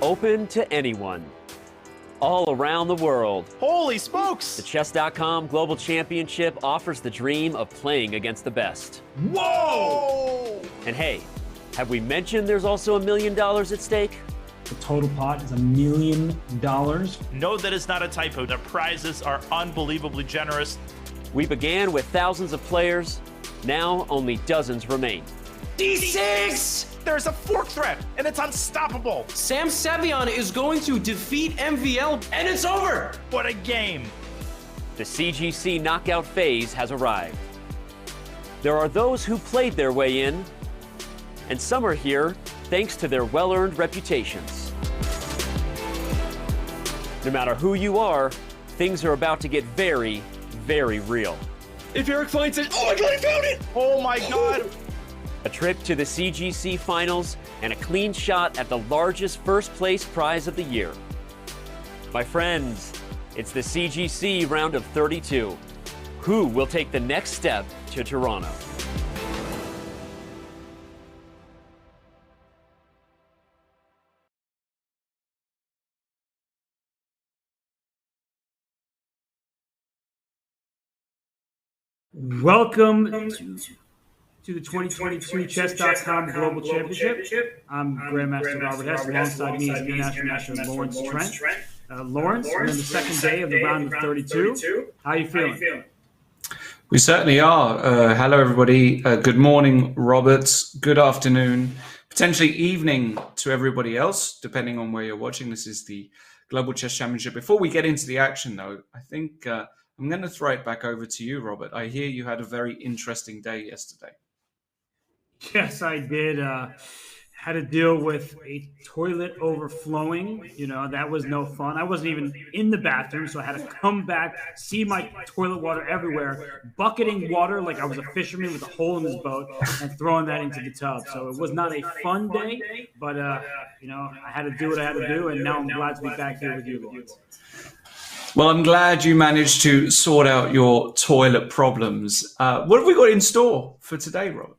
Open to anyone, all around the world. Holy smokes! The Chess.com Global Championship offers the dream of playing against the best. Whoa! And hey, have we mentioned there's also $1 million at stake? The total pot is $1 million. No, that is not a typo. The prizes are unbelievably generous. We began with thousands of players. Now only dozens remain. D6! There's a fork threat, and it's unstoppable. Sam Savion is going to defeat MVL, and it's over! What a game. The CGC knockout phase has arrived. There are those who played their way in, and some are here thanks to their well-earned reputations. No matter who you are, things are about to get very, very real. If Eric finds it, oh my god, he found it! Oh my god! A trip to the CGC finals and a clean shot at the largest first place prize of the year. My friends, it's the CGC round of 32. Who will take the next step to Toronto? Welcome to the 2022 Chess.com Global Championship. I'm Grandmaster Robert Hess. Alongside me is International National Lawrence Trent. Lawrence, we're in the second day of the round of 32. How are you feeling? We certainly are. Hello, everybody. Good morning, Robert. Good afternoon, potentially evening to everybody else, depending on where you're watching. This is the Global Chess Championship. Before we get into the action, though, I think I'm going to throw it back over to you, Robert. I hear you had a very interesting day yesterday. Yes, I did. Had to deal with a toilet overflowing. You know, that was no fun. I wasn't even in the bathroom, so I had to come back, see my toilet water everywhere, bucketing water like I was a fisherman with a hole in his boat and throwing that into the tub. So it was not a fun day, but, you know, I had to do what I had to do, and now I'm glad to be back here with you, Lawrence. Well, I'm glad you managed to sort out your toilet problems. What have we got in store for today, Robert?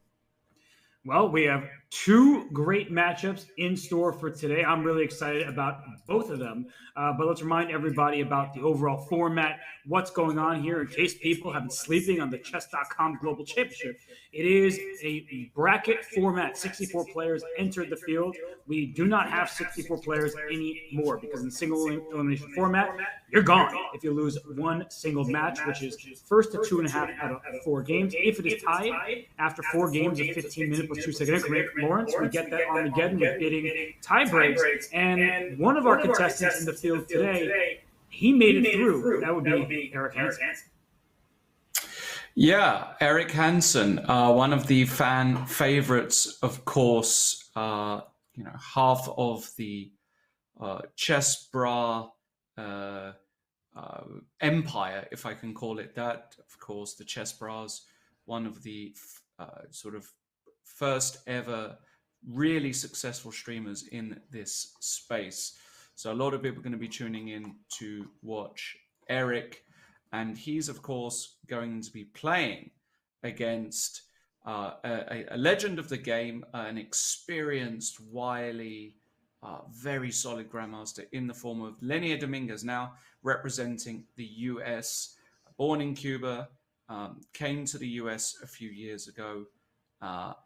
Well, we have two great matchups in store for today. I'm really excited about both of them. But let's remind everybody about the overall format, what's going on here in case people have been sleeping on the Chess.com Global Championship. It is a bracket format. 64 players entered the field. We do not have 64 players anymore because in single elimination format, you're gone if you lose one single match, which is first to 2.5 out of 4 games. If it is tied after 4 games of 15 minutes plus 2-second increment, Lawrence, we get that Armageddon with bidding tie breaks. And one of our contestants in the field today, he made it through. That would be Eric Hansen. Yeah, Eric Hansen, one of the fan favorites, of course. Half of the chess bra empire, if I can call it that. Of course, the chess bras, one of the sort of first ever really successful streamers in this space. So a lot of people are going to be tuning in to watch Eric, and he's of course going to be playing against a legend of the game, an experienced, wily, very solid grandmaster in the form of Dominguez, now representing the US, born in Cuba, came to the US a few years ago,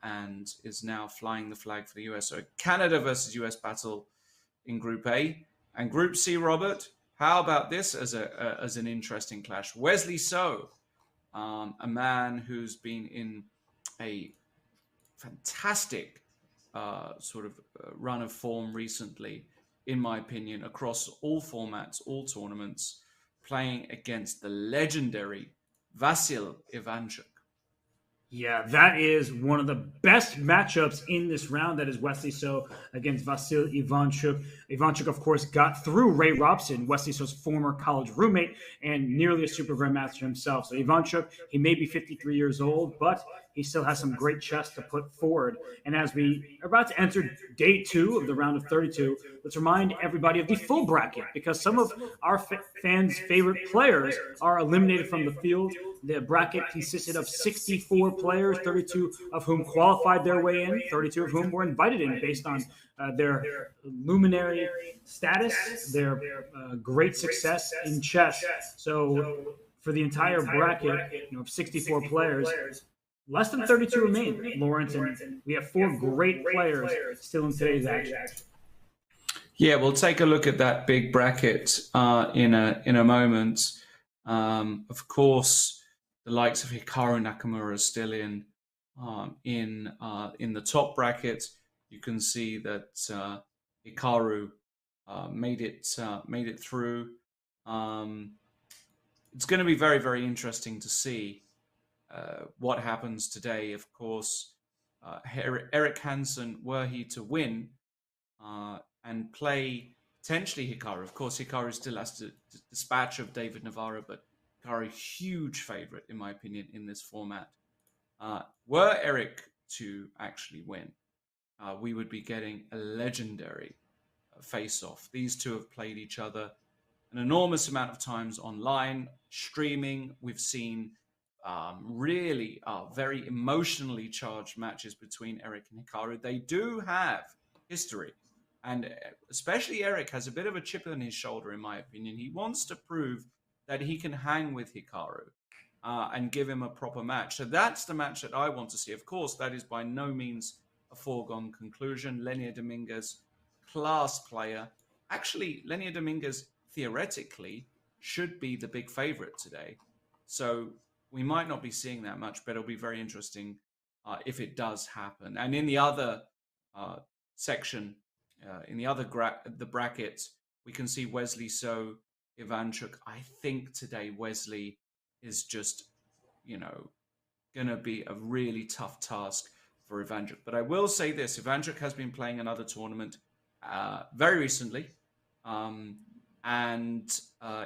and is now flying the flag for the US. So Canada versus US battle in Group A. And Group C, Robert, how about this as an interesting clash? Wesley-So, a man who's been in a fantastic run of form recently, in my opinion, across all formats, all tournaments, playing against the legendary Vasyl Ivanchuk. Yeah, that is one of the best matchups in this round. That is Wesley-So against Vasyl Ivanchuk. Ivanchuk, of course, got through Ray Robson, Wesley-So's former college roommate and nearly a super grandmaster himself. So Ivanchuk, he may be 53 years old, but he still has some great chess to put forward. And as we are about to enter day 2 of the round of 32, let's remind everybody of the full bracket, because some of our fans' favorite players are eliminated from the field. The bracket consisted of 64 players, 32 of whom qualified their way in, 32 of whom were invited in based on their luminary status, their great success in chess. So for the entire bracket, of 64 players, less than 32 remain, Lawrence, and we have 4 great players still in today's action. Yeah, we'll take a look at that big bracket in a moment. Of course, the likes of Hikaru Nakamura are still in the top bracket. You can see that Hikaru made it through. It's going to be very, very interesting to see what happens today. Of course, Eric Hansen, were he to win and play potentially Hikaru. Of course, Hikaru still has to dispatch of David Navarro, but Hikaru, huge favorite, in my opinion, in this format. Were Eric to actually win, we would be getting a legendary face-off. These two have played each other an enormous amount of times online, streaming. We've seen really very emotionally charged matches between Eric and Hikaru. They do have history, and especially Eric has a bit of a chip on his shoulder, in my opinion. He wants to prove that he can hang with Hikaru and give him a proper match. So that's the match that I want to see. Of course, that is by no means a foregone conclusion. Hansen-Dominguez, class player. Actually, Hansen-Dominguez theoretically should be the big favorite today. So we might not be seeing that much, but it'll be very interesting if it does happen. And in the other section, in the bracket, we can see Wesley, So, Ivanchuk. I think today Wesley is just, going to be a really tough task for Ivanchuk. But I will say this, Ivanchuk has been playing another tournament very recently. And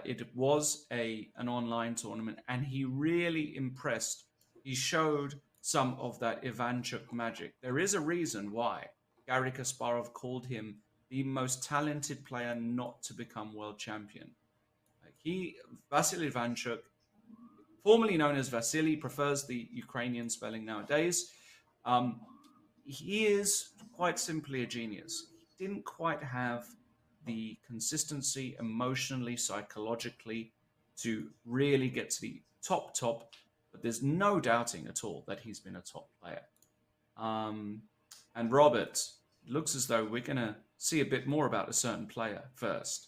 it was an online tournament, and he really impressed. He showed some of that Ivanchuk magic. There is a reason why Garry Kasparov called him the most talented player not to become world champion. Vasily Ivanchuk, formerly known as Vasily, prefers the Ukrainian spelling nowadays. He is quite simply a genius. He didn't quite have the consistency emotionally, psychologically to really get to the top, but there's no doubting at all that he's been a top player. And Robert, it looks as though we're going to see a bit more about a certain player first.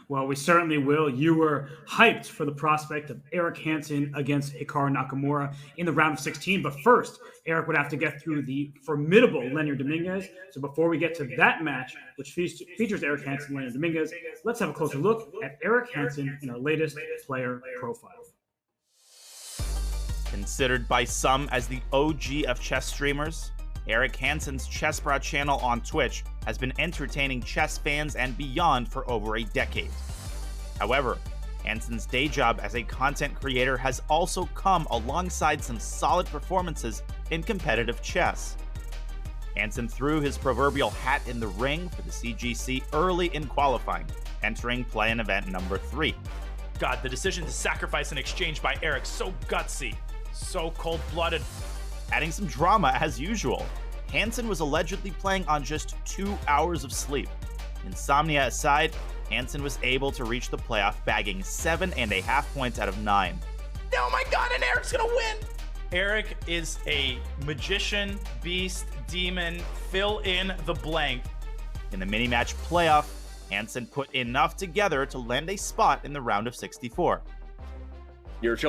Well, we certainly will. You were hyped for the prospect of Eric Hansen against Hikaru Nakamura in the round of 16. But first, Eric would have to get through the formidable Hansen-Dominguez. So before we get to that match, which features Eric Hansen and Hansen-Dominguez, let's have a closer look at Eric Hansen in our latest player profile. Considered by some as the OG of chess streamers, Eric Hansen's ChessBra channel on Twitch has been entertaining chess fans and beyond for over a decade. However, Hansen's day job as a content creator has also come alongside some solid performances in competitive chess. Hansen threw his proverbial hat in the ring for the CGC early in qualifying, entering play-in event number 3. God, the decision to sacrifice an exchange by Eric, so gutsy, so cold-blooded. Adding some drama as usual, Hansen was allegedly playing on just 2 hours of sleep. Insomnia aside, Hansen was able to reach the playoff, bagging 7.5 points out of 9. Oh my God, and Eric's gonna win! Eric is a magician, beast, demon, fill in the blank. In the mini-match playoff, Hansen put enough together to land a spot in the round of 64. What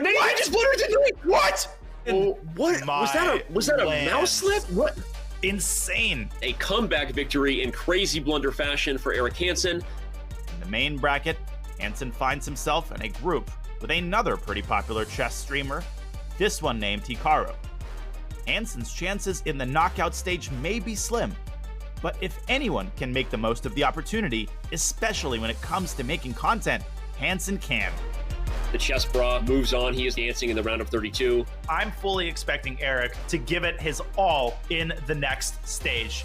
did he just put her to do? What? Oh, what was that a mouse slip? What? Insane. A comeback victory in crazy blunder fashion for Eric Hansen. In the main bracket, Hansen finds himself in a group with another pretty popular chess streamer, this one named Hikaru. Hansen's chances in the knockout stage may be slim, but if anyone can make the most of the opportunity, especially when it comes to making content, Hansen can. The Chess Bra moves on. He is dancing in the round of 32. I'm fully expecting Eric to give it his all in the next stage.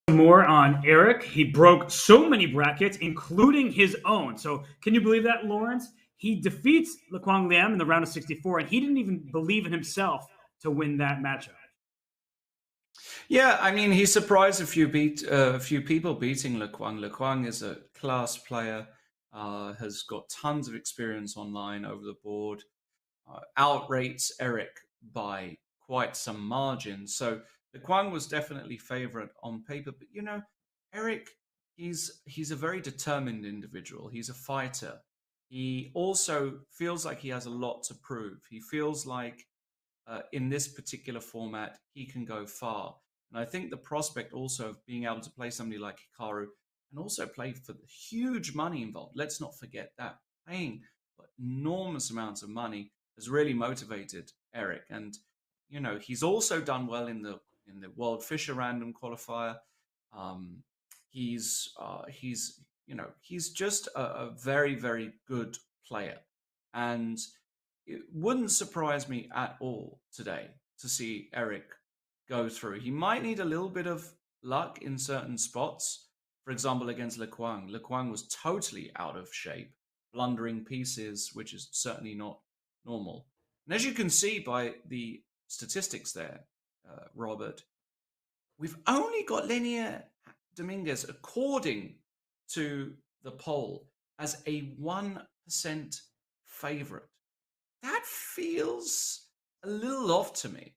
More on Eric. He broke so many brackets, including his own. So can you believe that, Lawrence? He defeats Lequang Liam in the round of 64, and he didn't even believe in himself to win that matchup. Yeah, I mean, he surprised a few people beating Lequang. Lequang is a class player, has got tons of experience online over the board, outrates Eric by quite some margin. So Lequang was definitely favorite on paper, but you know, Eric, he's a very determined individual. He's a fighter. He also feels like he has a lot to prove. He feels like in this particular format, he can go far. And I think the prospect also of being able to play somebody like Hikaru and also play for the huge money involved. Let's not forget that paying for enormous amounts of money has really motivated Eric. And, you know, he's also done well in the World Fisher Random Qualifier. He's just a very, very good player. And it wouldn't surprise me at all today to see Eric go through. He might need a little bit of luck in certain spots. For example, against Lequang. Lequang was totally out of shape, blundering pieces, which is certainly not normal. And as you can see by the statistics there, Robert, we've only got Dominguez, according to the poll, as a 1% favorite. That feels a little off to me.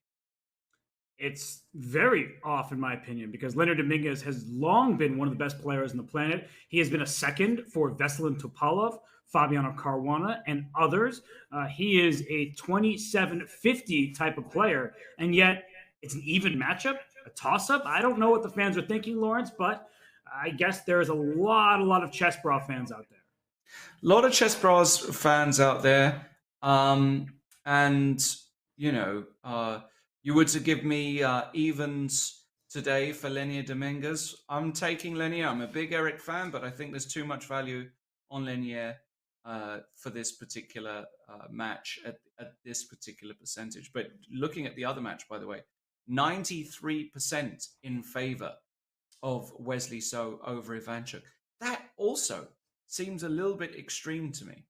It's very off, in my opinion, because Leonard Dominguez has long been one of the best players on the planet. He has been a second for Veselin Topalov, Fabiano Caruana, and others. He is a 27-50 type of player, and yet it's an even matchup, a toss-up. I don't know what the fans are thinking, Lawrence, but I guess there's a lot of Chess Bra fans out there. A lot of Chess Bras fans out there, and you know, you were to give me evens today for Lenier Dominguez. I'm taking Lenier. I'm a big Eric fan, but I think there's too much value on Lenier for this particular match at this particular percentage. But looking at the other match, by the way, 93% in favor of Wesley So over Ivanchuk. That also seems a little bit extreme to me.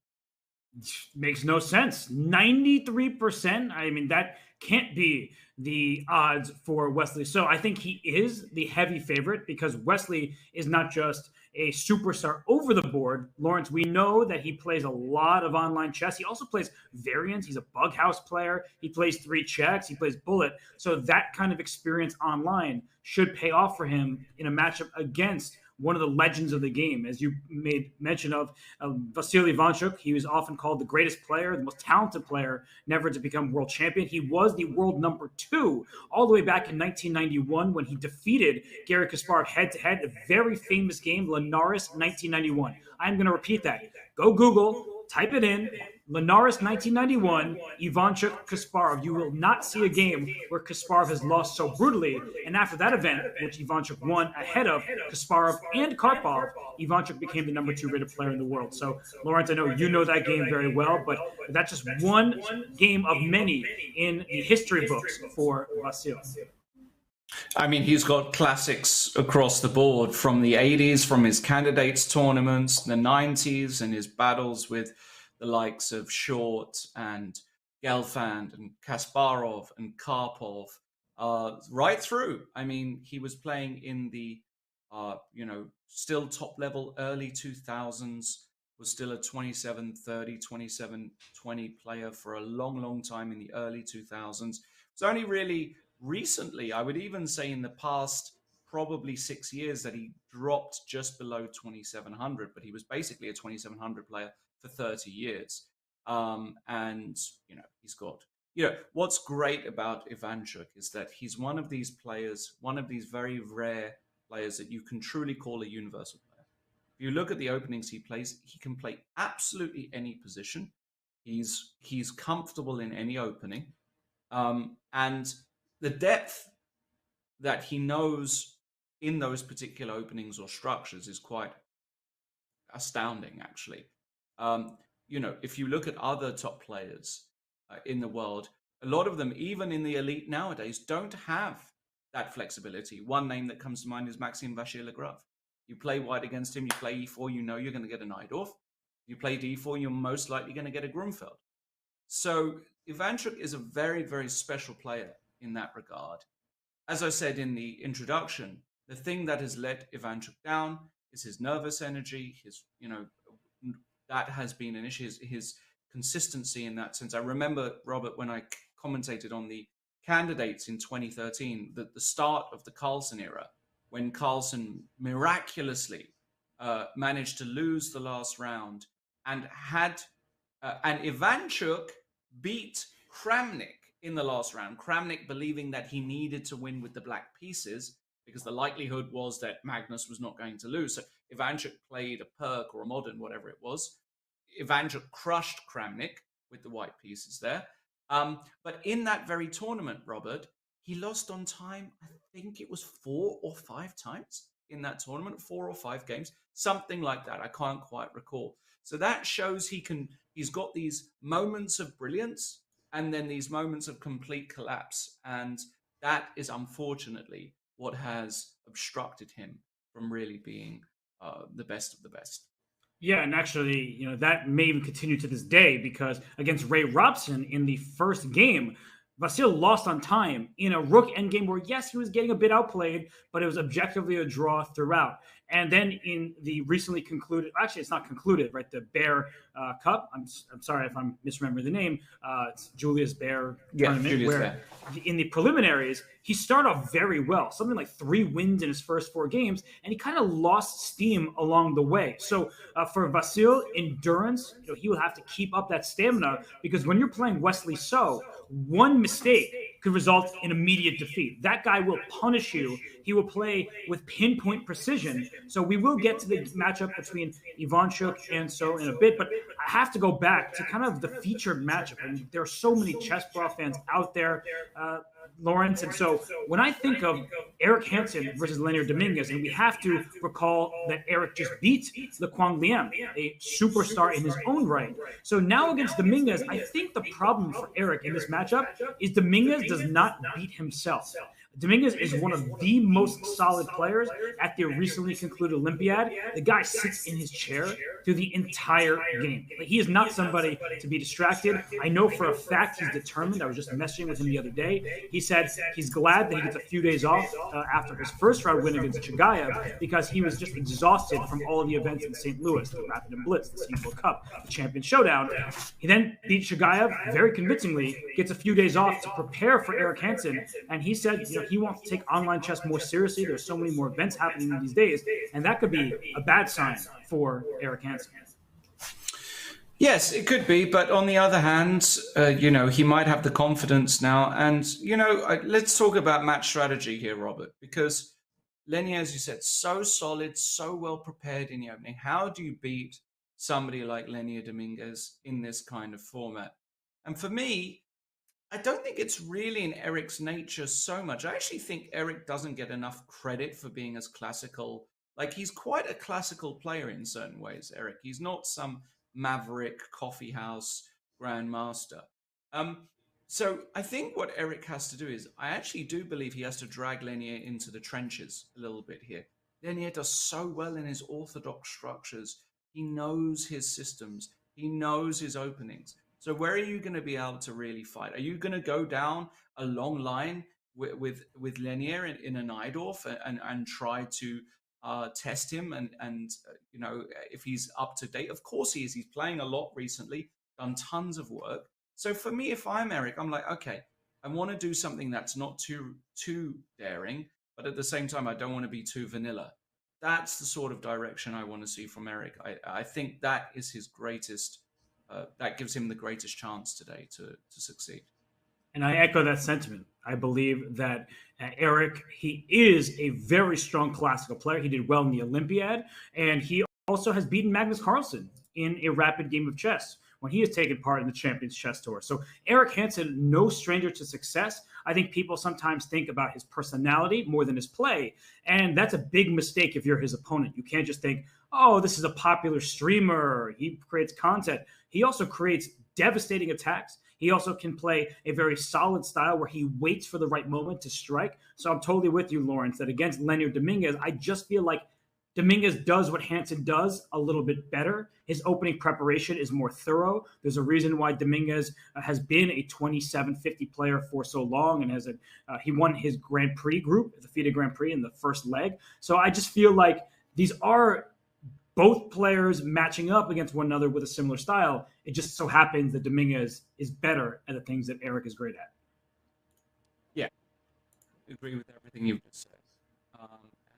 Makes no sense. 93%. I mean, that can't be the odds for Wesley. So I think he is the heavy favorite because Wesley is not just a superstar over the board. Lawrence, we know that he plays a lot of online chess. He also plays variants. He's a bug house player. He plays 3 checks. He plays bullet. So that kind of experience online should pay off for him in a matchup against one of the legends of the game. As you made mention of, Vasily Ivanchuk, he was often called the greatest player, the most talented player never to become world champion. He was the world number 2 all the way back in 1991 when he defeated Garry Kasparov head-to-head, a very famous game, Linares 1991. I'm going to repeat that. Go Google, type it in, Linares 1991, Ivanchuk Kasparov. You will not see a game where Kasparov has lost so brutally. And after that event, which Ivanchuk won ahead of Kasparov and Karpov, Ivanchuk became the number 2 rated player in the world. So, Lawrence, I know you know that game very well, but that's just one game of many in the history books for Vasil. I mean, he's got classics across the board from the 80s, from his candidates tournaments, the 90s, and his battles with the likes of Short and Gelfand and Kasparov and Karpov, right through. I mean, he was playing in the, still top level early 2000s, was still a 27-30, 27-20 player for a long, long time in the early 2000s. It's only really recently, I would even say in the past probably 6 years, that he dropped just below 2700, but he was basically a 2700 player for 30 years. And, he's got, what's great about Ivanchuk is that he's one of these players, one of these very rare players that you can truly call a universal player. If you look at the openings he plays, he can play absolutely any position. He's comfortable in any opening. And the depth that he knows in those particular openings or structures is quite astounding, actually. If you look at other top players in the world, a lot of them, even in the elite nowadays, don't have that flexibility. One name that comes to mind is Maxime Vachier-Lagrave. You play white against him, you play e4, you know you're going to get a Najdorf. You play d4, you're most likely going to get a Grunfeld. So Ivanchuk is a very, very special player in that regard. As I said in the introduction, the thing that has let Ivanchuk down is his nervous energy, that has been an issue, his consistency in that sense. I remember, Robert, when I commentated on the candidates in 2013, the start of the Carlsen era, when Carlsen miraculously managed to lose the last round and Ivanchuk beat Kramnik in the last round. Kramnik believing that he needed to win with the black pieces because the likelihood was that Magnus was not going to lose. So Ivanchuk played a perk or a modern, whatever it was. Ivanchuk crushed Kramnik with the white pieces there. But in that very tournament, Robert, he lost on time, I think it was 4 or 5 times in that tournament, 4 or 5 games, something like that. I can't quite recall. So that shows he's got these moments of brilliance and then these moments of complete collapse. And that is unfortunately what has obstructed him from really being the best of the best. Yeah, and actually, that may even continue to this day because against Ray Robson in the first game, Vasil lost on time in a rook endgame where, yes, he was getting a bit outplayed, but it was objectively a draw throughout. And then in the recently concluded, actually, it's not concluded, right? The Bear Cup. I'm sorry if I'm misremembering the name. It's Julius Baer tournament. Julius Baer. In the preliminaries, he started off very well, something like 3 wins in his first 4 games, and he kind of lost steam along the way. So for Vasil, endurance, he will have to keep up that stamina because when you're playing Wesley So, one mistake could result in immediate defeat. That guy will punish you. He will play with pinpoint precision. So we will get to the matchup between Ivanchuk and So in a bit, but I have to go back to kind of the featured matchup. And there are so many Chess.com fans out there, Lawrence. And so when I think of Eric Hansen versus Lenier Dominguez, and we have to recall that Eric just beat Le Quang Liem, a superstar in his own right. So now against Dominguez, I think the problem for Eric in this matchup is Dominguez does not beat himself. Dominguez is one of the most solid players at the recently concluded Olympiad. The guy sits in his chair through the entire game. He is not somebody to be distracted. I know for a fact he's determined. I was just messaging with him the other day. He said he's glad that he gets a few days off after his first round win against Chagayev because he was just exhausted from all of the events in St. Louis, the Rapid and Blitz, the C4 Cup, the Champion Showdown. He then beat Chagayev very convincingly, gets a few days off to prepare for Eric Hansen, and he said, he wants to take online chess more seriously. There's so many more events happening these days, and that could be a bad sign for Eric Hansen. Yes, it could be, but on the other hand, he might have the confidence now. And, let's talk about match strategy here, Robert, because Lenier, as you said, so solid, so well prepared in the opening. How do you beat somebody like Lenier Dominguez in this kind of format? And for me, I don't think it's really in Eric's nature so much. I actually think Eric doesn't get enough credit for being as classical. Like, he's quite a classical player in certain ways, Eric. He's not some maverick coffee house grandmaster. So I think what Eric has to do is, I actually do believe he has to drag Lenier into the trenches a little bit here. Lenier does so well in his orthodox structures. He knows his systems. He knows his openings. So where are you going to be able to really fight? Are you going to go down a long line with Lenier in a Najdorf and try to test him and if he's up to date? Of course he is. He's playing a lot recently, done tons of work. So for me, if I'm Eric, I'm like, okay, I want to do something that's not too daring, but at the same time, I don't want to be too vanilla. That's the sort of direction I want to see from Eric. I think that is his greatest. That gives him the greatest chance today to succeed. And I echo that sentiment. I believe that Eric, he is a very strong classical player. He did well in the Olympiad, and he also has beaten Magnus Carlsen in a rapid game of chess, when he has taken part in the Champions Chess Tour. So Eric Hansen, no stranger to success. I think people sometimes think about his personality more than his play, and that's a big mistake if you're his opponent. You can't just think, oh, this is a popular streamer, he creates content. He also creates devastating attacks. He also can play a very solid style where he waits for the right moment to strike. So I'm totally with you, Lawrence, that against Leonard Dominguez, I just feel like Dominguez does what Hansen does a little bit better. His opening preparation is more thorough. There's a reason why Dominguez has been a 2750 player for so long, and he won his Grand Prix group, the FIDE Grand Prix, in the first leg. So I just feel like these are both players matching up against one another with a similar style. It just so happens that Dominguez is better at the things that Eric is great at. Yeah, I agree with everything you've just said.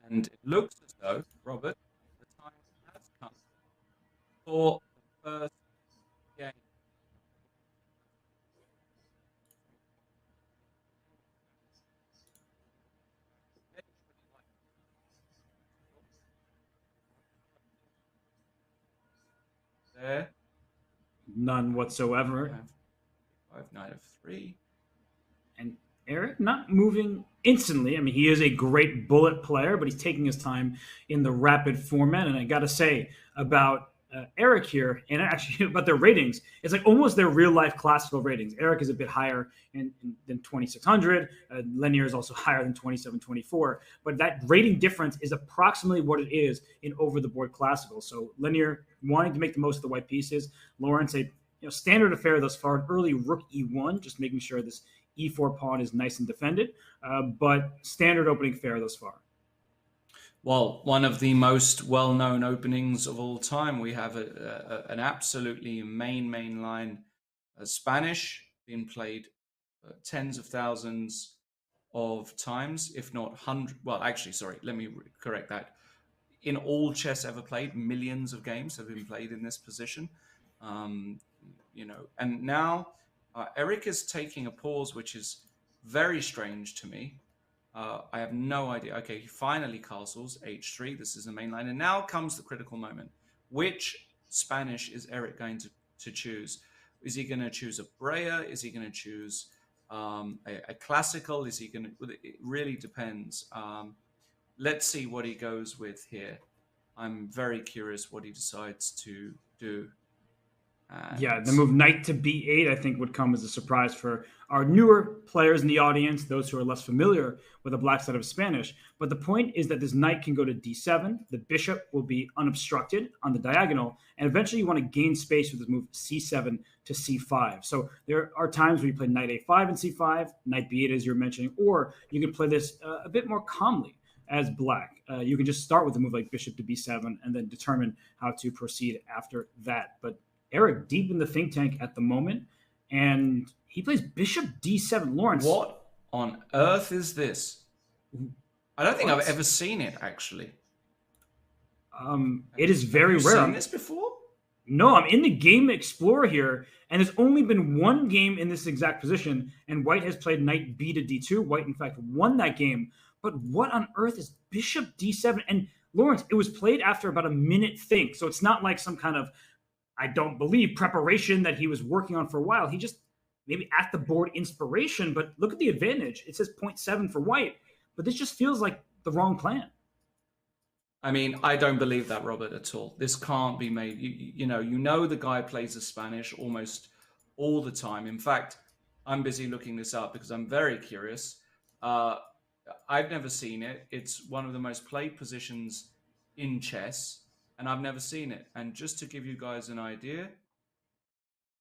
And it looks as though, Robert, the time has come for the first game. There. None whatsoever. 5, knight of 3. And Eric not moving instantly. I mean, he is a great bullet player, but he's taking his time in the rapid format. And I got to say about Eric here, and actually about their ratings, it's like almost their real-life classical ratings. Eric is a bit higher than 2600. Linear is also higher than 2724. But that rating difference is approximately what it is in over-the-board classical. So Linear wanting to make the most of the white pieces. Lawrence, standard affair thus far. Early rook e1, just making sure this e4 pawn is nice and defended. But standard opening fair thus far. Well, one of the most well-known openings of all time. We have an absolutely main line Spanish being played tens of thousands of times, if not hundreds. Well, actually, sorry, let me correct that. In all chess ever played, millions of games have been played in this position. And now Eric is taking a pause, which is very strange to me. I have no idea. Okay, he finally castles h3. This is the main line. And now comes the critical moment. Which Spanish is Eric going to choose? Is he going to choose a Brea? Is he going to choose a classical? Is he going to... It really depends. Let's see what he goes with here. I'm very curious what he decides to do. Yeah, the move knight to b8, I think, would come as a surprise for our newer players in the audience, those who are less familiar with the black side of Spanish. But the point is that this knight can go to d7. The bishop will be unobstructed on the diagonal. And eventually you want to gain space with this move c7 to c5. So there are times where you play knight a5 and c5, knight b8 as you're mentioning, or you can play this a bit more calmly as black. You can just start with a move like bishop to b7 and then determine how to proceed after that. But Eric deep in the think tank at the moment, and he plays bishop d7. Lawrence, what on earth is this? I don't think I've ever seen it, actually. It is very rare. Have you seen this before? No, I'm in the Game Explorer here, and there's only been one game in this exact position, and White has played knight b to d2. White, in fact, won that game. But what on earth is bishop d7? And Lawrence, it was played after about a minute think, so it's not like some kind of, I don't believe, preparation that he was working on for a while. He just maybe at the board inspiration, but look at the advantage. It says 0.7 for White, but this just feels like the wrong plan. I mean, I don't believe that, Robert, at all. This can't be made. You know the guy plays the Spanish almost all the time. In fact, I'm busy looking this up because I'm very curious. I've never seen it. It's one of the most played positions in chess, and I've never seen it. And just to give you guys an idea,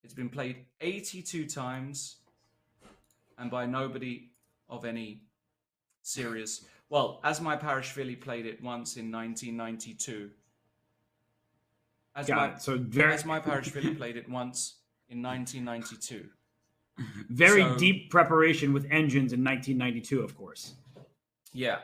it's been played 82 times and by nobody of any serious... Well, Asmai-Parashvili played it once in 1992. Asmai-Parashvili played it once in 1992. Very deep preparation with engines in 1992, of course. Yeah.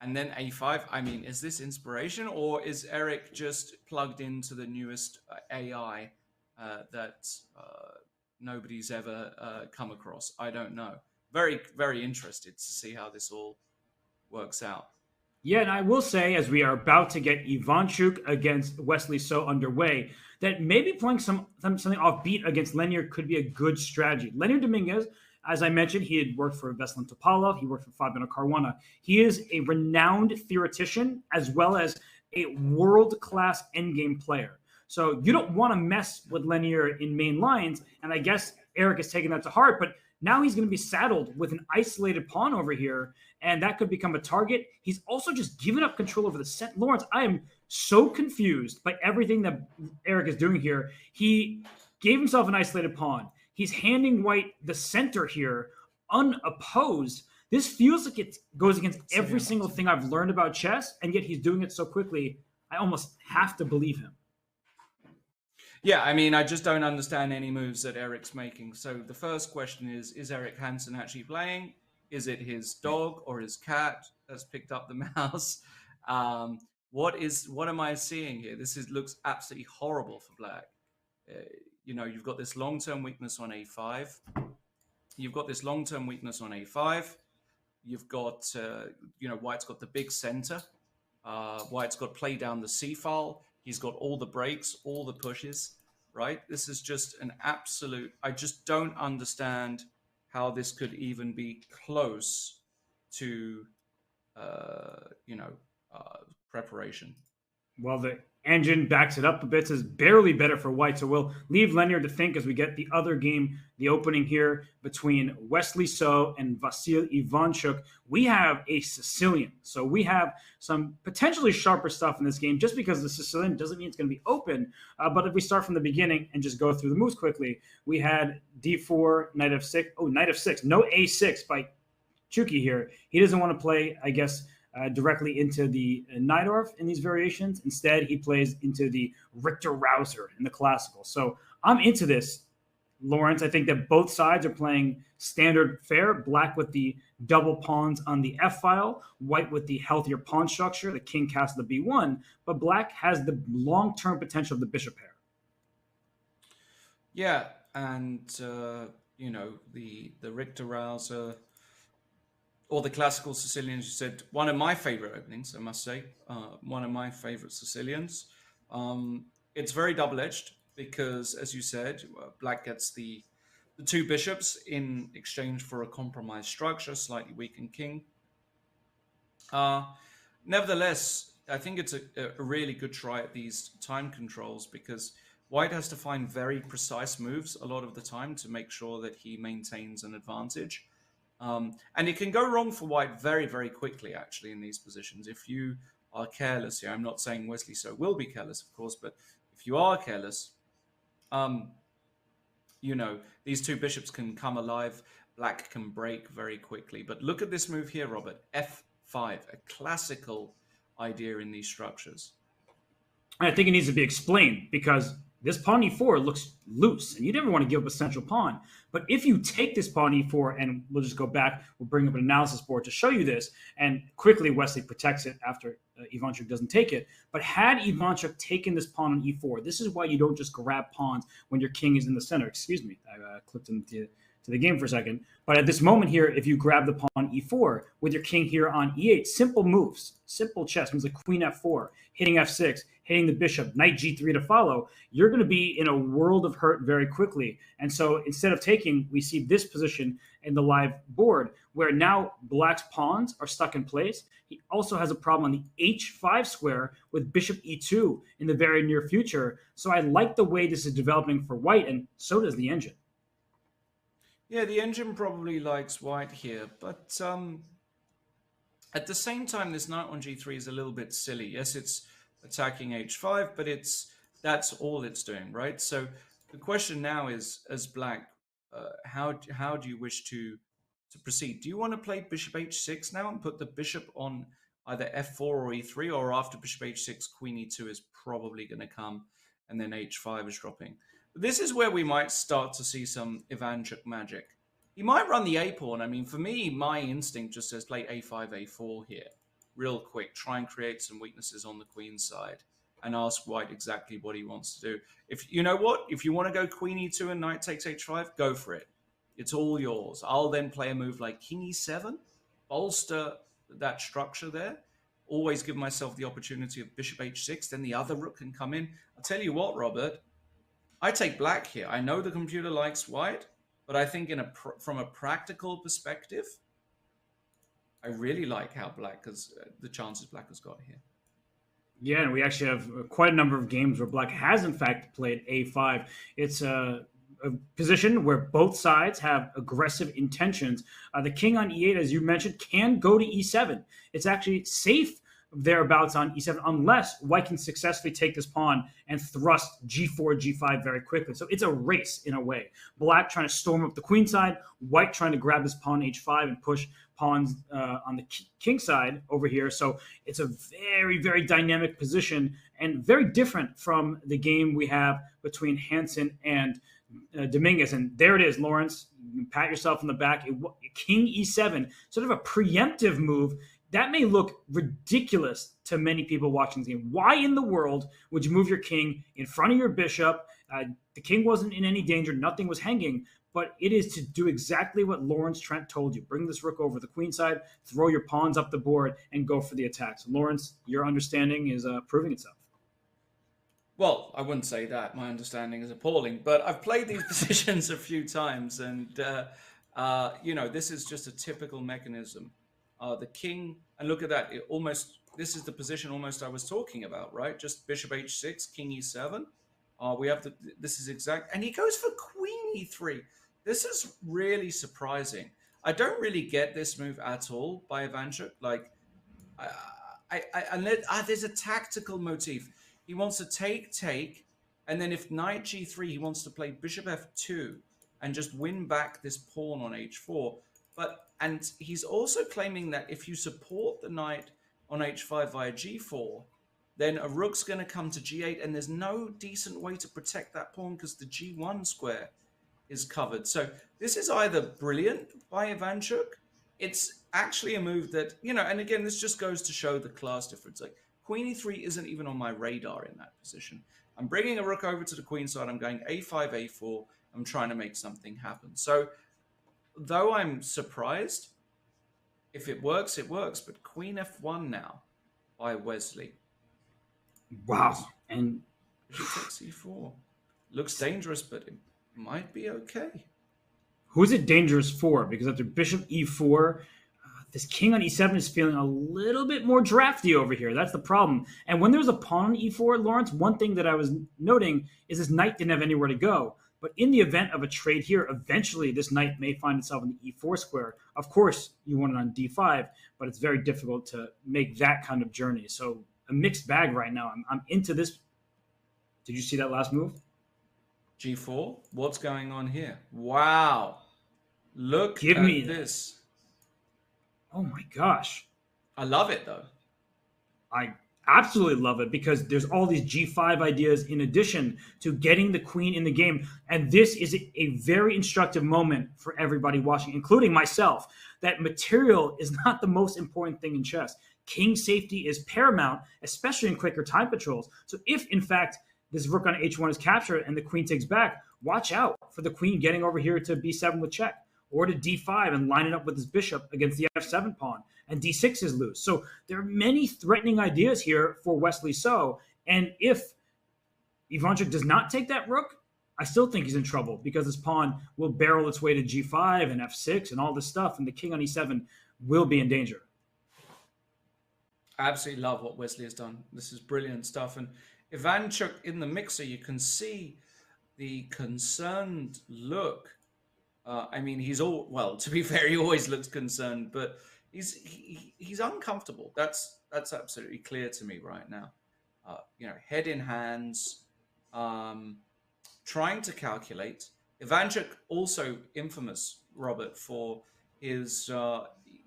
And then A5, I mean, is this inspiration or is Eric just plugged into the newest AI that nobody's ever come across? I don't know. Very, very interested to see how this all works out. Yeah, and I will say, as we are about to get Ivanchuk against Wesley-So underway, that maybe playing something offbeat against Lenier could be a good strategy. Lenier-Dominguez, as I mentioned, he had worked for Veselin Topalov. He worked for Fabiano Caruana. He is a renowned theoretician as well as a world-class endgame player. So you don't want to mess with Lenier in main lines, and I guess Eric is taking that to heart, but now he's going to be saddled with an isolated pawn over here, and that could become a target. He's also just given up control over the set. Lawrence, I am so confused by everything that Eric is doing here. He gave himself an isolated pawn. He's handing white the center here, unopposed. This feels like it goes against every single thing I've learned about chess, and yet he's doing it so quickly. I almost have to believe him. Yeah, I mean, I just don't understand any moves that Eric's making. So the first question is Eric Hansen actually playing? Is it his dog or his cat that's picked up the mouse? What am I seeing here? Looks absolutely horrible for black. You've got this long-term weakness on a5. You've got this long-term weakness on a5. You've got, White's got the big center. White's got play down the c file. He's got all the breaks, all the pushes, right? This is just an absolute... I just don't understand how this could even be close to, preparation. Well, the engine backs it up a bit. Says barely better for White. So we'll leave Lenier to think as we get the other game, the opening here between Wesley-So and Vasil Ivanchuk. We have a Sicilian. So we have some potentially sharper stuff in this game. Just because the Sicilian doesn't mean it's going to be open. But if we start from the beginning and just go through the moves quickly, we had d4, knight f6. Oh, knight f6. No a6 by Chucky here. He doesn't want to play, I guess, directly into the Najdorf in these variations. Instead, he plays into the Richter-Rauser in the classical. So I'm into this, Lawrence. I think that both sides are playing standard fair. Black with the double pawns on the f-file, White with the healthier pawn structure, the king castles the b1, but Black has the long-term potential of the bishop pair. Yeah, and, the Richter-Rauser... or the classical Sicilians, you said, one of my favorite openings, I must say, one of my favorite Sicilians. It's very double-edged because, as you said, Black gets the two bishops in exchange for a compromised structure, slightly weakened king. Nevertheless, I think it's a really good try at these time controls because White has to find very precise moves a lot of the time to make sure that he maintains an advantage. And it can go wrong for White very, very quickly, actually, in these positions. If you are careless here, I'm not saying Wesley-So will be careless, of course, but if you are careless, these two bishops can come alive. Black can break very quickly. But look at this move here, Robert. F5, a classical idea in these structures. I think it needs to be explained because this pawn e4 looks loose, and you never want to give up a central pawn. But if you take this pawn e4, and we'll just go back, we'll bring up an analysis board to show you this, and quickly Wesley protects it after Ivanchuk doesn't take it. But had Ivanchuk taken this pawn on e4, this is why you don't just grab pawns when your king is in the center. Excuse me, I clicked into the game for a second. But at this moment here, if you grab the pawn e4 with your king here on e8, simple moves, simple chess, moves like queen f4, hitting f6, hitting the bishop, knight g3 to follow, you're going to be in a world of hurt very quickly. And so instead of taking, we see this position in the live board where now Black's pawns are stuck in place. He also has a problem on the h5 square with bishop e2 in the very near future. So I like the way this is developing for White, and so does the engine. Yeah, the engine probably likes White here, but at the same time, this knight on g3 is a little bit silly. Yes, it's attacking h5, but that's all it's doing, right? So the question now is, as Black, how do you wish to proceed? Do you want to play bishop h6 now and put the bishop on either f4 or e3, or after bishop h6, queen e2 is probably going to come, and then h5 is dropping? This is where we might start to see some Ivanchuk magic. He might run the a pawn. I mean, for me, my instinct just says play a5, a4 here. Real quick, try and create some weaknesses on the queen side and ask White exactly what he wants to do. If you know what, if you want to go queen e2 and knight takes h5, go for it. It's all yours. I'll then play a move like king e7, bolster that structure there. always give myself the opportunity of bishop h6, then the other rook can come in. I'll tell you what, Robert, I take black here. I know the computer likes white, but I think from a practical perspective, I really like how the chances black has got here. Yeah, and we actually have quite a number of games where black has, in fact, played a5. It's a position where both sides have aggressive intentions. The king on e8, as you mentioned, can go to e7. It's actually safe thereabouts on e7 unless white can successfully take this pawn and thrust g4, g5 very quickly. So it's a race in a way. Black trying to storm up the queen side, white trying to grab his pawn h5 and push pawns on the king side over here. So it's a very, very dynamic position and very different from the game we have between Hansen and Dominguez. And there it is, Lawrence. You can pat yourself on the back. King e7, sort of a preemptive move. That may look ridiculous to many people watching the game. Why in the world would you move your king in front of your bishop? The king wasn't in any danger. Nothing was hanging. But it is to do exactly what Lawrence Trent told you. Bring this rook over the queen side, throw your pawns up the board, and go for the attack. So, Lawrence, your understanding is proving itself. Well, I wouldn't say that. My understanding is appalling. But I've played these positions a few times. And, this is just a typical mechanism. The king, and look at that, this is the position almost I was talking about, right? Just bishop h6, king e7. This is exact, and he goes for queen e3. This is really surprising. I don't really get this move at all by Ivanchuk. Like, there's a tactical motif. He wants to take, and then if knight g3, he wants to play bishop f2 and just win back this pawn on h4. And he's also claiming that if you support the knight on h5 via g4, then a rook's going to come to g8, and there's no decent way to protect that pawn because the g1 square is covered. So this is either brilliant by Ivanchuk. It's actually a move that, and again, this just goes to show the class difference. Like, queen e3 isn't even on my radar in that position. I'm bringing a rook over to the queen side. I'm going a5, a4. I'm trying to make something happen. So though I'm surprised, if it works, it works. But queen f1 now by Wesley. Wow. And bishop takes e4. Looks dangerous, but it might be okay. Who's it dangerous for? Because after bishop e4, this king on e7 is feeling a little bit more drafty over here. That's the problem. And when there's a pawn on e4, Lawrence, one thing that I was noting is this knight didn't have anywhere to go. But in the event of a trade here, eventually this knight may find itself in the e4 square. Of course, you want it on d5, but it's very difficult to make that kind of journey. So a mixed bag right now. I'm into this. Did you see that last move? g4? What's going on here? Wow. Look at this. Oh my gosh. I love it though. I absolutely love it because there's all these g5 ideas in addition to getting the queen in the game. And this is a very instructive moment for everybody watching, including myself, that material is not the most important thing in chess. King safety is paramount, especially in quicker time patrols. So if, in fact, this rook on h1 is captured and the queen takes back, watch out for the queen getting over here to b7 with check, or to d5 and line it up with his bishop against the f7 pawn, and d6 is loose. So there are many threatening ideas here for Wesley-So, and if Ivanchuk does not take that rook, I still think he's in trouble because this pawn will barrel its way to g5 and f6 and all this stuff, and the king on e7 will be in danger. I absolutely love what Wesley has done. This is brilliant stuff. And Ivanchuk in the mixer, you can see the concerned look. To be fair, he always looks concerned, but he's uncomfortable. That's absolutely clear to me right now. Head in hands, trying to calculate. Ivanchuk also infamous, Robert, for his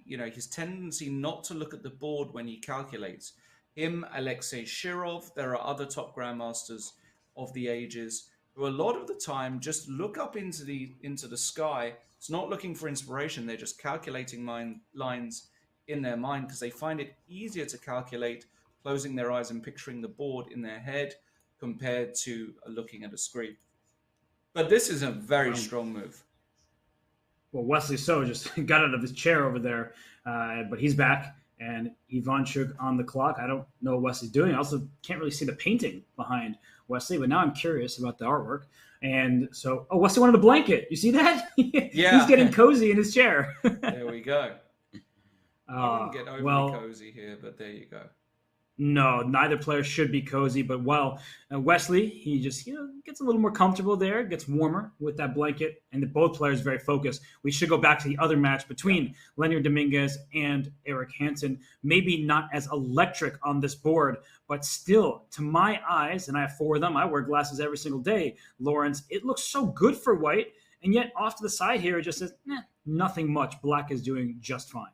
his tendency not to look at the board when he calculates. Him, Alexei Shirov, there are other top grandmasters of the ages who a lot of the time just look up into the sky. It's not looking for inspiration. They're just calculating lines in their mind because they find it easier to calculate closing their eyes and picturing the board in their head compared to looking at a screen. But this is a very strong move. Well, Wesley-So just got out of his chair over there, but he's back. and Ivanchuk on the clock. I don't know what Wesley's doing. I also can't really see the painting behind Wesley, but now I'm curious about the artwork. And so, Wesley wanted a blanket. You see that? Yeah. He's getting cozy in his chair. There we go. I wouldn't get overly cozy here, but there you go. No, neither player should be cozy, but Wesley, he just gets a little more comfortable there, gets warmer with that blanket, and both players very focused. We should go back to the other match between Leonard Dominguez and Eric Hansen. Maybe not as electric on this board, but still, to my eyes, and I have 4 of them, I wear glasses every single day, Lawrence, it looks so good for white, and yet off to the side here, it just says, nothing much. Black is doing just fine.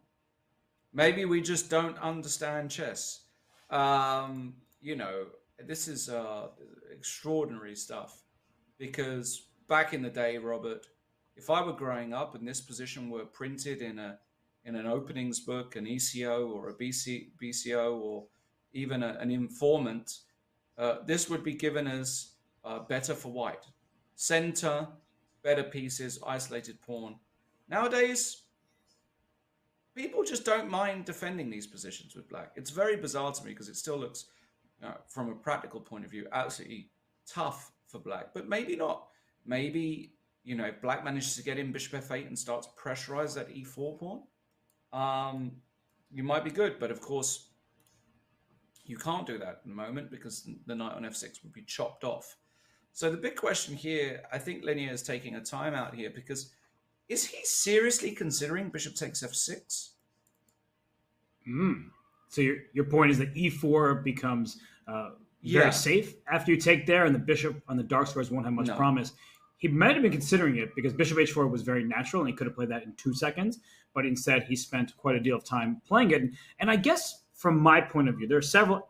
Maybe we just don't understand chess. This is extraordinary stuff, because back in the day, Robert, if I were growing up and this position were printed in an openings book, an ECO or a BCO or even an informant, this would be given as better for white. Center, better pieces, isolated pawn. Nowadays, people just don't mind defending these positions with black. It's very bizarre to me because it still looks, from a practical point of view, absolutely tough for black. But maybe not. Maybe, if black manages to get in bishop f8 and starts to pressurize that e4 pawn, you might be good. But of course, you can't do that at the moment because the knight on f6 would be chopped off. So the big question here, I think Linear is taking a timeout here because is he seriously considering bishop takes f6? So your point is that e4 becomes very safe after you take there, and the bishop on the dark squares won't have much promise. He might have been considering it because bishop h4 was very natural, and he could have played that in 2 seconds, but instead he spent quite a deal of time playing it. And I guess from my point of view, there are several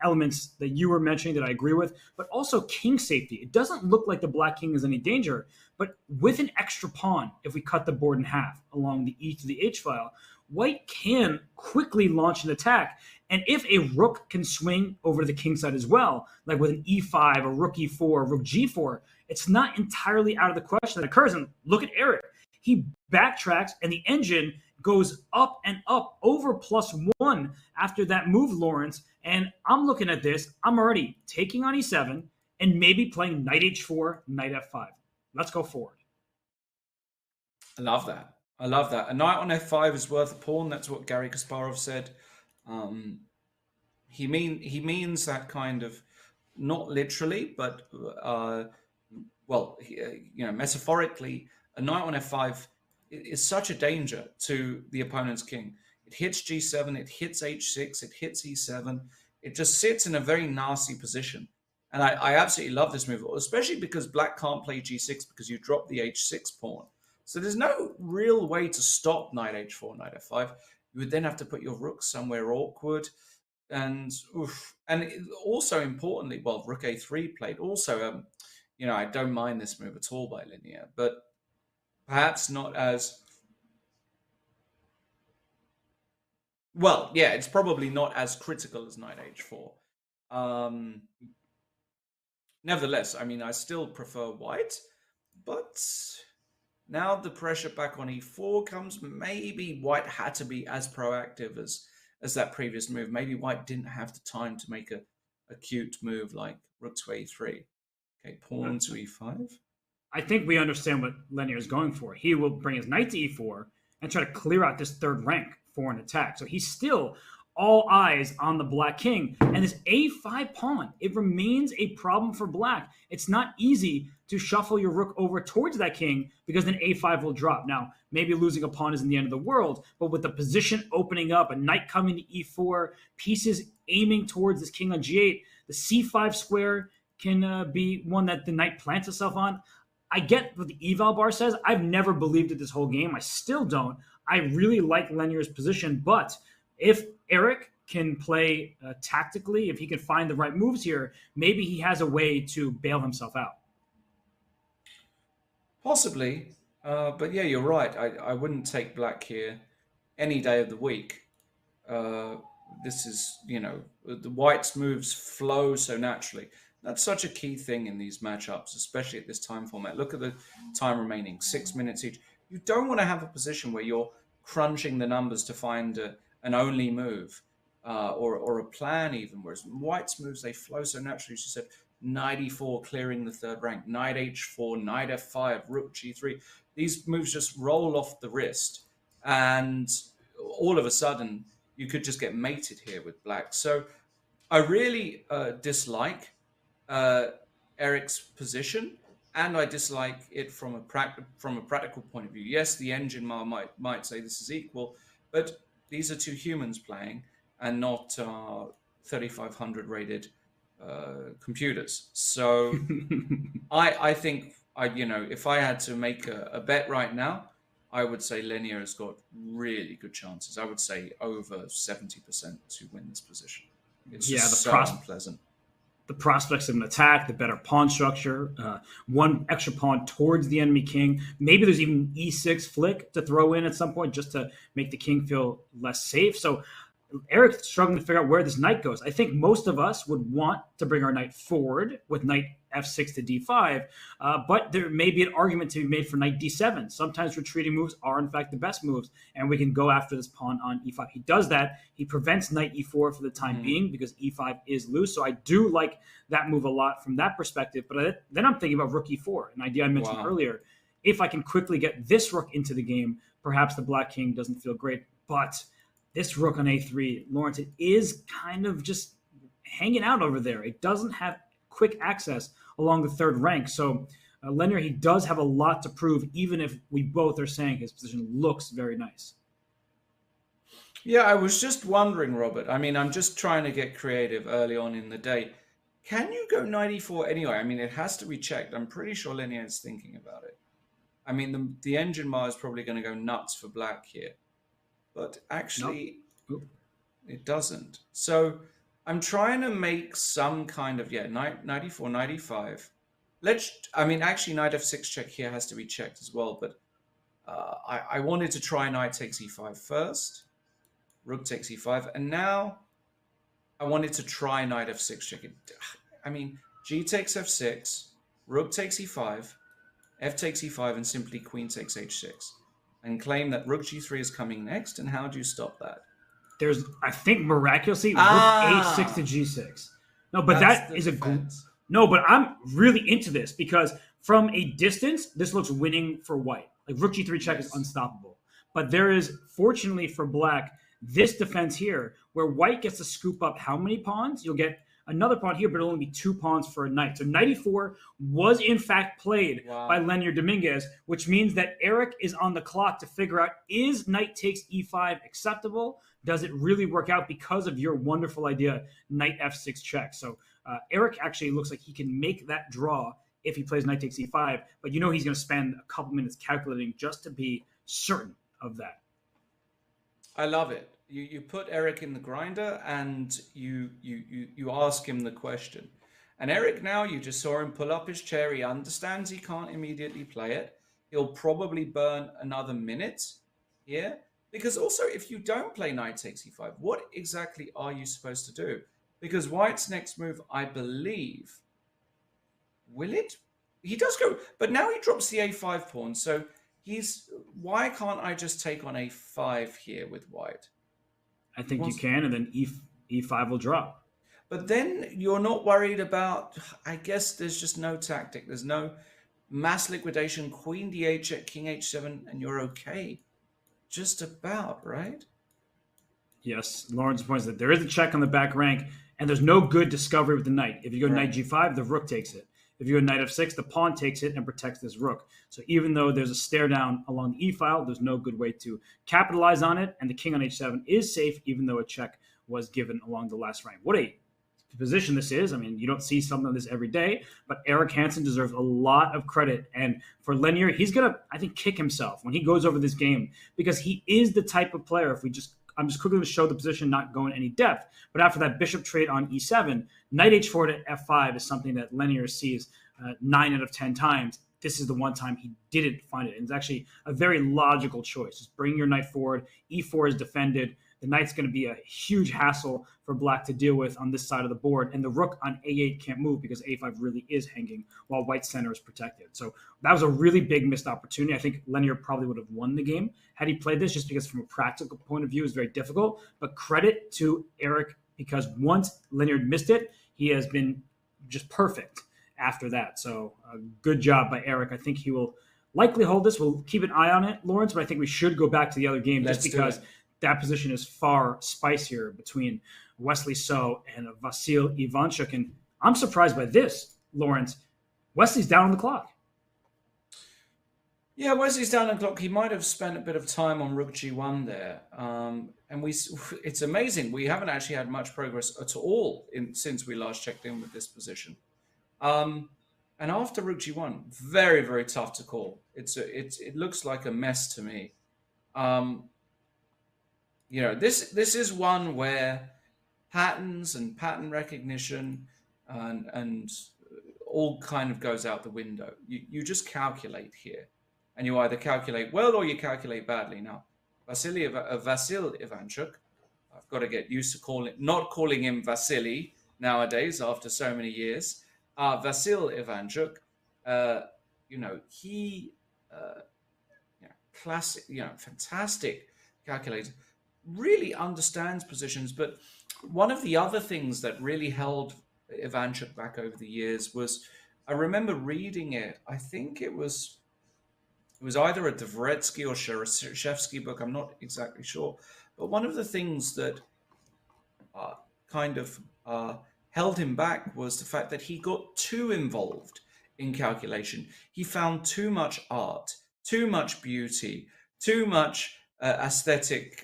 elements that you were mentioning that I agree with, but also king safety. It doesn't look like the black king is any danger, but with an extra pawn, if we cut the board in half along the e to the h file, white can quickly launch an attack. And if a rook can swing over to the king side as well, like with an e5, a rook e4, rook g4, it's not entirely out of the question that occurs. And look at Eric. He backtracks and the engine goes up and up over +1 after that move, Lawrence. And I'm looking at this. I'm already taking on e7 and maybe playing knight h4, knight f5. Let's go forward. I love that. I love that. A knight on f5 is worth a pawn. That's what Garry Kasparov said. He means that kind of, not literally, but metaphorically, a knight on f5 is such a danger to the opponent's king. It hits g7, it hits h6, it hits e7. It just sits in a very nasty position. And I absolutely love this move, especially because black can't play g6 because you drop the h6 pawn. So there's no real way to stop knight h4, knight f5. You would then have to put your rook somewhere awkward. And also importantly, rook a3 played. Also, I don't mind this move at all by Linear, but perhaps not as... Well, yeah, it's probably not as critical as knight h4. Nevertheless, I still prefer white, but now the pressure back on e4 comes. Maybe white had to be as proactive as that previous move. Maybe white didn't have the time to make a cute move like rook to a3. Okay, pawn to e5. I think we understand what Linear is going for. He will bring his knight to e4 and try to clear out this third rank for an attack. So he's still all eyes on the black king. And this a5 pawn, it remains a problem for black. It's not easy to shuffle your rook over towards that king because then a5 will drop. Now, maybe losing a pawn isn't the end of the world, but with the position opening up, a knight coming to e4, pieces aiming towards this king on g8, the c5 square can be one that the knight plants itself on. I get what the eval bar says. I've never believed it this whole game. I still don't. I really like Linear's position, but if Eric can play tactically, if he can find the right moves here, maybe he has a way to bail himself out. Possibly. But yeah, you're right. I wouldn't take black here any day of the week. This is, the white's moves flow so naturally. That's such a key thing in these matchups, especially at this time format. Look at the time remaining, 6 minutes each. You don't want to have a position where you're crunching the numbers to find a an only move or a plan even, whereas white's moves, they flow so naturally. She said knight e4 clearing the third rank, knight h4, knight f5, rook g3. These moves just roll off the wrist, and all of a sudden you could just get mated here with black. So I really dislike Eric's position, and I dislike it from a practical point of view. Yes, the engine might say this is equal, but these are two humans playing and not 3,500 rated computers. So I think if I had to make a bet right now, I would say Lenier has got really good chances. I would say over 70% to win this position. It's just so unpleasant. The prospects of an attack, the better pawn structure, one extra pawn towards the enemy king. Maybe there's even e6 flick to throw in at some point just to make the king feel less safe. So Eric's struggling to figure out where this knight goes. I think most of us would want to bring our knight forward with knight f6 to d5, but there may be an argument to be made for knight d7. Sometimes retreating moves are, in fact, the best moves, and we can go after this pawn on e5. He does that. He prevents knight e4 for the time being because e5 is loose. So I do like that move a lot from that perspective. But then I'm thinking about rook e4, an idea I mentioned earlier. If I can quickly get this rook into the game, perhaps the black king doesn't feel great. But this rook on a3, Lawrence, it is kind of just hanging out over there. It doesn't have quick access along the third rank. So Lenier, he does have a lot to prove, even if we both are saying his position looks very nice. Yeah, I was just wondering, Robert. I mean, I'm just trying to get creative early on in the day. Can you go knight e4 anyway? I mean, it has to be checked. I'm pretty sure Lenier is thinking about it. I mean, the engine bar is probably going to go nuts for black here. But actually, it doesn't. So I'm trying to make some kind of, knight e4, knight e5. Actually, knight f6 check here has to be checked as well. But I wanted to try knight takes e5 first. Rook takes e5. And now I wanted to try knight f6 check. I mean, g takes f6, rook takes e5, f takes e5, and simply queen takes h6. And claim that rook g3 is coming next. And how do you stop that? There's, I think, miraculously, rook a6 to g6. No, but that is no, but I'm really into this because from a distance, this looks winning for white. Like rook g3 check is unstoppable. But there is, fortunately for black, this defense here where white gets to scoop up how many pawns? You'll get another pawn here, but it'll only be 2 pawns for a knight. So knight e4 was in fact played by Lenier-Dominguez, which means that Eric is on the clock to figure out, is knight takes e5 acceptable? Does it really work out because of your wonderful idea, knight f6 check? So Eric actually looks like he can make that draw if he plays knight takes e5, but he's going to spend a couple minutes calculating just to be certain of that. I love it. You put Eric in the grinder and you ask him the question. And Eric now, you just saw him pull up his chair. He understands he can't immediately play it. He'll probably burn another minute here. Because also, if you don't play knight takes e5, what exactly are you supposed to do? Because white's next move, I believe, will it? He does go, but now he drops the a5 pawn. So why can't I just take on a5 here with white? I think you can, and then e5 will drop. But then you're not worried about, I guess there's just no tactic. There's no mass liquidation, queen d8 check, king h7, and you're okay. Just about, right? Yes, Lawrence points that there is a check on the back rank, and there's no good discovery with the knight. If you go knight g5, the rook takes it. If you go knight f6, the pawn takes it and protects this rook. So even though there's a stare down along the e-file, there's no good way to capitalize on it. And the king on h7 is safe, even though a check was given along the last rank. What a position this is. I mean, you don't see something like this every day, but Eric Hansen deserves a lot of credit. And for Lenier, he's going to, I think, kick himself when he goes over this game because he is the type of player, I'm just quickly going to show the position, not going any depth. But after that bishop trade on e7, knight h4 to f5 is something that Lenier sees 9 out of 10 times. This is the one time he didn't find it. And it's actually a very logical choice. Just bring your knight forward. e4 is defended. the knight's going to be a huge hassle for black to deal with on this side of the board. And the rook on a8 can't move because a5 really is hanging while white's center is protected. So that was a really big missed opportunity. I think Leonard probably would have won the game had he played this, just because from a practical point of view, it's very difficult. But credit to Eric, because once Leonard missed it, he has been just perfect after that. So good job by Eric. I think he will likely hold this. We'll keep an eye on it, Lawrence, but I think we should go back to the other game just because that position is far spicier between Wesley-So and Vasil Ivanchuk. And I'm surprised by this, Lawrence. Wesley's down on the clock. Yeah, Wesley's down on the clock. He might have spent a bit of time on Rook G1 there. It's amazing. We haven't actually had much progress at all since we last checked in with this position. And after Rook G1, very, very tough to call. It looks like a mess to me. This is one where patterns and pattern recognition and all kind of goes out the window. You just calculate here, and you either calculate well or you calculate badly. Now, Vasil Ivanchuk, I've got to get used to not calling him Vasily nowadays after so many years. Vasil Ivanchuk, classic, fantastic calculator, really understands positions. But one of the other things that really held Ivanchuk back over the years was, I remember reading it, I think it was either a Dvoretsky or Shereshevsky book, I'm not exactly sure, but one of the things that held him back was the fact that he got too involved in calculation. He found too much art, too much beauty, too much aesthetic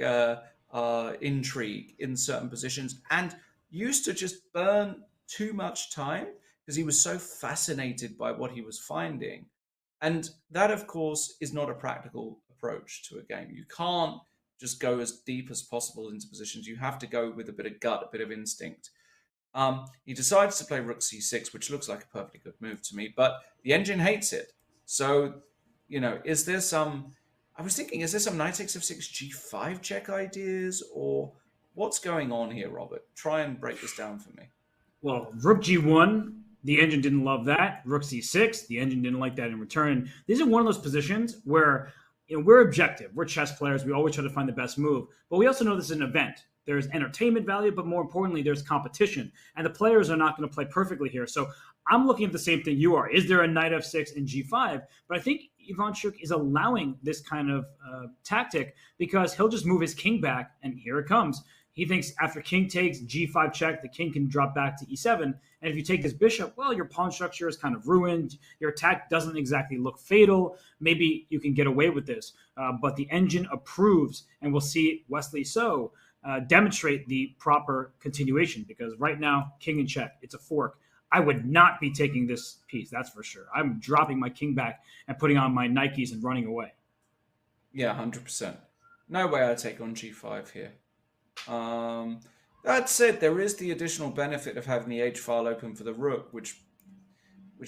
intrigue in certain positions, and used to just burn too much time because he was so fascinated by what he was finding. And that, of course, is not a practical approach to a game. You can't just go as deep as possible into positions. You have to go with a bit of gut, a bit of instinct. He decides to play Rook C6, which looks like a perfectly good move to me, but the engine hates it. So, is there some knight takes f6 g5 check ideas, or what's going on here, Robert? Try and break this down for me. Well, Rook G1, the engine didn't love that. Rook C6, the engine didn't like that in return. These are one of those positions where we're objective. We're chess players. We always try to find the best move. But we also know this is an event. There's entertainment value, but more importantly, there's competition. And the players are not going to play perfectly here. So I'm looking at the same thing you are. Is there a knight f6 and g5? But I think Ivanchuk is allowing this kind of tactic because he'll just move his king back, and here it comes. He thinks after king takes, g5 check, the king can drop back to e7. And if you take this bishop, well, your pawn structure is kind of ruined. Your attack doesn't exactly look fatal. Maybe you can get away with this. But the engine approves, and we'll see Wesley-So demonstrate the proper continuation, because right now, king and check, it's a fork. I would not be taking this piece, that's for sure. I'm dropping my king back and putting on my Nikes and running away. Yeah, 100%. No way I'd take on g5 here. That said, there is the additional benefit of having the h-file open for the rook, which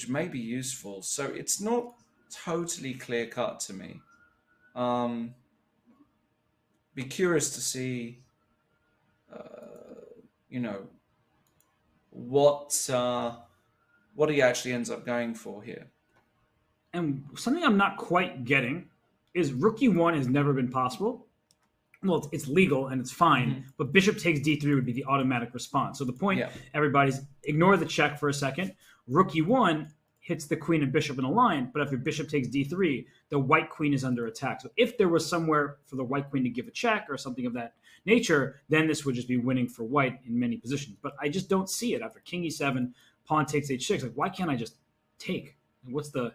may be useful. So it's not totally clear-cut to me. Be curious to see, what he actually ends up going for here. And something I'm not quite getting is Rook E1 has never been possible. Well, it's legal and it's fine, but bishop takes d3 would be the automatic response. So the point, everybody's ignore the check for a second. Rook E1 hits the queen and bishop in a line, but if your bishop takes d3, the white queen is under attack. So if there was somewhere for the white queen to give a check or something of that nature, then this would just be winning for white in many positions. But I just don't see it. After king e7, pawn takes h6. Like, why can't I just take? What's the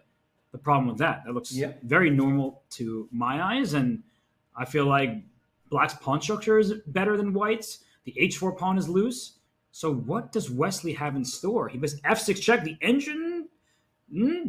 problem with that? That looks very normal to my eyes, and I feel like black's pawn structure is better than white's. The h4 pawn is loose. So what does Wesley have in store? He must f6 check. The engine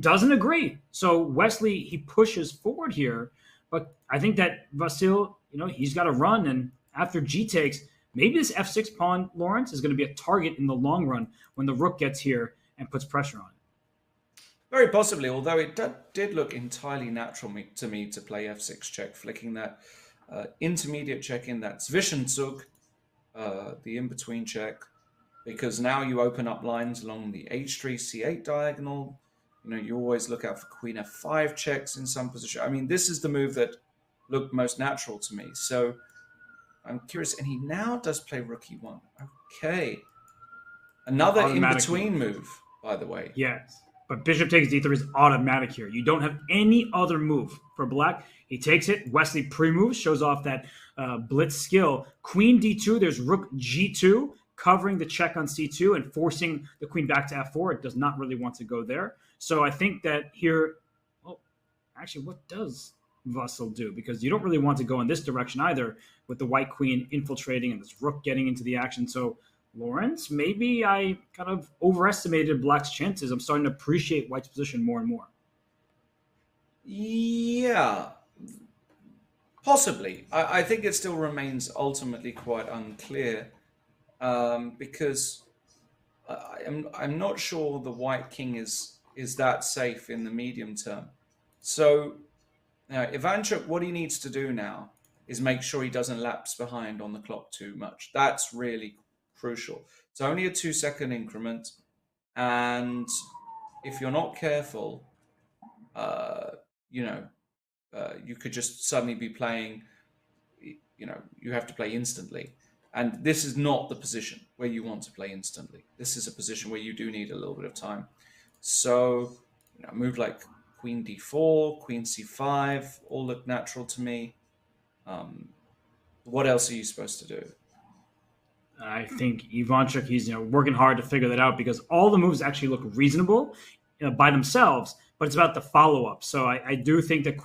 doesn't agree. So Wesley, he pushes forward here. But I think that Vasil, he's got to run. And after g takes, maybe this f6 pawn, Lawrence, is going to be a target in the long run when the rook gets here and puts pressure on it. Very possibly, although it did look entirely natural to me to play f6 check, flicking that intermediate check in that Zwischenzug, the in-between check, because now you open up lines along the h3, c8 diagonal. You know, you always look out for queen f5 checks in some position. I mean, this is the move that looked most natural to me. So I'm curious. And he now does play rook e1. Okay. Another in-between move, by the way. Yes. But bishop takes d3 is automatic here. You don't have any other move for black. He takes it. Wesley pre-moves, shows off that blitz skill. Queen d2, there's rook g2, covering the check on c2 and forcing the queen back to f4. It does not really want to go there. So I think that here, actually, what does Wesley do? Because you don't really want to go in this direction either, with the white queen infiltrating and this rook getting into the action. So Lawrence, maybe I kind of overestimated black's chances. I'm starting to appreciate white's position more and more. Yeah, possibly. I think it still remains ultimately quite unclear, because I'm not sure the white king is that safe in the medium term. So now Ivanchuk, what he needs to do now is make sure he doesn't lapse behind on the clock too much. That's really crucial. It's only a 2-second increment, and if you're not careful, you could just suddenly be playing, you have to play instantly. And this is not the position where you want to play instantly. This is a position where you do need a little bit of time. So, a move like queen d4, queen c5, all look natural to me. What else are you supposed to do? I think Ivanchuk, he's working hard to figure that out, because all the moves actually look reasonable by themselves, but it's about the follow-up. So I do think that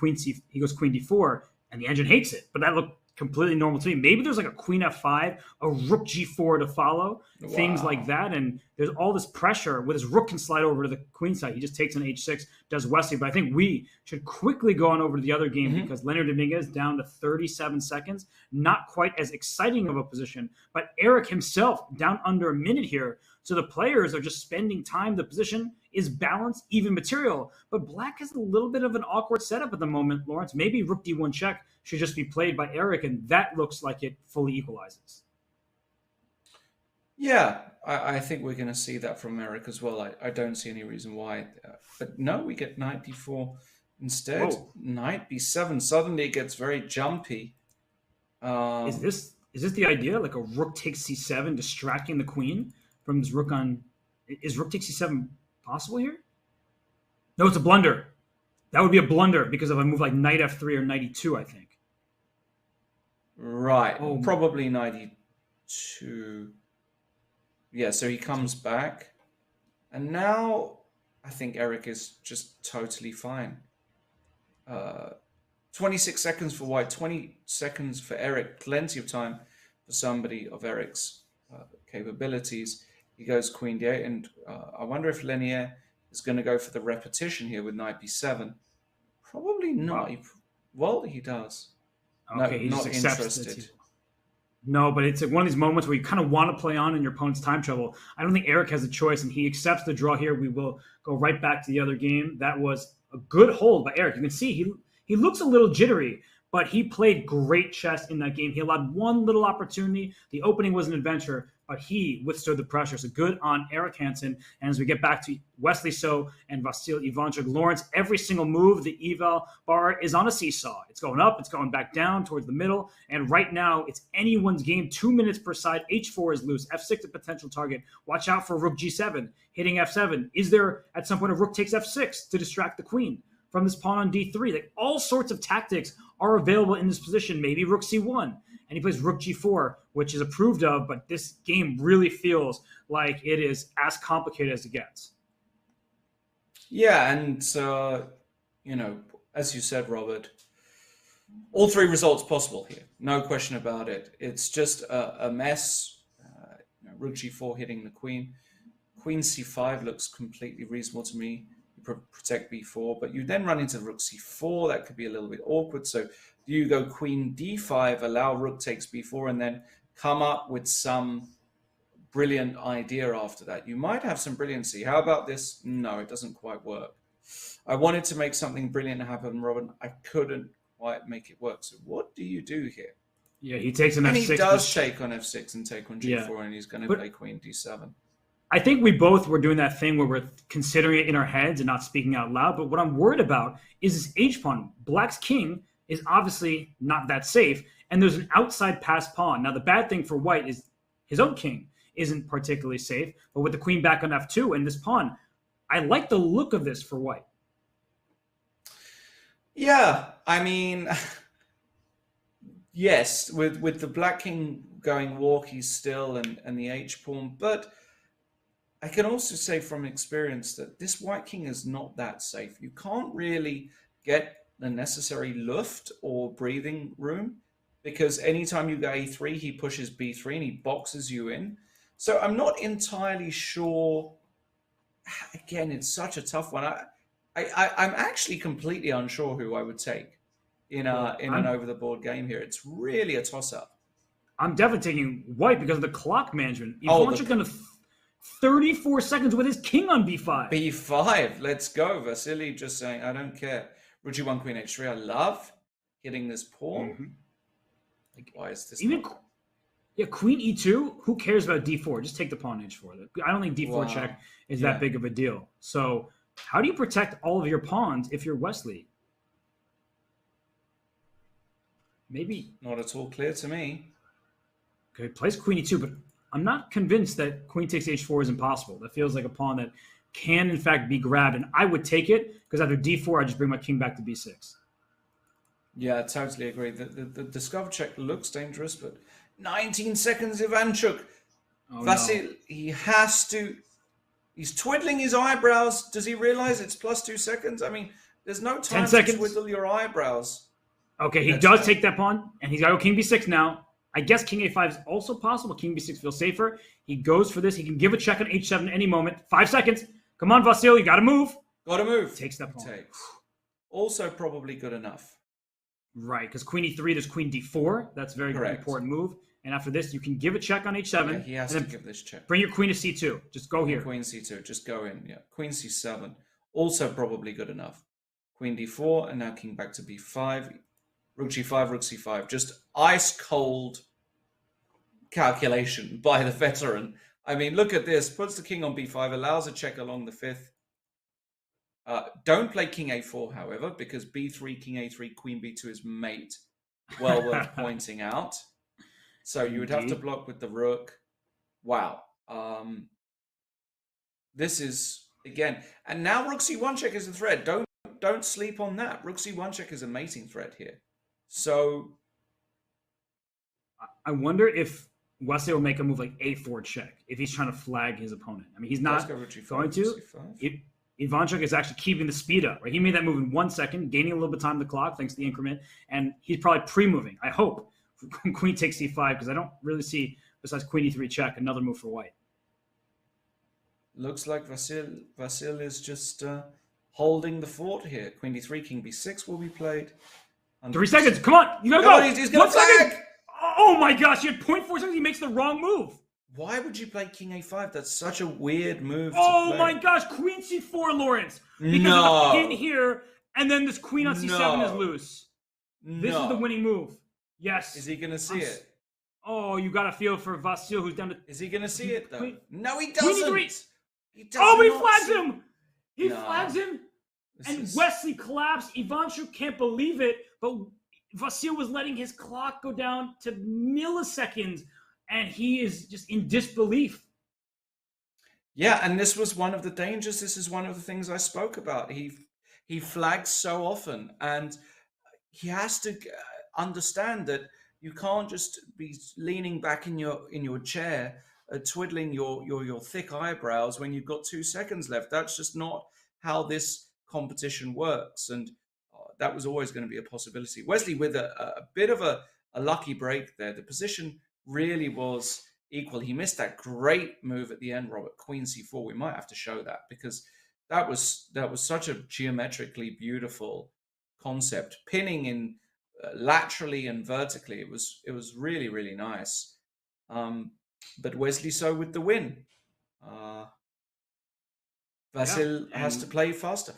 he goes queen d4, and the engine hates it, but that looked completely normal to me. Maybe there's like a queen f5, a rook g4 to follow, things like that, and there's all this pressure with his rook can slide over to the queen side. He just takes an h6, does Wesley, but I think we should quickly go on over to the other game, because Leonard Dominguez down to 37 seconds, not quite as exciting of a position, but Eric himself down under a minute here. So the players are just spending time. The position is balanced, even material. But black has a little bit of an awkward setup at the moment, Lawrence. Maybe rook d1 check should just be played by Eric, and that looks like it fully equalizes. Yeah, I think we're going to see that from Eric as well. I don't see any reason why. But no, we get knight d4 instead. Whoa. Knight b7. Suddenly it gets very jumpy. Is this the idea? Like a rook takes c7, distracting the queen from this rook on... Is rook takes c7 possible here? No, it's a blunder. That would be a blunder because of a move like knight f3 or knight e2, I think. Right. Oh, probably knight e2. Yeah, so he comes back. And now I think Eric is just totally fine. 26 seconds for white, 20 seconds for Eric. Plenty of time for somebody of Eric's capabilities. He goes queen d8, and I wonder if Lenier is going to go for the repetition here with knight b7. Probably not. Well, he does. Okay, no, he not just accepts interested. No, but it's one of these moments where you kind of want to play on in your opponent's time trouble. I don't think Eric has a choice, and he accepts the draw here. We will go right back to the other game. That was a good hold by Eric. You can see he looks a little jittery, but he played great chess in that game. He allowed one little opportunity. The opening was an adventure, but he withstood the pressure. So good on Eric Hansen. And as we get back to Wesley-So and Vasily Ivanchuk, Lawrence, every single move, the eval bar is on a seesaw. It's going up, it's going back down towards the middle. And right now, it's anyone's game. 2 minutes per side. H4 is loose. F6 a potential target. Watch out for rook g7, hitting f7. Is there at some point a rook takes f6 to distract the queen from this pawn on d3? Like all sorts of tactics are available in this position. Maybe rook c1. And he plays rook g4, which is approved of, but this game really feels like it is as complicated as it gets. Yeah, and, as you said, Robert, all three results possible here. No question about it. It's just a mess. Rook g4 hitting the queen. Queen c5 looks completely reasonable to me. You protect b4, but you then run into rook c4. That could be a little bit awkward. So do you go queen d5, allow rook takes b4, and then come up with some brilliant idea after that? You might have some brilliancy. How about this? No, it doesn't quite work. I wanted to make something brilliant happen, Robin. I couldn't white make it work. So what do you do here? Yeah, he takes an And f6. he does take on f6 and take on g4, Yeah. and he's going to But- play queen d7. I think we both were doing that thing where we're considering it in our heads and not speaking out loud. But what I'm worried about is this H pawn. Black's king is obviously not that safe, and there's an outside pass pawn. Now, the bad thing for white is his own king isn't particularly safe, but with the queen back on f2 and this pawn, I like the look of this for white. Yeah, I mean, yes, with the black king going walkie still and the h pawn, but I can also say from experience that this white king is not that safe. You can't really get the necessary luft or breathing room, because anytime you go a3, he pushes b3 and he boxes you in. So I'm not entirely sure. Again, it's such a tough one. I'm actually completely unsure who I would take in an over-the-board game here. It's really a toss-up. I'm definitely taking white because of the clock management. Oh, Ivanchuk going to 34 seconds with his king on b5. b5, let's go. Vasily just saying, I don't care. Rook g1, queen h3. I love hitting this pawn. Mm-hmm. Like, why is this Even not... Yeah, queen e2. Who cares about d4? Just take the pawn h4. I don't think d4 Wow. check is that big of a deal. So how do you protect all of your pawns if you're Wesley? Maybe. Not at all clear to me. Okay, plays queen e2, but I'm not convinced that queen takes h4 is impossible. That feels like a pawn that can, in fact, be grabbed. And I would take it because after d4, I just bring my king back to b6. Yeah, totally agree. The discover check looks dangerous, but 19 seconds, Ivanchuk. Oh, Vasil, no. he has to... He's twiddling his eyebrows. Does he realize it's plus 2 seconds? I mean, there's no time 10 to seconds. twiddle your eyebrows. Okay, he That's does right. take that pawn, and he's got to go king b6 now. I guess king a5 is also possible. King b6 feels safer. He goes for this. He can give a check on h7 any moment. 5 seconds. Come on, Vasil, you got to move. Got to move. Takes that pawn. Takes. Also probably good enough. Right, because queen e3, there's queen d4. That's a very Correct. important move. And after this, you can give a check on h7. Yeah, he has and to then give this check. bring your queen to c2. Just go here. Queen c2, just go in. Yeah, queen c7, also probably good enough. Queen d4, and now king back to b5. Rook g5, rook c5. Just ice cold calculation by the veteran. I mean, look at this. Puts the king on b5, allows a check along the fifth. Don't play king a4, however, because b3, king a3, queen b2 is mate. Well worth pointing out. So you would have to block with the rook. Wow. This is, again, and now rook c1 check is a threat. Don't sleep on that. Rook c1 check is a mating threat here. So I wonder if Wesley will make a move like a4 check if he's trying to flag his opponent. I mean, he's not go rook g5, going to. rook c5. Ivanchuk is actually keeping the speed up, right? He made that move in 1 second, gaining a little bit of time on the clock thanks to the increment, and he's probably pre-moving, I hope. Queen takes c5, because I don't really see, besides queen e3 check, another move for white. Looks like Vasil is just holding the fort here. Queen d3, king b6 will be played. 3 seconds, come on, you gotta Come go. on, he's gonna 1 second. flag! Oh my gosh, you had 0.4 seconds, he makes the wrong move. Why would you play king a5? That's such a weird move to Oh play. my gosh, queen c4, Lawrence. Because No. of the pin here, and then this queen on c7 is No. loose. No. This is the winning move. Yes. Is he going to see it? Oh, you got to feel for Vasil, who's down to... Is he going to see it, though? Queen- No, he Queen doesn't. e3. He does Oh, but he not flags see- him. He No. flags him. This And is- Wesley collapsed. Ivanchuk can't believe it, but Vasil was letting his clock go down to milliseconds, and he is just in disbelief. Yeah, and this was one of the dangers. This is one of the things I spoke about. He flags so often, and he has to understand that you can't just be leaning back in your chair, twiddling your thick eyebrows when you've got 2 seconds left. That's just not how this competition works, and that was always going to be a possibility. Wesley with a bit of a lucky break there. The position really was equal. He missed that great move at the end, Robert. Queen c4. We might have to show that, because that was such a geometrically beautiful concept, pinning in laterally and vertically. It was really, really nice. But Wesley-So with the win. Vasil has to play faster.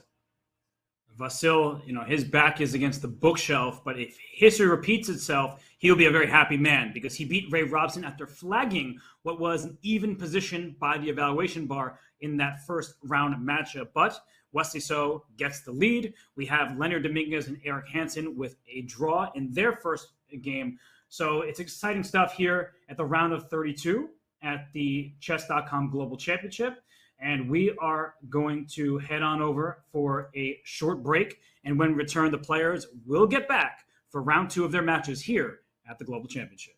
Vasil, his back is against the bookshelf, but if history repeats itself, he'll be a very happy man because he beat Ray Robson after flagging what was an even position by the evaluation bar in that first round matchup. But Wesley So gets the lead. We have Leonard Dominguez and Eric Hansen with a draw in their first game. So it's exciting stuff here at the round of 32 at the Chess.com Global Championship. And we are going to head on over for a short break. And when we return, the players will get back for round 2 of their matches here at the Global Championship.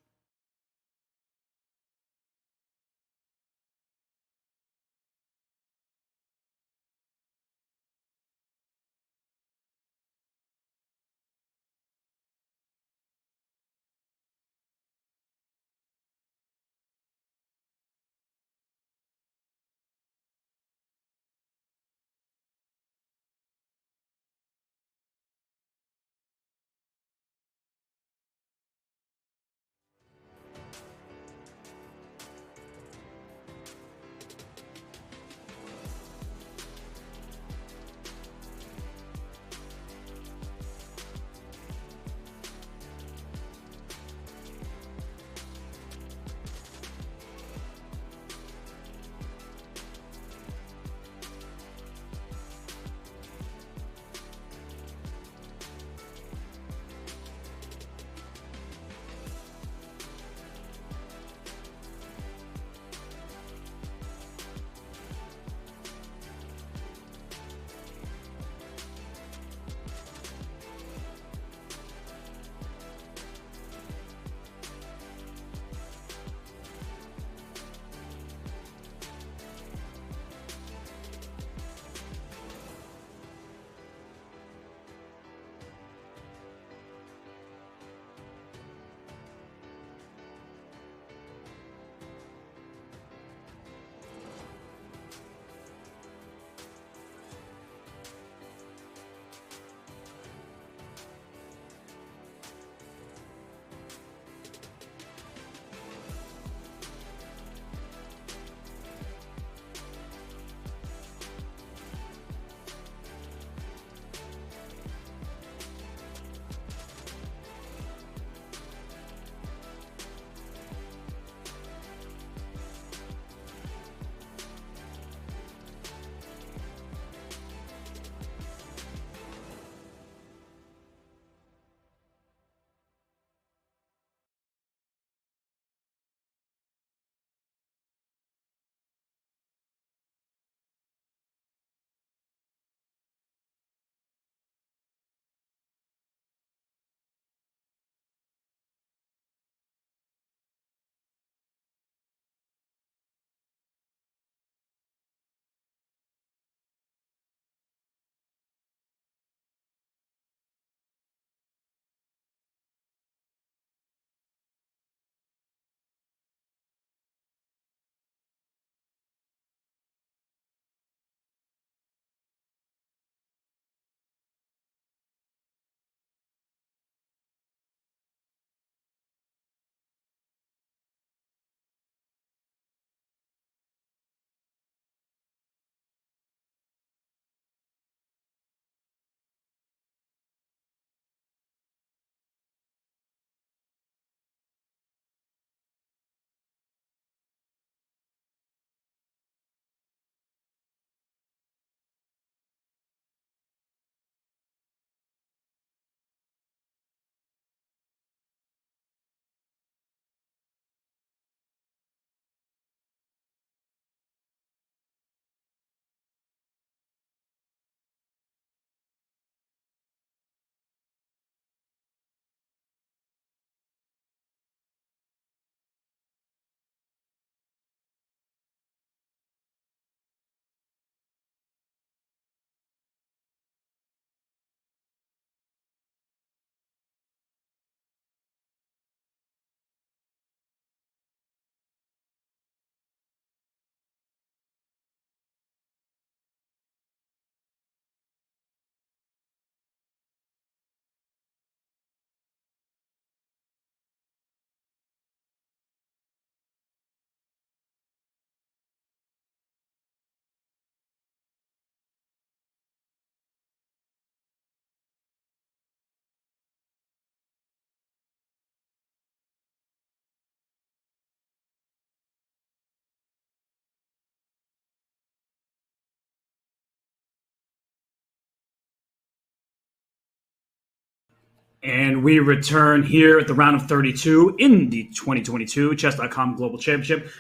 And we return here at the round of 32 in the 2022 Chess.com Global Championship.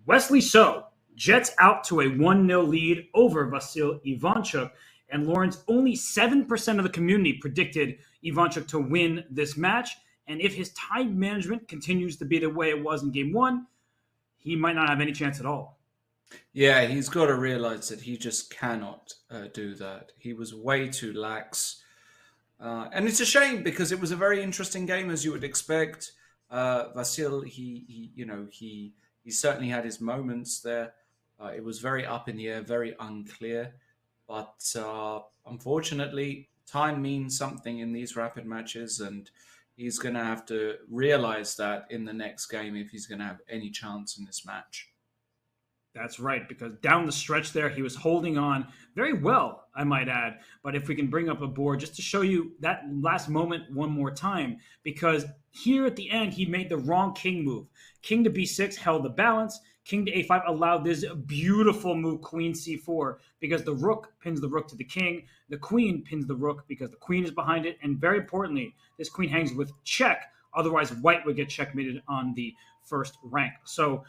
Wesley So jets out to a 1-0 lead over Vasyl Ivanchuk. And Lawrence, only 7% of the community predicted Ivanchuk to win this match. And if his time management continues to be the way it was in game one, he might not have any chance at all. Yeah, he's got to realize that he just cannot do that. He was way too lax. And it's a shame because it was a very interesting game, as you would expect. Vasyl, he certainly had his moments there. It was very up in the air, very unclear. But unfortunately, time means something in these rapid matches, and he's going to have to realize that in the next game if he's going to have any chance in this match. That's right, because down the stretch there, he was holding on very well, I might add. But if we can bring up a board just to show you that last moment one more time, because here at the end, he made the wrong king move. King to b6 held the balance. King to a5 allowed this beautiful move, queen c4, because the rook pins the rook to the king. The queen pins the rook because the queen is behind it. And very importantly, this queen hangs with check. Otherwise, white would get checkmated on the first rank. So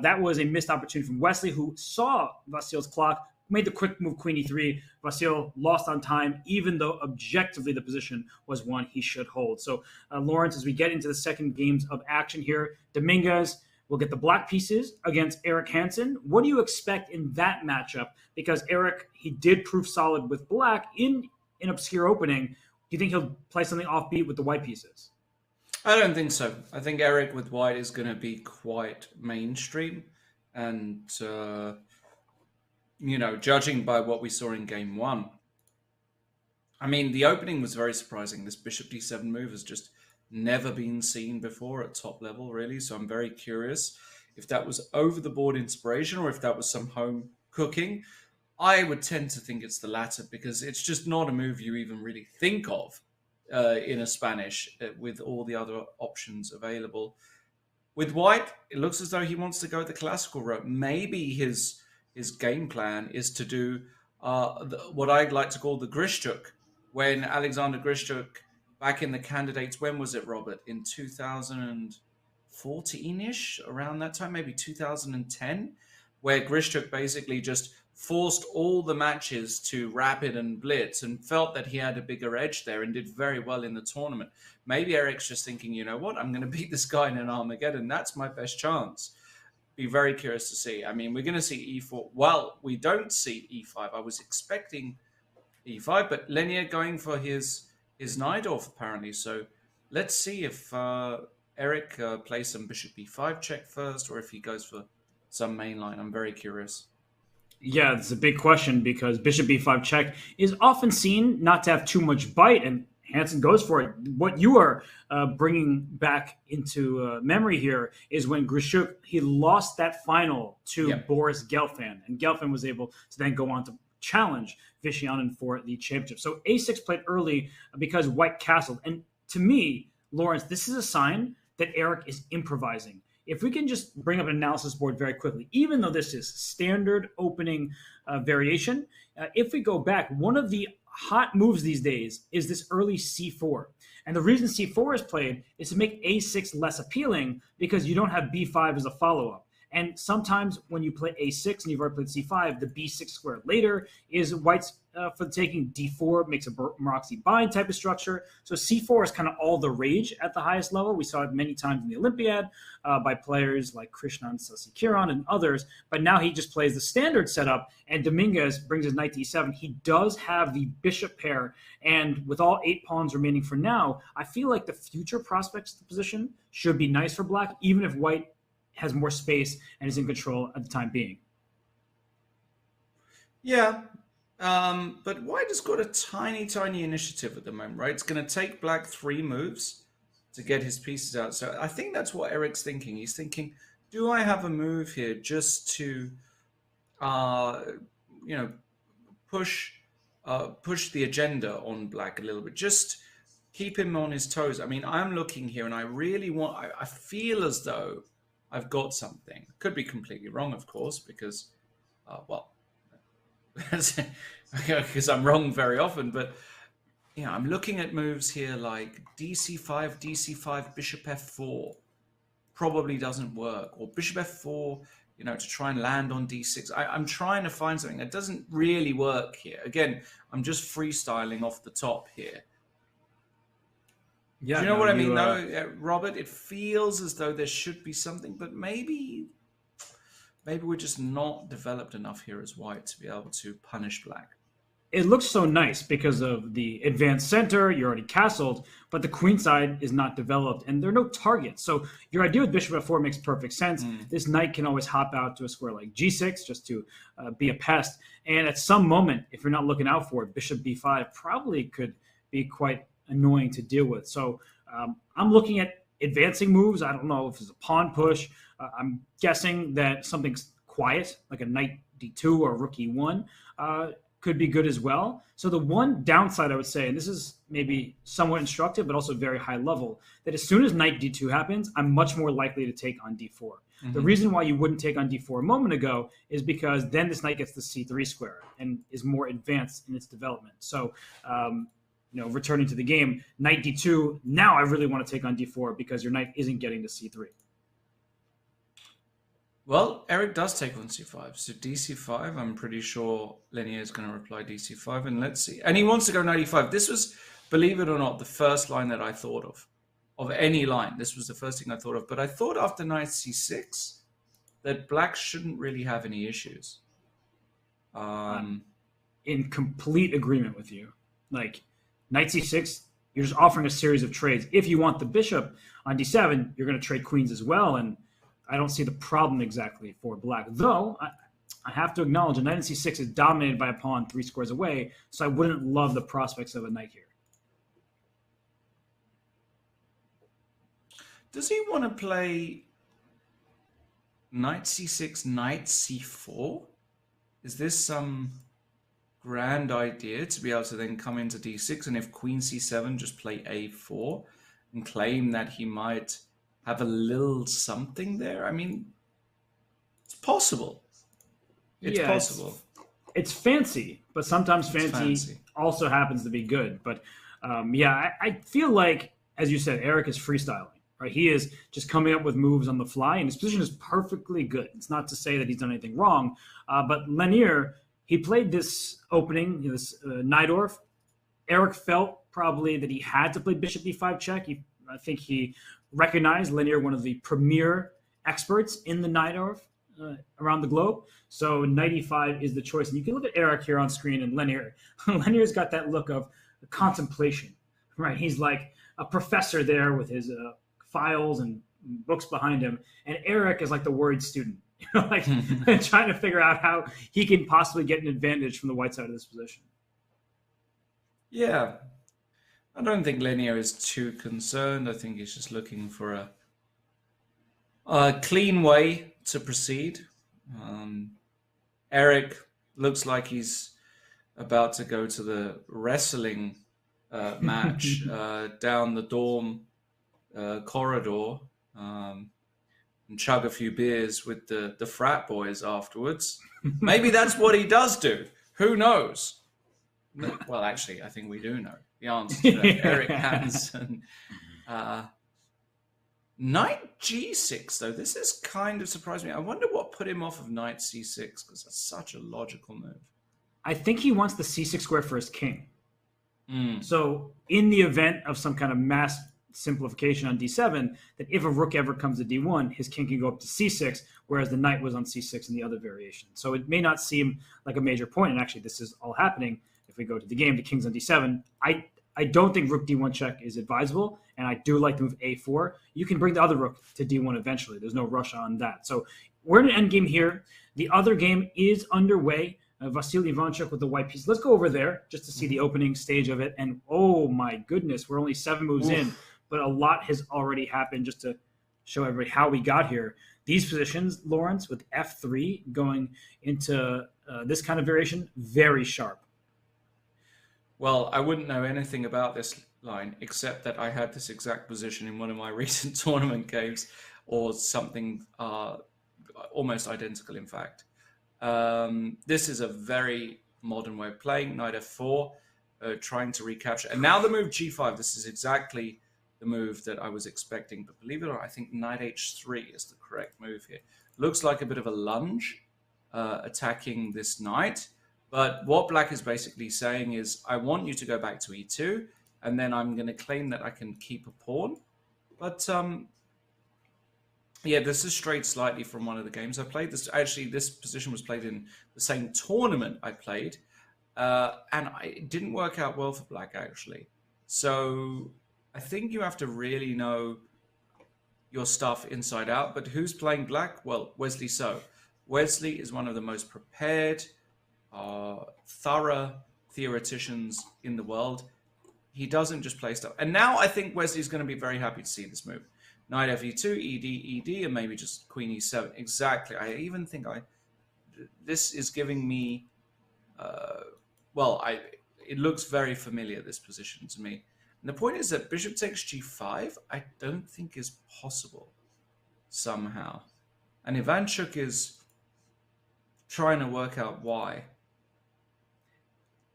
that was a missed opportunity from Wesley, who saw Vasyl's clock, made the quick move queen e3. Vasyl lost on time, even though objectively the position was one he should hold. So Lawrence, as we get into the second games of action here, Dominguez will get the black pieces against Eric Hansen. What do you expect in that matchup? Because Eric, he did prove solid with black in an obscure opening. Do you think he'll play something offbeat with the white pieces? I don't think so. I think Eric with white is going to be quite mainstream. And, judging by what we saw in game one, I mean, the opening was very surprising. This bishop d7 move has just never been seen before at top level, really. So I'm very curious if that was over the board inspiration or if that was some home cooking. I would tend to think it's the latter because it's just not a move you even really think of in a Spanish with all the other options available. With white, it looks as though he wants to go the classical route. Maybe his game plan is to do what I'd like to call the Grishchuk. When Alexander Grishchuk, back in the candidates, when was it, Robert? In 2014-ish, around that time, maybe 2010, where Grishchuk basically just forced all the matches to rapid and blitz and felt that he had a bigger edge there and did very well in the tournament. Maybe Eric's just thinking, you know what, I'm going to beat this guy in an Armageddon. That's my best chance. Be very curious to see. I mean, we're going to see e4. Well, we don't see e5. I was expecting e5, but Lenier going for his knight off, apparently. So let's see if Eric plays some bishop b5 check first or if he goes for some main line. I'm very curious. Yeah, it's a big question because bishop b5 check is often seen not to have too much bite, and Hansen goes for it. What you are bringing back into memory here is when Grishchuk, he lost that final to Boris Gelfand, and Gelfand was able to then go on to challenge Vishyanin for the championship. So a6 played early because white castled. And to me, Lawrence, this is a sign that Eric is improvising. If we can just bring up an analysis board very quickly, even though this is standard opening variation, if we go back, one of the hot moves these days is this early c4. And the reason c4 is played is to make a6 less appealing because you don't have b5 as a follow-up. And sometimes when you play a6 and you've already played c5, the b6 square later is white's for the taking. D4 makes a Maroczy bind type of structure. So c4 is kind of all the rage at the highest level. We saw it many times in the Olympiad by players like Krishnan Sasikiran and others. But now he just plays the standard setup, and Dominguez brings his knight to e7. He does have the bishop pair, and with all 8 pawns remaining for now, I feel like the future prospects of the position should be nice for black, even if white has more space and is in control at the time being. Yeah, but white has got a tiny initiative at the moment, right? It's going to take black 3 moves to get his pieces out. So I think that's what Eric's thinking. He's thinking, do I have a move here just to, push the agenda on black a little bit, just keep him on his toes? I mean, I'm looking here and I really I feel as though I've got something. Could be completely wrong, of course, because, because I'm wrong very often. But, I'm looking at moves here like dc5, bishop f4 probably doesn't work, or bishop f4, to try and land on d6. I'm trying to find something that doesn't really work here. Again, I'm just freestyling off the top here. Yeah, do you know what I mean, though, Robert? It feels as though there should be something, but maybe we're just not developed enough here as white to be able to punish black. It looks so nice because of the advanced center. You're already castled, but the queen side is not developed, and there are no targets. So your idea with bishop f4 makes perfect sense. This knight can always hop out to a square like g6 just to be a pest. And at some moment, if you're not looking out for it, bishop b5 probably could be quite annoying to deal with. So I'm looking at advancing moves. I don't know if it's a pawn push. I'm guessing that something's quiet, like a knight d2 or rook e1, could be good as well. So the one downside I would say, and this is maybe somewhat instructive, but also very high level, that as soon as knight d2 happens, I'm much more likely to take on d4. The reason why you wouldn't take on d4 a moment ago is because then this knight gets the c3 square and is more advanced in its development. So, returning to the game, knight d2, now I really want to take on d4 because your knight isn't getting to c3. Well, Eric does take on c5. So dc5, I'm pretty sure Lenier is going to reply dc5. And let's see. And he wants to go knight e5. This was, believe it or not, the first line that I thought of any line. This was the first thing I thought of. But I thought after knight c6 that black shouldn't really have any issues. In complete agreement with you. Like, knight c6, you're just offering a series of trades. If you want the bishop on d7, you're going to trade queens as well. And I don't see the problem exactly for black. Though, I have to acknowledge a knight in c6 is dominated by a pawn 3 squares away, so I wouldn't love the prospects of a knight here. Does he want to play knight c6, knight c4? Is this some grand idea to be able to then come into d6, and if queen c7, just play a4 and claim that he might have a little something there? I mean, it's possible. It's possible. It's fancy, but sometimes fancy also happens to be good. But I feel like, as you said, Eric is freestyling. Right? He is just coming up with moves on the fly, and his position is perfectly good. It's not to say that he's done anything wrong, but Lenier, he played this opening, this Najdorf. Eric felt probably that he had to play bishop b5 check. I think he recognized Lenier, one of the premier experts in the Najdorf around the globe. So knight e5 is the choice. And you can look at Eric here on screen, and Lenier's got that look of contemplation, right? He's like a professor there with his files and books behind him. And Eric is like the worried student, like trying to figure out how he can possibly get an advantage from the white side of this position. Yeah. I don't think Lenier is too concerned. I think he's just looking for a clean way to proceed. Eric looks like he's about to go to the wrestling match down the dorm corridor and chug a few beers with the frat boys afterwards. Maybe that's what he does do. Who knows? Well, actually, I think we do know the answer to that. Eric Hansen. Knight g6, though. This is kind of surprised me. I wonder what put him off of knight c6, because that's such a logical move. I think he wants the c6 square for his king. So in the event of some kind of mass simplification on d7, that if a rook ever comes to d1, his king can go up to c6, whereas the knight was on c6 in the other variation. So it may not seem like a major point, and actually this is all happening. If we go to the game, the king's on d7. I don't think rook d1 check is advisable, and I do like the move a4. You can bring the other rook to d1 eventually. There's no rush on that. So we're in an endgame here. The other game is underway. Vasily Ivanchuk with the white piece. Let's go over there just to see the opening stage of it. And oh my goodness, we're only 7 moves in, but a lot has already happened. Just to show everybody how we got here. These positions, Lawrence, with f3 going into this kind of variation, very sharp. Well, I wouldn't know anything about this line, except that I had this exact position in one of my recent tournament games, or something almost identical, in fact. This is a very modern way of playing, knight f4. trying to recapture. And now the move g5. This is exactly the move that I was expecting. But believe it or not, I think knight h3 is the correct move here. Looks like a bit of a lunge attacking this knight. But what black is basically saying is, I want you to go back to e2, and then I'm going to claim that I can keep a pawn. But yeah, this is strayed slightly from one of the games I played. Actually, this position was played in the same tournament I played, and it didn't work out well for black, actually. So I think you have to really know your stuff inside out. But who's playing black? Well, Wesley-So. Wesley is one of the most prepared, thorough theoreticians in the world. He doesn't just play stuff. And now I think Wesley's going to be very happy to see this move. Knight fe2, ed, and maybe just queen e7. Exactly. I even think this is giving me, it looks very familiar, this position to me. And the point is that bishop takes g5, I don't think is possible somehow. And Ivanchuk is trying to work out why.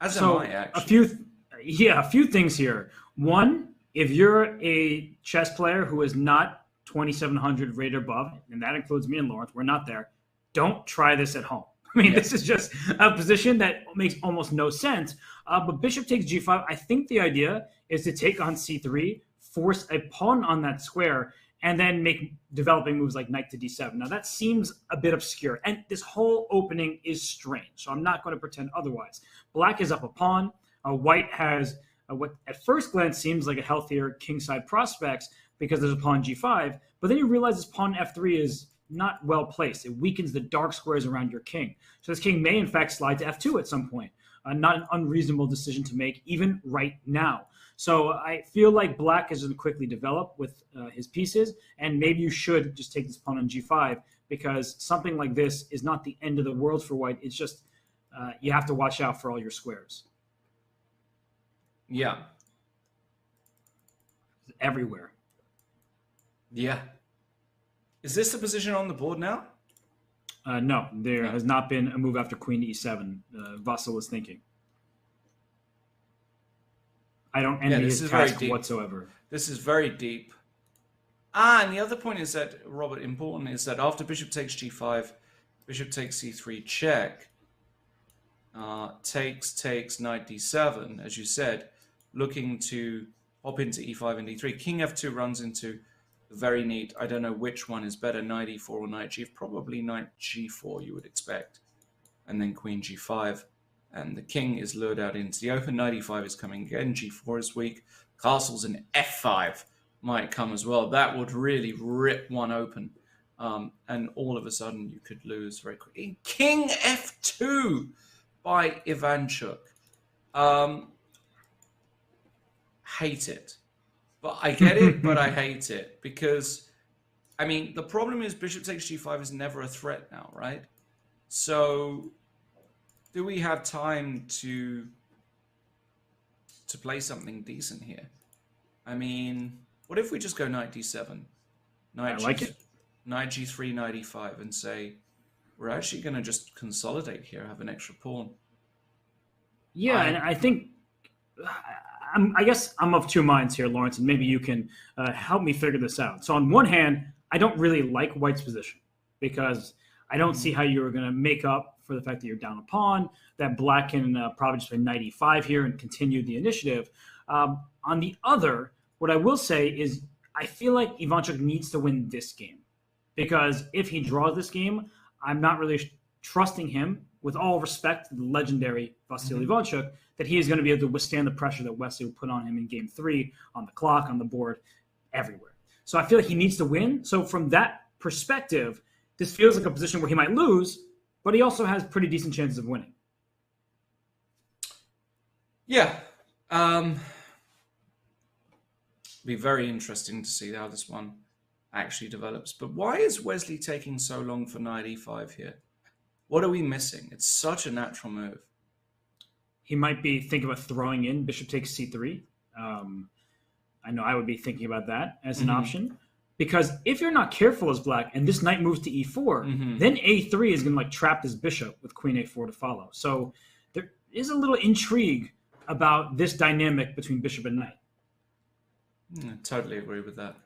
As am I, actually. A few things here. One, if you're a chess player who is not 2,700 rated above, and that includes me and Lawrence, we're not there, don't try this at home. I mean, This is just a position that makes almost no sense. But bishop takes g5, I think the idea is to take on c3, force a pawn on that square, and then make developing moves like knight to d7. Now, that seems a bit obscure, and this whole opening is strange, so I'm not going to pretend otherwise. Black is up a pawn. White has what at first glance seems like a healthier kingside prospects because there's a pawn g5, but then you realize this pawn f3 is not well placed. It weakens the dark squares around your king. So this king may, in fact, slide to f2 at some point. Not an unreasonable decision to make, even right now. So I feel like black is going to quickly develop with his pieces, and maybe you should just take this pawn on g5 because something like this is not the end of the world for white. It's just you have to watch out for all your squares. Yeah. Everywhere. Yeah. Is this the position on the board now? No, there has not been a move after queen to e7. Vassal was thinking. I don't envy his task whatsoever. This is very deep. And the other point is that, Robert, important is that after bishop takes g5, bishop takes c3 check, takes knight d7, as you said, looking to hop into e5 and d3. King f2 runs into the very neat, I don't know which one is better, knight e4 or knight g4. Probably knight g4 you would expect. And then queen g5. And the king is lured out into the open. Knight e5 is coming again. g4 is weak. Castles in f5 might come as well. That would really rip one open. And all of a sudden you could lose very quickly. King f2 by Ivanchuk. Hate it. But I get it, but I hate it. Because, I mean, the problem is bishop takes g5 is never a threat now, right? So, do we have time to play something decent here? I mean, what if we just go knight d7? Knight g3, knight e5, and say, we're actually going to just consolidate here, have an extra pawn. Yeah, and I think... I guess I'm of two minds here, Lawrence, and maybe you can help me figure this out. So on one hand, I don't really like white's position because I don't see how you're going to make up for the fact that you're down a pawn, that black can probably just play knight e5 here and continue the initiative. On the other, what I will say is I feel like Ivanchuk needs to win this game because if he draws this game, I'm not really trusting him, with all respect to the legendary Vasily Ivanchuk, that he is going to be able to withstand the pressure that Wesley will put on him in game 3, on the clock, on the board, everywhere. So I feel like he needs to win. So from that perspective, this feels like a position where he might lose, but he also has pretty decent chances of winning. Yeah. Be very interesting to see how this one actually develops. But why is Wesley taking so long for knight e5 here? What are we missing? It's such a natural move. He might be thinking about throwing in bishop takes c3. I know I would be thinking about that as an option. Because if you're not careful as black and this knight moves to e4, then a3 is going to trap this bishop with queen a4 to follow. So there is a little intrigue about this dynamic between bishop and knight? Totally agree with that.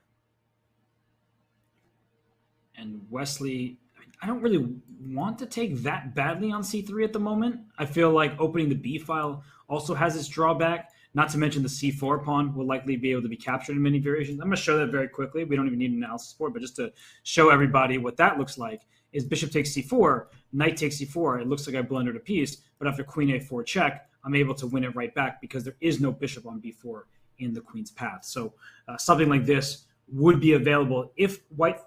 And Wesley, I don't really want to take that badly on c3 at the moment. I feel like opening the b file also has its drawback, not to mention the c4 pawn will likely be able to be captured in many variations. I'm going to show that very quickly. We don't even need an analysis for it, but just to show everybody what that looks like is bishop takes c4, knight takes c4. It looks like I blundered a piece, but after queen a4 check, I'm able to win it right back because there is no bishop on b4 in the queen's path. So something like this would be available if white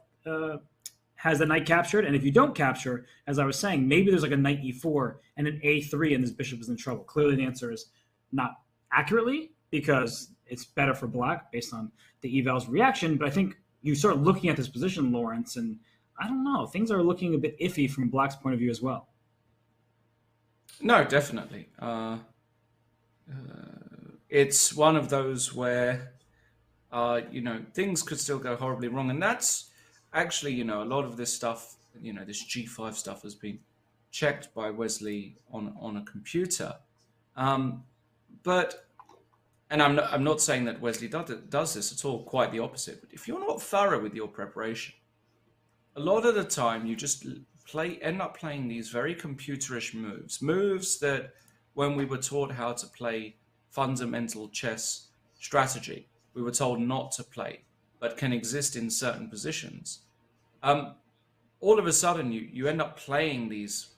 has the knight captured. And if you don't capture, as I was saying, maybe there's like a knight e4 and an a3 and this bishop is in trouble. Clearly the answer is not accurately because it's better for black based on the eval's reaction. But I think you start looking at this position, Lawrence, and I don't know, things are looking a bit iffy from black's point of view as well. No, definitely. It's one of those where, things could still go horribly wrong. And that's actually, a lot of this stuff, this G5 stuff has been checked by Wesley on a computer. But I'm not saying that Wesley does this at all, quite the opposite. But if you're not thorough with your preparation, a lot of the time you just end up playing these very computerish moves that when we were taught how to play fundamental chess strategy, we were told not to play, but can exist in certain positions. All of a sudden, you end up playing these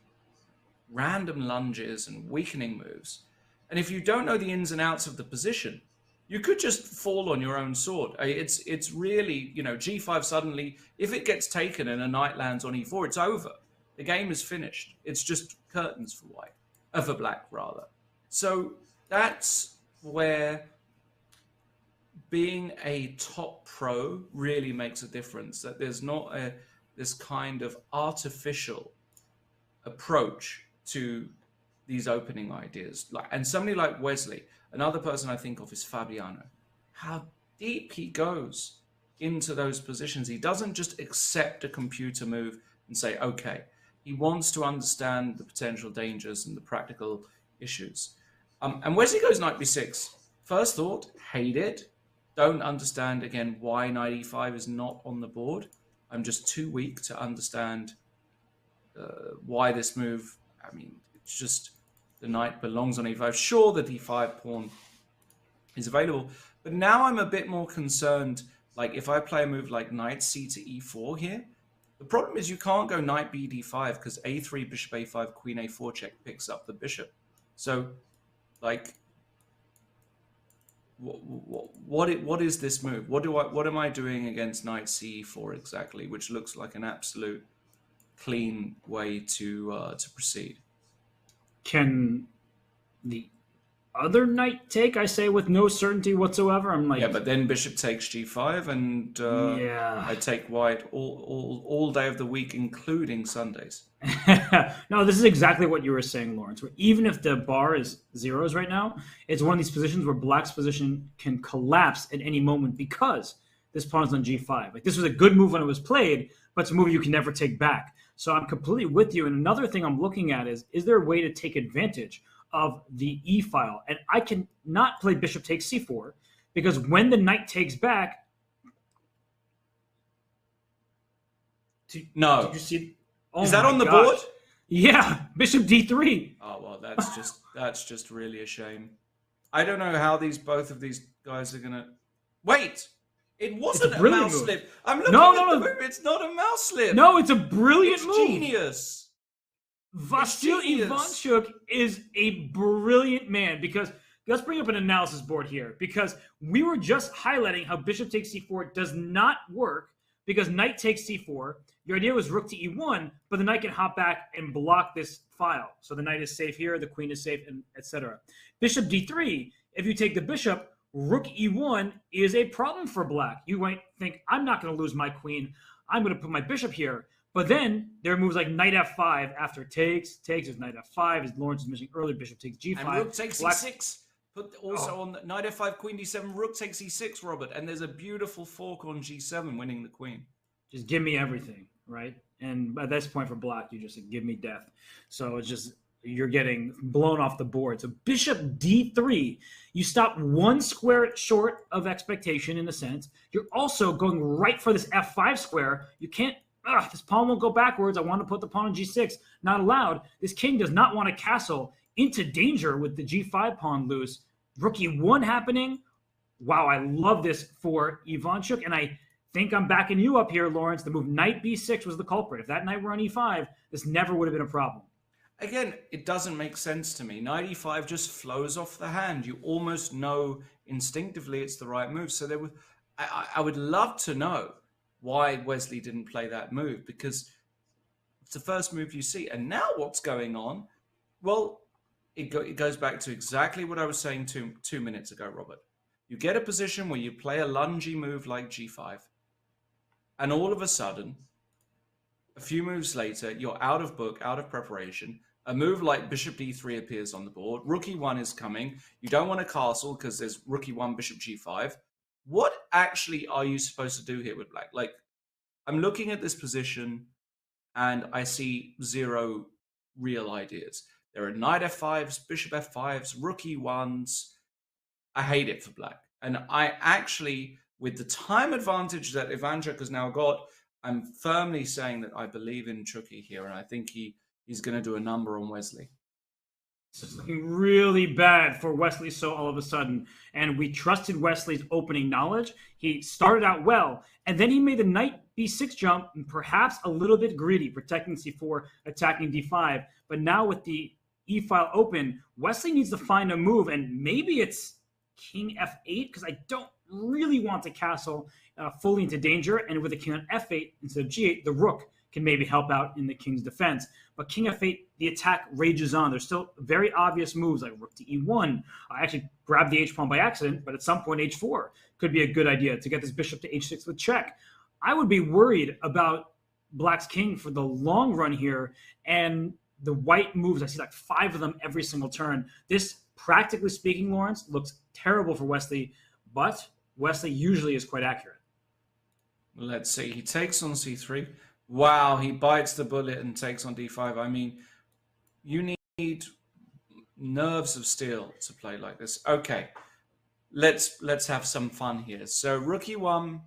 random lunges and weakening moves. And if you don't know the ins and outs of the position, you could just fall on your own sword. It's really, G5 suddenly, if it gets taken and a knight lands on E4, it's over. The game is finished. It's just curtains for for black rather. So that's where being a top pro really makes a difference, that there's not this kind of artificial approach to these opening ideas. And somebody like Wesley, another person I think of is Fabiano. How deep he goes into those positions. He doesn't just accept a computer move and say, okay. He wants to understand the potential dangers and the practical issues. And Wesley goes knight b6. First thought, hate it. Don't understand, again, why knight e5 is not on the board. I'm just too weak to understand why this move, it's just the knight belongs on e5. Sure, the d5 pawn is available, but now I'm a bit more concerned, like if I play a move like knight c to e4 here, the problem is you can't go knight b d5 because a3, bishop a5, queen a4 check picks up the bishop. So, like, what is this move? What am I doing against knight c4 exactly? Which looks like an absolute clean way to proceed. Can the other knight take? I say with no certainty whatsoever. I'm like, yeah, but then bishop takes g5, and I take white all day of the week, including Sundays. No, this is exactly what you were saying, Lawrence. Where even if the bar is zeros right now, it's one of these positions where black's position can collapse at any moment because this pawn's on g5. Like, this was a good move when it was played, but it's a move you can never take back. So I'm completely with you. And another thing I'm looking at is there a way to take advantage of the e file? And I can not play bishop takes c4 because when the knight takes back, did you see? Oh, is that on the board? Yeah, bishop d3. Oh well, that's just really a shame. I don't know how both of these guys are gonna wait. It wasn't a mouse slip. I'm looking at the move. It's not a mouse slip. No, it's a brilliant move. Genius. Vasily Ivanchuk is a brilliant man because let's bring up an analysis board here because we were just highlighting how bishop takes c4 does not work because knight takes c4. Your idea was rook to e1, but the knight can hop back and block this file. So the knight is safe here, the queen is safe, and etc. Bishop d3, if you take the bishop, rook e1 is a problem for black. You might think, I'm not going to lose my queen. I'm going to put my bishop here. But then there are moves like knight f5 after takes. There's knight f5, as Lawrence was mentioning earlier, bishop takes g5. And rook takes e6. But also on knight f5, queen d7, rook takes e6, Robert. And there's a beautiful fork on g7 winning the queen. Just give me everything, right? And at this point for black, you just give me death. So it's just you're getting blown off the board. So bishop d3, you stop one square short of expectation in a sense. You're also going right for this f5 square. You can't, this pawn won't go backwards. I want to put the pawn on g6. Not allowed. This king does not want to castle into danger with the g5 pawn loose. Rook e1 happening. Wow, I love this for Ivanchuk, and I think I'm backing you up here, Lawrence. The move knight b6 was the culprit. If that knight were on e5, this never would have been a problem. Again, it doesn't make sense to me. Knight e5 just flows off the hand. You almost know instinctively it's the right move. So I would love to know why Wesley didn't play that move, because it's the first move you see. And now what's going on? Well, it goes back to exactly what I was saying 2 minutes ago, Robert. You get a position where you play a lungy move like g5, and all of a sudden, a few moves later, you're out of book, out of preparation. A move like bishop d3 appears on the board. Rook e1 is coming. You don't want a castle because there's rook e1, bishop g5. What actually are you supposed to do here with black? Like, I'm looking at this position and I see zero real ideas. There are knight f5s, bishop f5s, rook e1s. I hate it for black. And I actually, with the time advantage that Ivanchuk has now got, I'm firmly saying that I believe in Chucky here, and I think he's going to do a number on Wesley. It's looking really bad for Wesley So all of a sudden. And we trusted Wesley's opening knowledge. He started out well, and then he made the knight b6 jump, and perhaps a little bit greedy, protecting c4, attacking d5. But now with the e-file open, Wesley needs to find a move, and maybe it's king f8, because I don't really want to castle fully into danger. And with a king on f8 instead of g8, the rook can maybe help out in the king's defense. But king f8, the attack rages on. There's still very obvious moves like rook to e1. I actually grabbed the h-pawn by accident, but at some point h4 could be a good idea to get this bishop to h6 with check. I would be worried about black's king for the long run here, and the white moves, I see like 5 of them every single turn. This, practically speaking, Lawrence, looks terrible for Wesley, but Wesley usually is quite accurate. Let's see. He takes on c3. Wow, he bites the bullet and takes on d5. I mean, you need nerves of steel to play like this. Okay, let's have some fun here. So rook e1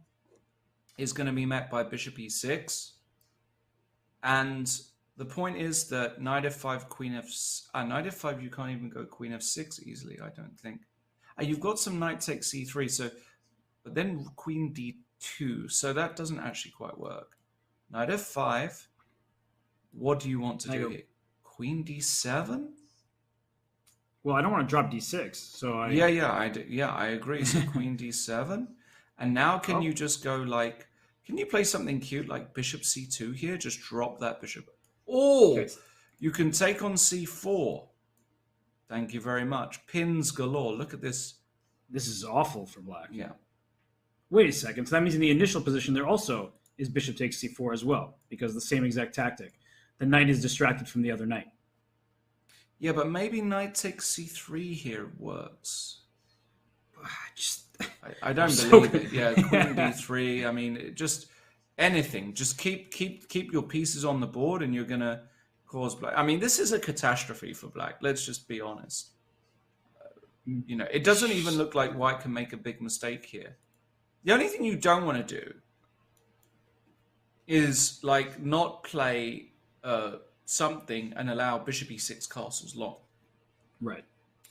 is going to be met by bishop e6. And the point is that knight f5, queen knight f5, you can't even go queen f6 easily, I don't think. You've got some knight takes c3, so, but then queen d2, so that doesn't actually quite work. Knight f5, what do you want to do here? Queen d7? Well, I don't want to drop d6, so I... I agree. So queen d7, and now can you just go like, can you play something cute like bishop c2 here? Just drop that bishop. Oh, okay. You can take on c4. Thank you very much. Pins galore. Look at this. This is awful for black. Yeah. Wait a second. So that means in the initial position there also is bishop takes c4 as well, because the same exact tactic. The knight is distracted from the other knight. Yeah, but maybe knight takes c3 here works. I don't believe it. Yeah, queen d3. I mean, just anything. Just keep your pieces on the board, and you're gonna cause black. I mean, this is a catastrophe for black. Let's just be honest. You know, it doesn't even look like white can make a big mistake here. The only thing you don't want to do is like not play something and allow bishop e6 castles long. Right.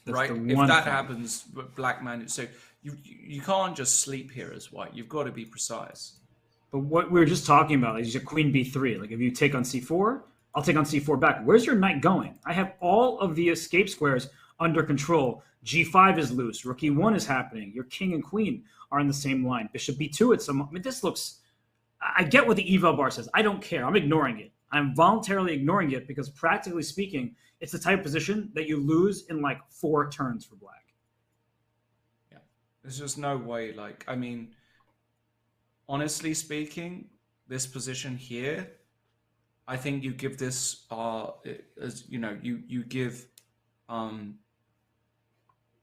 Right. If that happens, black man. So you can't just sleep here as white. You've got to be precise. But what we were just talking about is your queen b3. Like if you take on c4, I'll take on c4 back. Where's your knight going? I have all of the escape squares under control. g5 is loose. Rook e1 is happening. Your king and queen are in the same line. Bishop b2 at some... I mean, this looks... I get what the eval bar says. I don't care. I'm ignoring it. I'm voluntarily ignoring it because practically speaking, it's the type of position that you lose in like 4 turns for black. Yeah. There's just no way. Like, I mean, honestly speaking, this position here, I think you give this, as you know, you give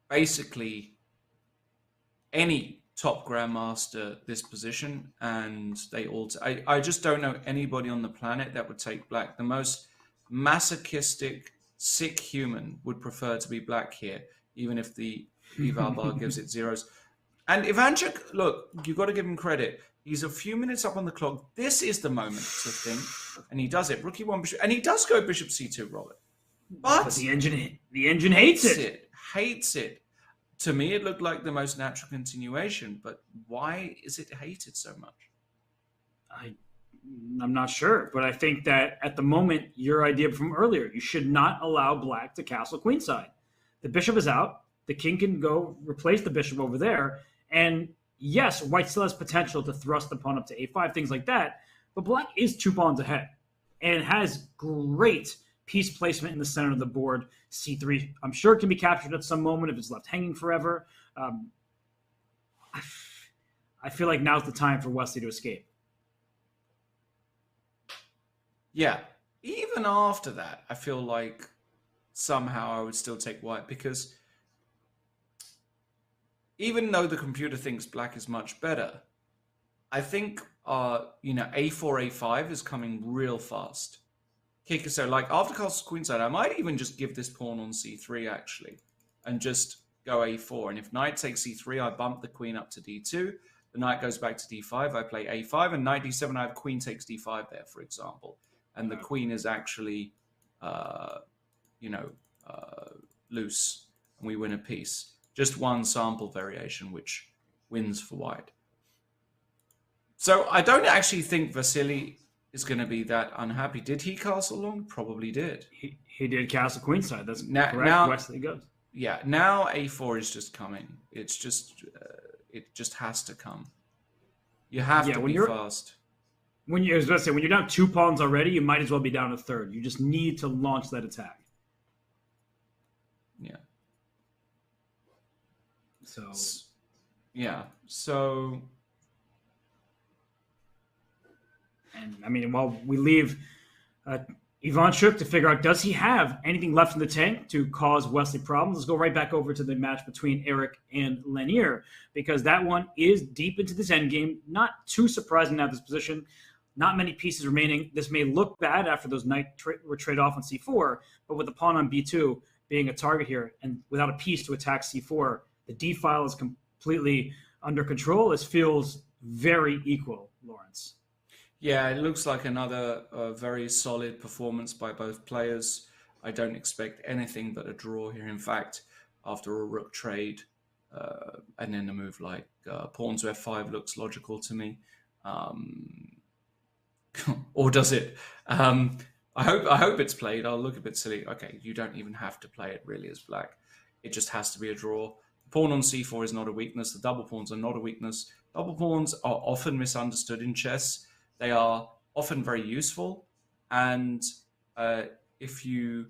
basically any top grandmaster this position, and they all... I just don't know anybody on the planet that would take black. The most masochistic sick human would prefer to be black here, even if the eval bar gives it zeros. And Ivanchuk, look, you got to give him credit. He's a few minutes up on the clock. This is the moment to think, and he does it. Rook e1 bishop, and he does go bishop c2, Robert. But the engine hates it. Hates it. To me, it looked like the most natural continuation. But why is it hated so much? I'm not sure, but I think that at the moment, your idea from earlier, you should not allow black to castle queenside. The bishop is out. The king can go replace the bishop over there. And yes, white still has potential to thrust the pawn up to a5, things like that. But black is 2 pawns ahead and has great piece placement in the center of the board. c3, I'm sure it can be captured at some moment if it's left hanging forever. I feel like now's the time for Wesley to escape. Yeah, even after that, I feel like somehow I would still take white, because even though the computer thinks black is much better, I think, a4, a5 is coming real fast. So like after castle queenside, I might even just give this pawn on c3 actually, and just go a4. And if knight takes c3, I bump the queen up to d2. The knight goes back to d5. I play a5, and knight d7. I have queen takes d5 there, for example. And the queen is actually, loose, and we win a piece. Just one sample variation, which wins for white. So I don't actually think Vasily is going to be that unhappy. Did he castle long? Probably did. He did castle queenside. That's correct. Now, Wesley goes. Yeah, now a4 is just coming. It's just, it just has to come. You have to be fast. When you're down 2 pawns already, you might as well be down a third. You just need to launch that attack. Yeah. So. And I mean, while we leave Ivanchuk to figure out, does he have anything left in the tank to cause Wesley problems? Let's go right back over to the match between Eric and Lanier, because that one is deep into this endgame. Not too surprising to have this position. Not many pieces remaining. This may look bad after those knight were traded off on c4, but with the pawn on b2 being a target here, and without a piece to attack c4, the d file is completely under control. This feels very equal, Lawrence. Yeah, it looks like another very solid performance by both players. I don't expect anything but a draw here. In fact, after a rook trade and then a move like pawn to f5 looks logical to me. Or does it? I hope it's played. I'll look a bit silly. Okay, you don't even have to play it really as black. It just has to be a draw. Pawn on c4 is not a weakness. The double pawns are not a weakness. Double pawns are often misunderstood in chess. They are often very useful, and if you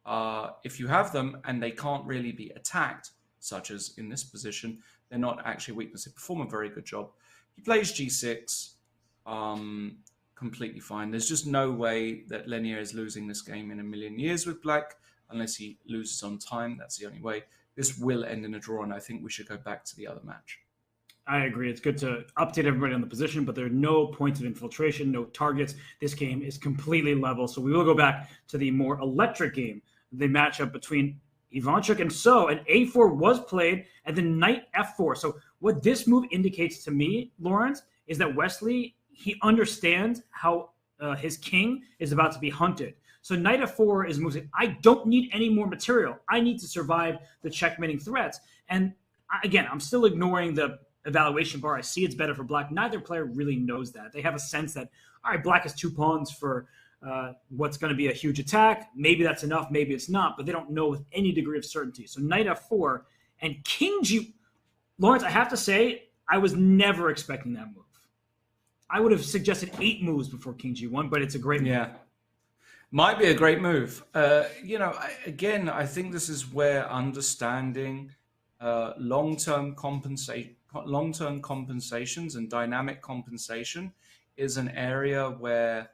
have them and they can't really be attacked, such as in this position, they're not actually a weakness. They perform a very good job. He plays g6, completely fine. There's just no way that Lanier is losing this game in a million years with black, unless he loses on time. That's the only way. This will end in a draw, and I think we should go back to the other match. I agree. It's good to update everybody on the position, but there are no points of infiltration, no targets. This game is completely level. So we will go back to the more electric game, the matchup between Ivanchuk and So. And a4 was played, and then knight f4. So what this move indicates to me, Lawrence, is that Wesley, he understands how his king is about to be hunted. So knight f4 is moving. I don't need any more material. I need to survive the checkmating threats. And again, I'm still ignoring the evaluation bar. I see it's better for black. Neither player really knows that. They have a sense that, all right, black has 2 pawns for what's going to be a huge attack. Maybe that's enough, maybe it's not, but they don't know with any degree of certainty. So knight f4 and king g. Lawrence, I have to say, I was never expecting that move. I would have suggested 8 moves before king g1, but it's a great move. Yeah. Might be a great move. Again, I think this is where understanding long-term compensations and dynamic compensation is an area where,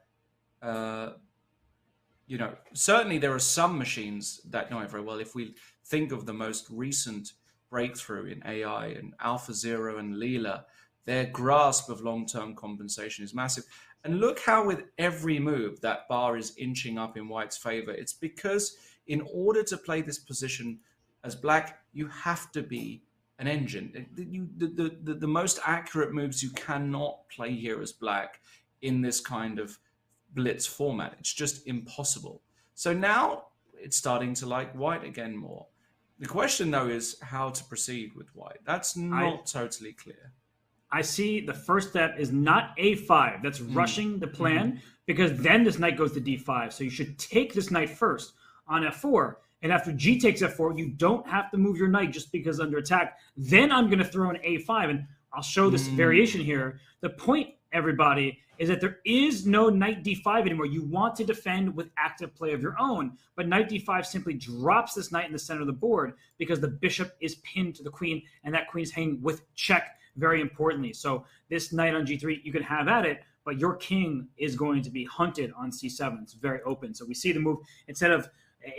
certainly there are some machines that know it very well. If we think of the most recent breakthrough in AI and AlphaZero and Leela, Their grasp of long-term compensation is massive. And look how with every move that bar is inching up in white's favor. It's because in order to play this position as black, you have to be an engine. The most accurate moves you cannot play here as black in this kind of blitz format. It's just impossible. So now it's starting to like white again more. The question, though, is how to proceed with white. That's not totally clear. I see the first step is not a5. That's rushing the plan because then this knight goes to d5. So you should take this knight first on f4. And after g takes f4, you don't have to move your knight just because under attack. Then I'm going to throw an a5, and I'll show this variation here. The point, everybody, is that there is no knight d5 anymore. You want to defend with active play of your own, but knight d5 simply drops this knight in the center of the board because the bishop is pinned to the queen, and that queen is hanging with check, very importantly. So this knight on g3, you can have at it, but your king is going to be hunted on c7. It's very open. So we see the move, instead of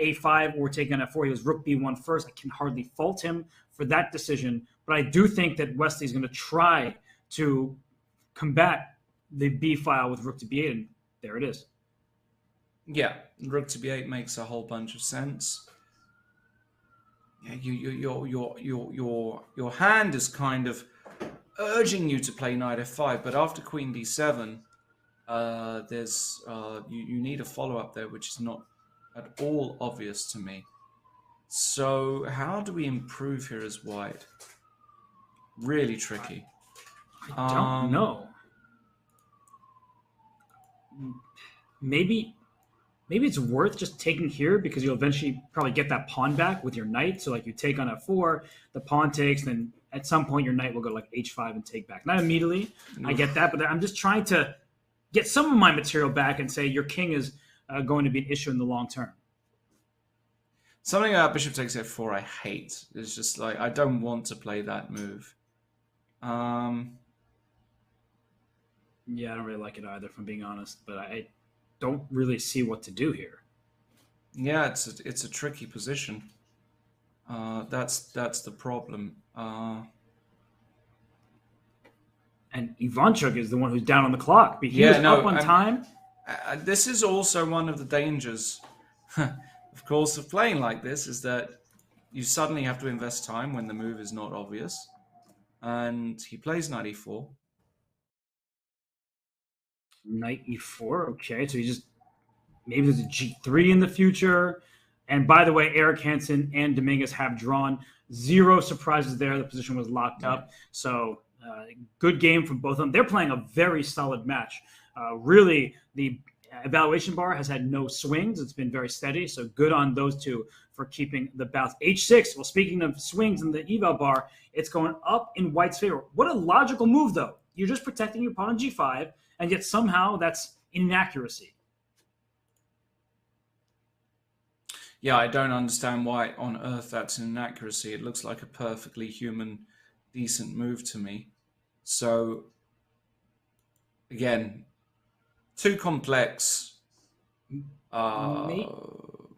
a5 or taking on f4, he was rook b1 first. I can hardly fault him for that decision, but I do think that Wesley is going to try to combat the b file with rook to b8, and there it is. Yeah, rook to b8 makes a whole bunch of sense. Yeah, your hand is kind of urging you to play knight f5, but after queen d7, there's you need a follow-up there, which is not at all obvious to me. So how do we improve here as white? Really tricky. I don't know. Maybe it's worth just taking here because you'll eventually probably get that pawn back with your knight. So like you take on f4, the pawn takes, then at some point your knight will go like h5 and take back. Not immediately, I get that, but I'm just trying to get some of my material back and say your king is going to be an issue in the long term. Something about bishop takes f4 I hate. It's just like, I don't want to play that move. Yeah, I don't really like it either, if I'm being honest, but I don't really see what to do here. Yeah, it's a tricky position. That's the problem. And Ivanchuk is the one who's down on the clock, but he was up on time. This is also one of the dangers, of course, of playing like this, is that you suddenly have to invest time when the move is not obvious. And he plays knight e4. Knight e4, okay. So he just, maybe there's a g3 in the future. And by the way, Eric Hansen and Dominguez have drawn. 0 surprises there. The position was locked up. So good game from both of them. They're playing a very solid match. Really, the evaluation bar has had no swings. It's been very steady. So good on those two for keeping the bounce. h6, well, speaking of swings in the eval bar, it's going up in white's favor. What a logical move, though. You're just protecting your pawn on g5, and yet somehow that's inaccuracy. Yeah, I don't understand why on earth that's an inaccuracy. It looks like a perfectly human, decent move to me. So, again, too complex.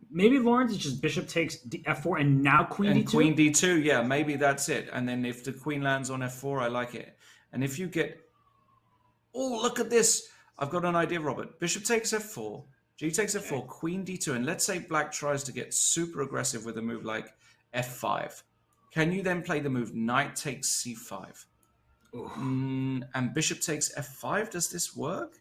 Maybe Lawrence is just bishop takes f4 and now queen d2? Queen d2, yeah, maybe that's it. And then if the queen lands on f4, I like it. And if you get... Oh, look at this. I've got an idea, Robert. Bishop takes f4, g takes f4, queen d2. And let's say black tries to get super aggressive with a move like f5. Can you then play the move knight takes c5? And bishop takes f5? Does this work?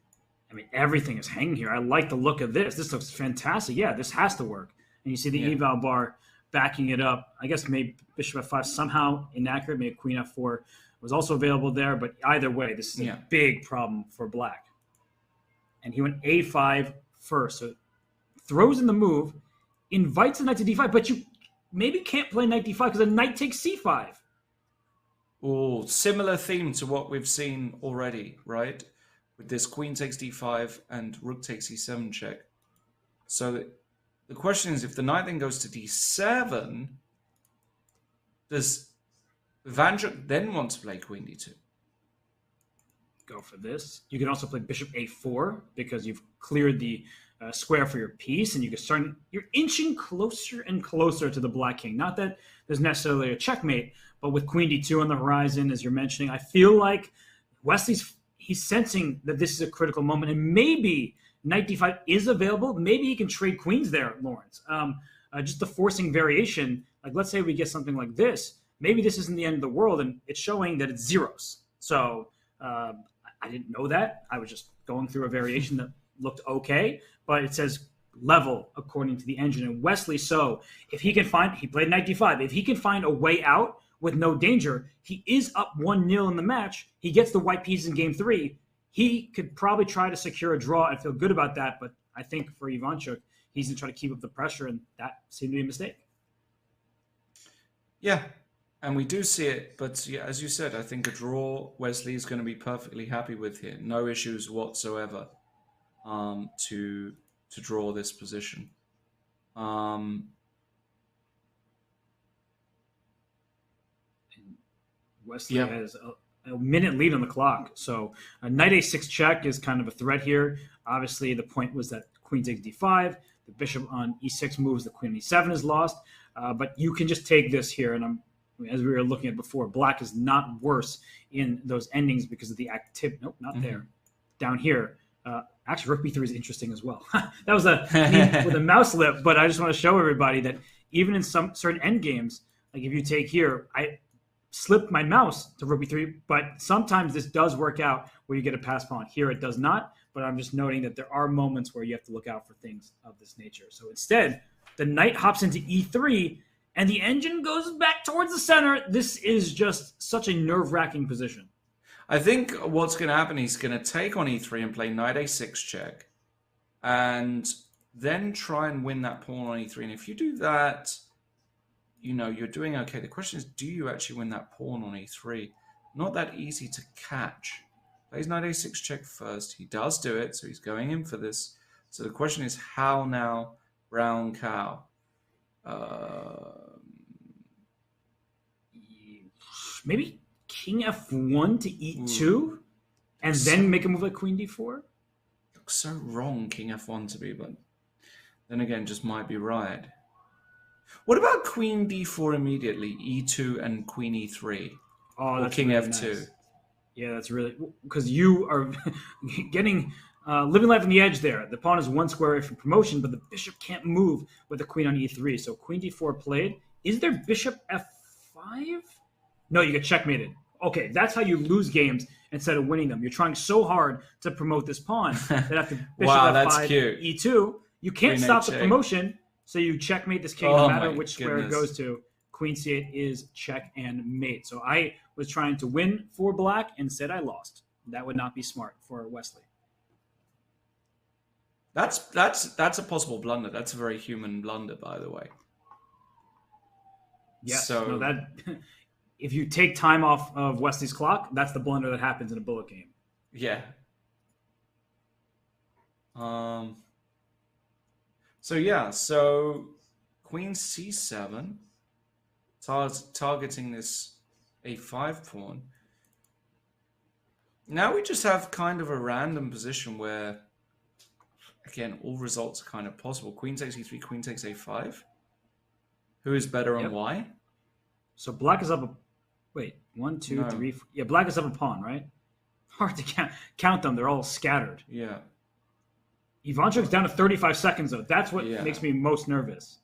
I mean, everything is hanging here. I like the look of this. This looks fantastic. Yeah, this has to work. And you see the eval bar backing it up. I guess maybe bishop f5 somehow inaccurate. Maybe queen f4 was also available there. But either way, this is a big problem for black. And he went a5 first. So throws in the move, invites the knight to d5. But you maybe can't play knight d5 because the knight takes c5. Oh, similar theme to what we've seen already, right? With this queen takes d5 and rook takes e7 check. So the question is, if the knight then goes to d7, does Ivanchuk then want to play queen d2? Go for this. You can also play bishop a4 because you've cleared the square for your piece, and you can start. You're inching closer and closer to the black king. Not that there's necessarily a checkmate, but with queen d2 on the horizon, as you're mentioning, I feel like he's sensing that this is a critical moment, and maybe knight d5 is available. Maybe he can trade queens there, Lawrence. Just the forcing variation. Like, let's say we get something like this. Maybe this isn't the end of the world, and it's showing that it's zeros. So I didn't know that. I was just going through a variation that looked okay, but it says level according to the engine. And Wesley-So, if he can find, he played knight d5. If he can find a way out with no danger, he is up 1-0 in the match. He gets the white piece in game 3. He could probably try to secure a draw and feel good about that. But I think for Ivanchuk, he's going to try to keep up the pressure, and that seemed to be a mistake. Yeah, and we do see it. But yeah, as you said, I think a draw Wesley is going to be perfectly happy with here. No issues whatsoever to draw this position. Wesley has a minute lead on the clock. So a knight a6 check is kind of a threat here. Obviously, the point was that queen takes d5. The bishop on e6 moves. The queen on e7 is lost. But you can just take this here. And as we were looking at before, black is not worse in those endings because of the activity. Nope, not there. Down here. Actually, rook b3 is interesting as well. That was with a mouse lip. But I just want to show everybody that even in some certain endgames, like if you take here, I slipped my mouse to rook b3, but sometimes this does work out where you get a pass pawn. Here it does not, but I'm just noting that there are moments where you have to look out for things of this nature. So instead, the knight hops into e3, and the engine goes back towards the center. This is just such a nerve-wracking position. I think what's going to happen, he's going to take on e3 and play knight a6 check, and then try and win that pawn on e3. And if you do that, you know, you're doing okay. The question is, do you actually win that pawn on e3? Not that easy to catch. Plays knight a6 check first. He does do it, so he's going in for this. So the question is, how now, brown cow? Maybe king f1 to e2, and then make a move like queen d4? Looks so wrong, king f1 to be, but then again, just might be right. What about queen d4 immediately, e2 and queen e3? Oh, that's king really f2. Nice. Yeah, that's really, because you are getting living life on the edge there. The pawn is one square away from promotion, but the bishop can't move with the queen on e3. So queen d4 played. Is there bishop f5? No, you get checkmated. Okay, that's how you lose games instead of winning them. You're trying so hard to promote this pawn that after bishop wow, f5, that's cute. e2, you can't stop the promotion. So you checkmate this king no matter which square it goes to. Queen c8 is check and mate. So I was trying to win for black. Instead, I lost. That would not be smart for Wesley. That's a possible blunder. That's a very human blunder, by the way. Yes. So no, that if you take time off of Wesley's clock, that's the blunder that happens in a bullet game. Yeah. So queen c7, targeting this a5 pawn. Now we just have kind of a random position where, again, all results are kind of possible. Queen takes e3, queen takes a5. Who is better on why? So black is up a... Wait, 1, 2, 3... Yeah, black is up a pawn, right? Hard to count them. They're all scattered. Yeah. Ivanchuk's down to 35 seconds, though. That's what makes me most nervous.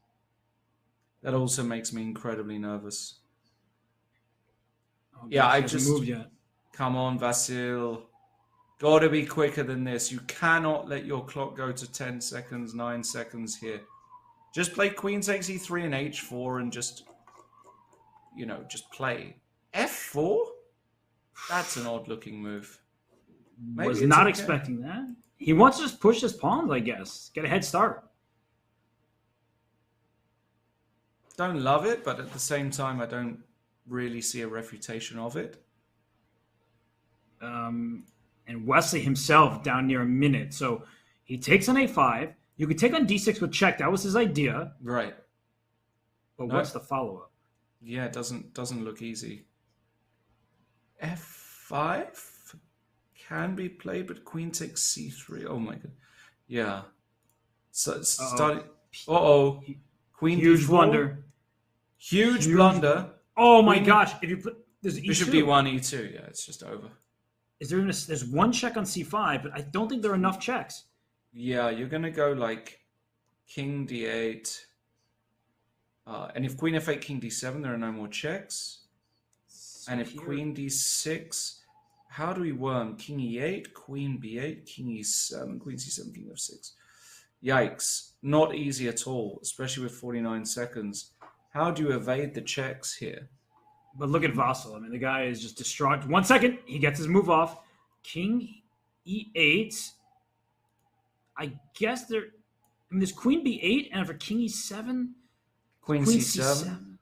That also makes me incredibly nervous. Oh, yeah, gosh, I just... moved yet. Come on, Vasil. Gotta be quicker than this. You cannot let your clock go to 10 seconds, 9 seconds here. Just play queen takes e3 and h4 and just, you know, just play. f4? That's an odd-looking move. Maybe was not expecting that. He wants to just push his pawns, I guess. Get a head start. Don't love it, but at the same time, I don't really see a refutation of it. And Wesley himself down near a minute. So he takes on a5. You could take on d6 with check. That was his idea. Right. But what's the follow-up? Yeah, it doesn't look easy. f5 can be played, but queen takes c3. Oh my god. Yeah. So starting. Queen huge d4. blunder. Huge blunder. Oh my gosh! If you put there's bishop e2. d1, e2. Yeah, it's just over. is there even there's one check on c5, but I don't think there are enough checks. Yeah, you're going to go like king d8. And if queen f8, king d7, there are no more checks. So and if queen d6, how do we worm? King e8, queen b8, king e7, queen c7, king f6. Yikes. Not easy at all, especially with 49 seconds. How do you evade the checks here? But look at Vassal. I mean, the guy is just distraught. 1 second, he gets his move off. King e8. I guess there. I mean, there's queen b8, and for king e7, Queen c7.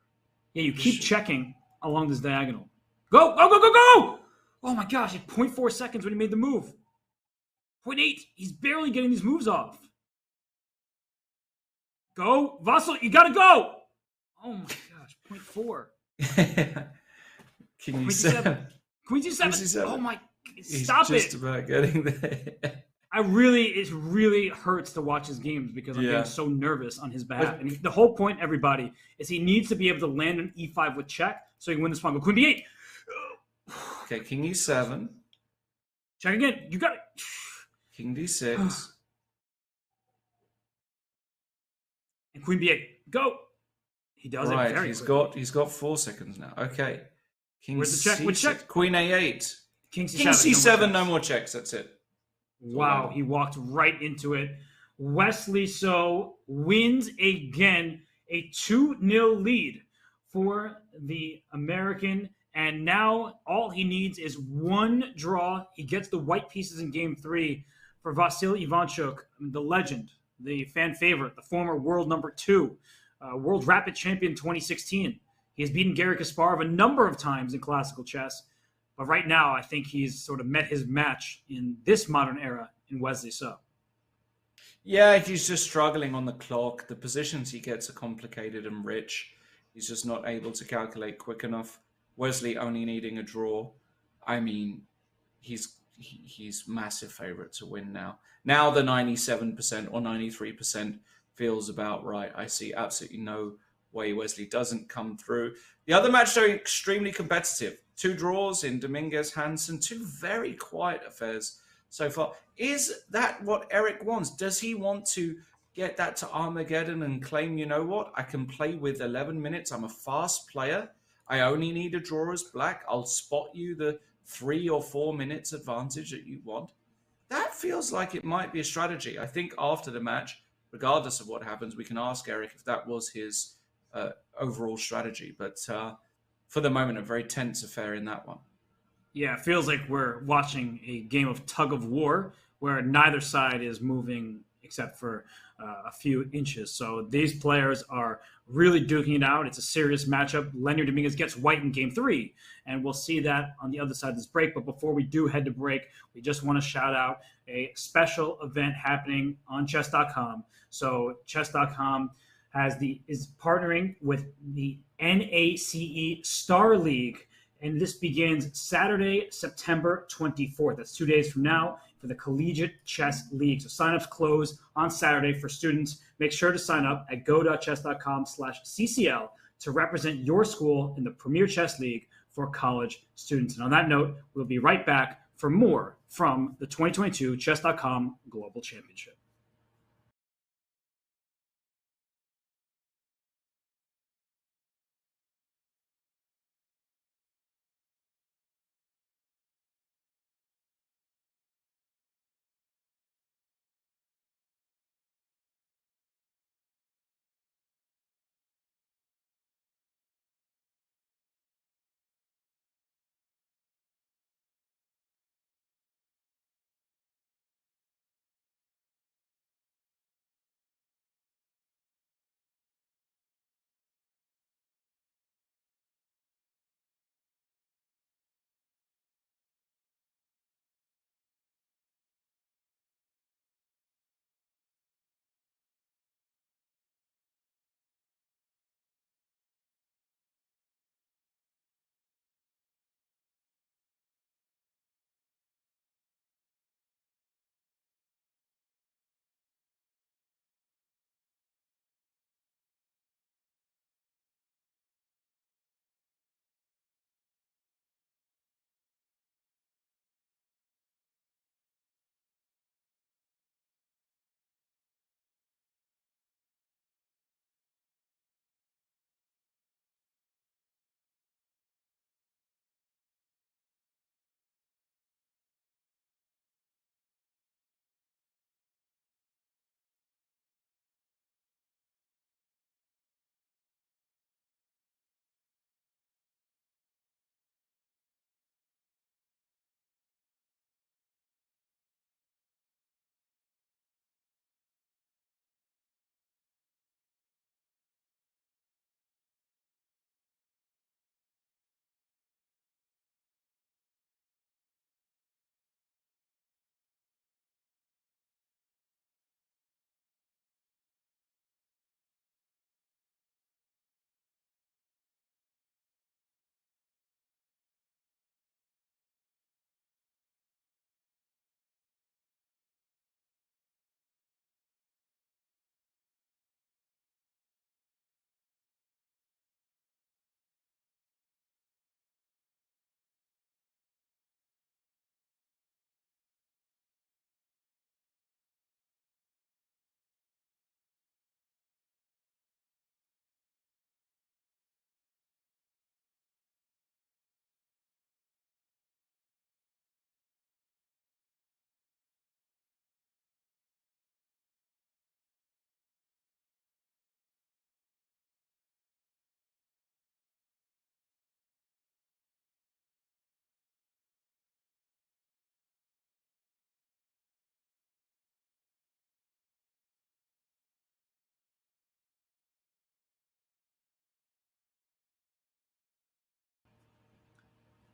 Yeah, you keep checking along this diagonal. Go, go, go, go, go! Oh my gosh, it's 0.4 seconds when he made the move. 0.8, he's barely getting these moves off. Go, Vassal, you gotta go! Oh my gosh, 0.4. King e7. Queen c7. Oh my, He's stop just it. about getting there. It really hurts to watch his games because I'm getting so nervous on his behalf. And the whole point, everybody, is he needs to be able to land an e5 with check so he can win this pawn. Go queen b8. Okay, king e7. Check again. You got it. King d6. And queen b8. Go. He does it very quickly. He's got 4 seconds now. Okay. King Where's the check? C6. Which check? Queen a8. King c7. King c7, no more checks. That's it. Wow, he walked right into it. Wesley-So wins again, a 2-0 lead for the American. And now all he needs is one draw. He gets the white pieces in game 3 for Vasily Ivanchuk, the legend, the fan favorite, the former world number 2, world rapid champion 2016. He has beaten Garry Kasparov a number of times in classical chess. But right now, I think he's sort of met his match in this modern era in Wesley-So. Yeah, he's just struggling on the clock. The positions he gets are complicated and rich. He's just not able to calculate quick enough. Wesley only needing a draw. I mean, he's massive favorite to win now. Now the 97% or 93% feels about right. I see absolutely no way Wesley doesn't come through. The other match are extremely competitive. 2 draws in Dominguez-Hansen, 2 very quiet affairs so far. Is that what Eric wants? Does he want to get that to Armageddon and claim, you know what, I can play with 11 minutes. I'm a fast player. I only need a draw as black. I'll spot you the 3 or 4 minutes advantage that you want. That feels like it might be a strategy. I think after the match, regardless of what happens, we can ask Eric if that was his overall strategy. But for the moment, a very tense affair in that one. Yeah, it feels like we're watching a game of tug of war where neither side is moving except for a few inches. So these players are really duking it out. It's a serious matchup. Leonard Dominguez gets white in game 3, and we'll see that on the other side of this break. But before we do head to break, we just want to shout out a special event happening on Chess.com. So Chess.com is partnering with the NACE Star League, and this begins Saturday, September 24th. That's 2 days from now for the Collegiate Chess League. So signups close on Saturday for students. Make sure to sign up at go.chess.com/CCL to represent your school in the Premier Chess League for college students. And on that note, we'll be right back for more from the 2022 Chess.com Global Championship.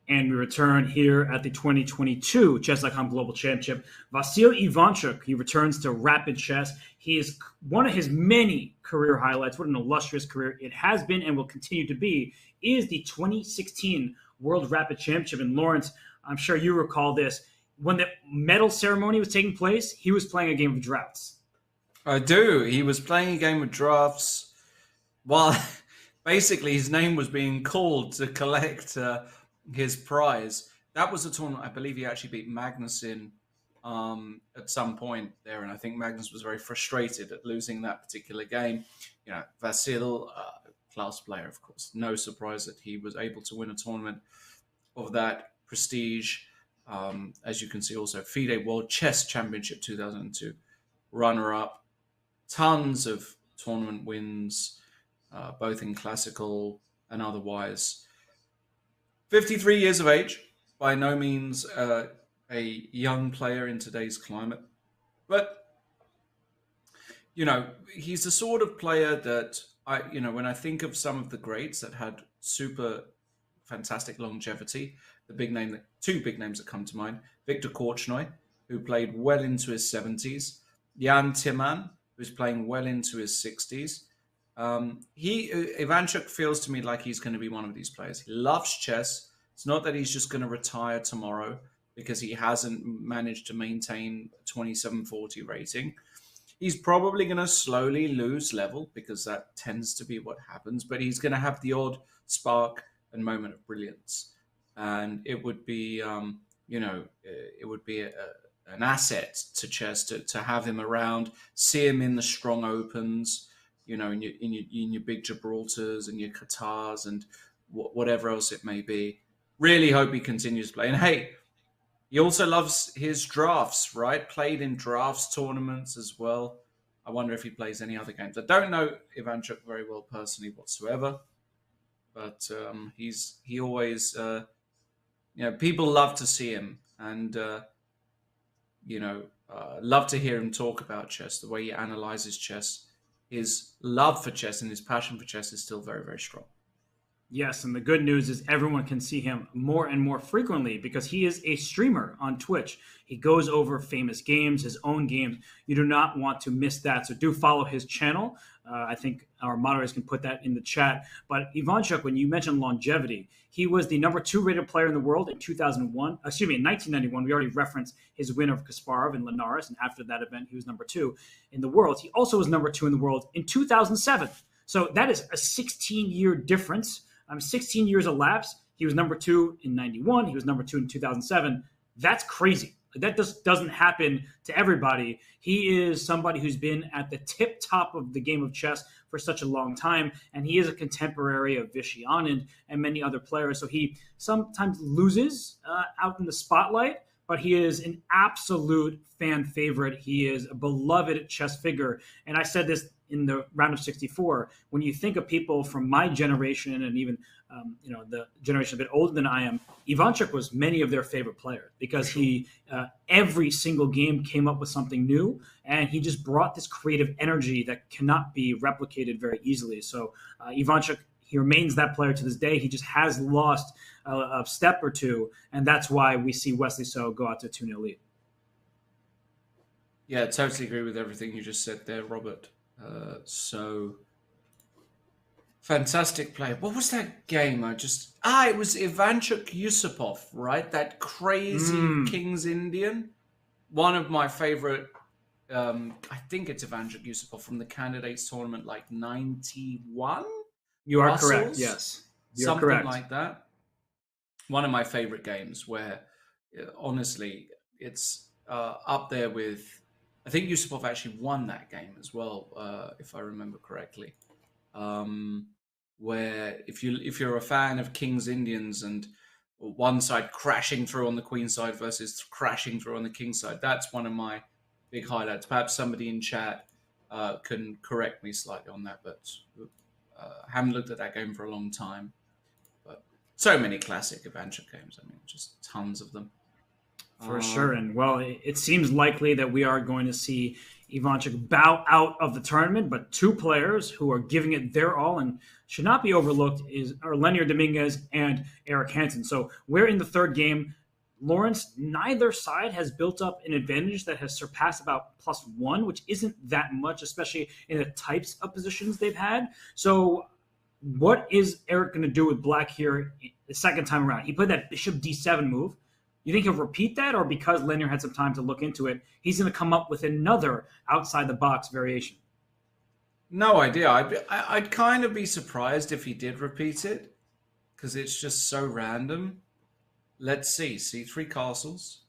And we return here at the 2022 Chess.com Global Championship. Vasyl Ivanchuk, he returns to Rapid Chess. He is one of his many career highlights. What an illustrious career it has been and will continue to be, is the 2016 World Rapid Championship. And Lawrence, I'm sure you recall this. When the medal ceremony was taking place, he was playing a game of drafts. I do. He was playing a game of drafts while basically his name was being called to collect his prize. That was a tournament, I believe he actually beat Magnus in at some point there, and I think Magnus was very frustrated at losing that particular game. You know, Vasyl, class player, of course. No surprise that he was able to win a tournament of that prestige. As you can see also, FIDE World Chess Championship 2002, runner-up. Tons of tournament wins, both in classical and otherwise. 53 years of age, by no means a young player in today's climate. But, you know, he's the sort of player that, when I think of some of the greats that had super fantastic longevity, two big names that come to mind, Viktor Korchnoi, who played well into his 70s, Jan Timman, who's playing well into his 60s. Ivanchuk feels to me like he's going to be one of these players. He loves chess. It's not that he's just going to retire tomorrow because he hasn't managed to maintain a 2740 rating. He's probably going to slowly lose level because that tends to be what happens, but he's going to have the odd spark and moment of brilliance. And it would be, it would be an asset to chess to have him around, see him in the strong opens, in your big Gibraltars and your Qatars and whatever else it may be. Really hope he continues to play. And hey, he also loves his drafts, right? Played in drafts tournaments as well. I wonder if he plays any other games. I don't know Ivanchuk very well personally whatsoever, but he always, people love to see him and, love to hear him talk about chess, the way he analyzes chess. His love for chess and his passion for chess is still very, very strong. Yes, and the good news is everyone can see him more and more frequently because he is a streamer on Twitch. He goes over famous games, his own games. You do not want to miss that, so do follow his channel. I think our moderators can put that in the chat. But Ivanchuk, when you mentioned longevity, he was the number 2 rated player in the world in in 1991. We already referenced his win over Kasparov and Linares, and after that event, he was number 2 in the world. He also was number 2 in the world in 2007. So that is a 16-year difference. 16 years elapsed. He was number 2 in 91. He was number 2 in 2007. That's crazy. That just doesn't happen to everybody. He is somebody who's been at the tip top of the game of chess for such a long time, and he is a contemporary of Vishy Anand and many other players. So he sometimes loses out in the spotlight, but he is an absolute fan favorite. He is a beloved chess figure. And I said this in the round of 64, when you think of people from my generation and even the generation a bit older than I am, Ivanchuk was many of their favorite players because he every single game came up with something new, and he just brought this creative energy that cannot be replicated very easily. So Ivanchuk, he remains that player to this day. He just has lost a step or two, and that's why we see Wesley So go out to 2-0 lead. Yeah, totally agree with everything you just said there, Robert. So fantastic play. What was that game? It was Ivanchuk-Yusupov, right? That crazy King's Indian. One of my favorite, I think it's Ivanchuk-Yusupov from the candidates tournament, like 91. You are Brussels? correct. Yes, you're something correct. Like that. One of my favorite games where, honestly, it's up there with. I think Yusupov actually won that game as well, if I remember correctly. Where if you're a fan of King's Indians and one side crashing through on the queen side versus crashing through on the king side, that's one of my big highlights. Perhaps somebody in chat can correct me slightly on that, but haven't looked at that game for a long time. But so many classic Ivanchuk games. I mean, just tons of them. For sure. And, well, it seems likely that we are going to see Ivanchuk bow out of the tournament, but two players who are giving it their all and should not be overlooked are Hansen-Dominguez and Eric Hansen. So we're in the third game. Lawrence, neither side has built up an advantage that has surpassed about +1, which isn't that much, especially in the types of positions they've had. So what is Eric going to do with black here the second time around? He played that bishop d7 move. You think he'll repeat that, or because Lanier had some time to look into it, he's going to come up with another outside-the-box variation? No idea. I'd kind of be surprised if he did repeat it, because it's just so random. Let's see. C3 castles.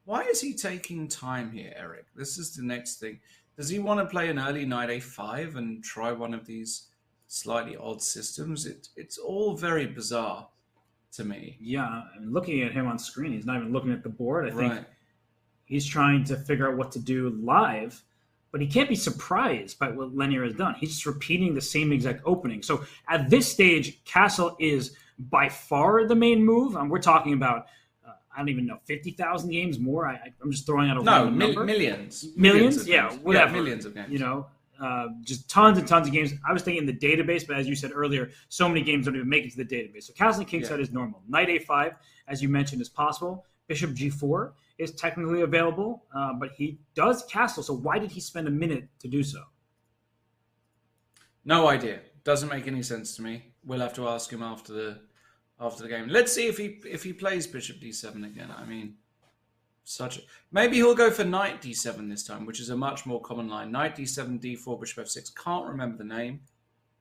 Why is he taking time here, Eric? This is the next thing. Does he want to play an early knight a5 and try one of these slightly odd systems? It's all very bizarre to me. Yeah, and looking at him on screen, he's not even looking at the board. I think he's trying to figure out what to do live, but he can't be surprised by what Lanier has done. He's just repeating the same exact opening. So at this stage, castle is by far the main move. We're talking about, I don't even know, 50,000 games more. I'm just throwing out a random number. Millions. Yeah, whatever. Yeah, millions of games. You know, just tons and tons of games. I was thinking the database, but as you said earlier, so many games don't even make it to the database. So castle and kingside is normal. Knight a5, as you mentioned, is possible. Bishop g4 is technically available, but he does castle. So why did he spend a minute to do so? No idea. Doesn't make any sense to me. We'll have to ask him after the game. Let's see if he plays bishop d7 again. I mean, maybe he'll go for knight d7 this time, which is a much more common line. Knight d7, d4, bishop f6. Can't remember the name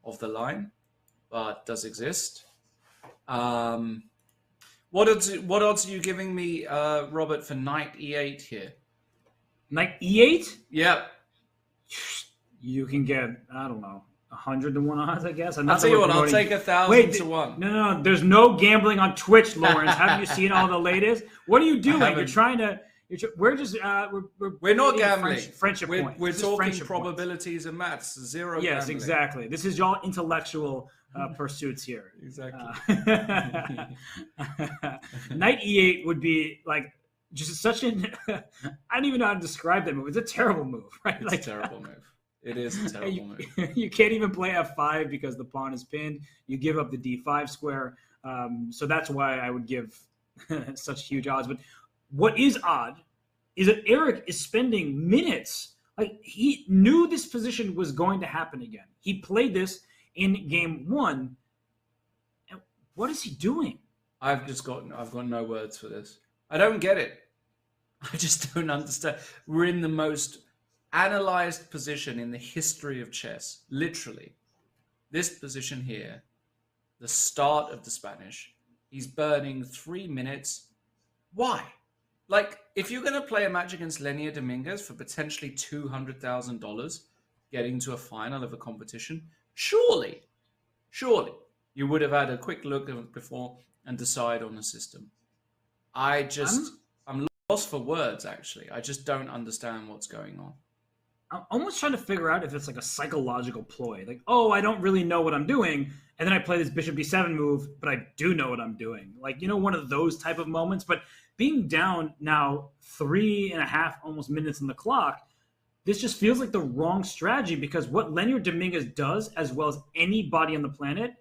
of the line, but does exist. What odds are you giving me, Robert, for knight e8 here? Knight e8? Yep. You can get, I don't know, 100 to 1 odds, I guess. I'll tell you what, I'll take 1,000 to 1. No, there's no gambling on Twitch, Lawrence. Have you seen all the latest? What are you doing? You're trying to. We're just. We're not gambling. Friendship points. We're talking probabilities and maths. Zero. Yes, gambling. Exactly. This is y'all intellectual pursuits here. Exactly. Knight e8 would be like just such an. I don't even know how to describe that move. It's a terrible move, right? It's a terrible move. It is a terrible move. You can't even play f5 because the pawn is pinned. You give up the d5 square. So that's why I would give such huge odds. But what is odd is that Eric is spending minutes. Like, he knew this position was going to happen again. He played this in game 1. And what is he doing? I've got no words for this. I don't get it. I just don't understand. We're in the most analyzed position in the history of chess. Literally. This position here, the start of the Spanish, he's burning 3 minutes. Why? Like, if you're going to play a match against Hansen-Dominguez for potentially $200,000, getting to a final of a competition, surely, you would have had a quick look at it before and decide on a system. I'm lost for words, actually. I just don't understand what's going on. I'm almost trying to figure out if it's like a psychological ploy. Like, oh, I don't really know what I'm doing. And then I play this bishop b7 move, but I do know what I'm doing. Like, you know, one of those type of moments. But being down now 3.5 almost minutes on the clock, this just feels like the wrong strategy, because what Hansen-Dominguez does, as well as anybody on the planet,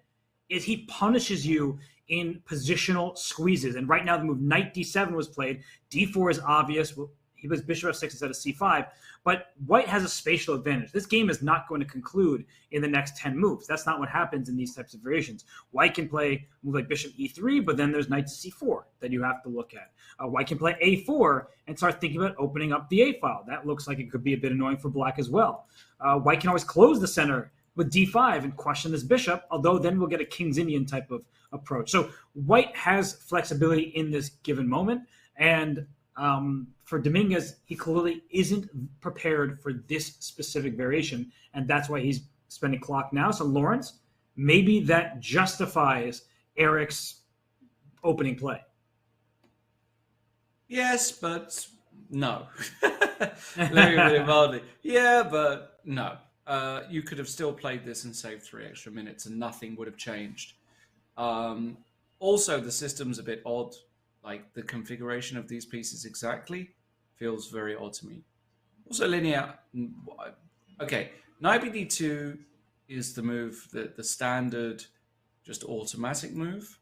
is he punishes you in positional squeezes. And right now the move knight d7 was played. d4 is obvious. He plays bishop f6 instead of c5. But white has a spatial advantage. This game is not going to conclude in the next 10 moves. That's not what happens in these types of variations. White can play a move like bishop e3, but then there's knight to c4 that you have to look at. White can play a4 and start thinking about opening up the a file. That looks like it could be a bit annoying for black as well. White can always close the center with d5 and question this bishop, although then we'll get a King's Indian type of approach. So white has flexibility in this given moment, and for Dominguez, he clearly isn't prepared for this specific variation, and that's why he's spending clock now. So Lawrence, maybe that justifies Eric's opening play. Yes, but no. Let me put it mildly. Yeah, but no. You could have still played this and saved 3 extra minutes, and nothing would have changed. Also, the system's a bit odd. Like, the configuration of these pieces exactly feels very odd to me. Also linear. Okay, knight bd2 is the move, the standard, just automatic move.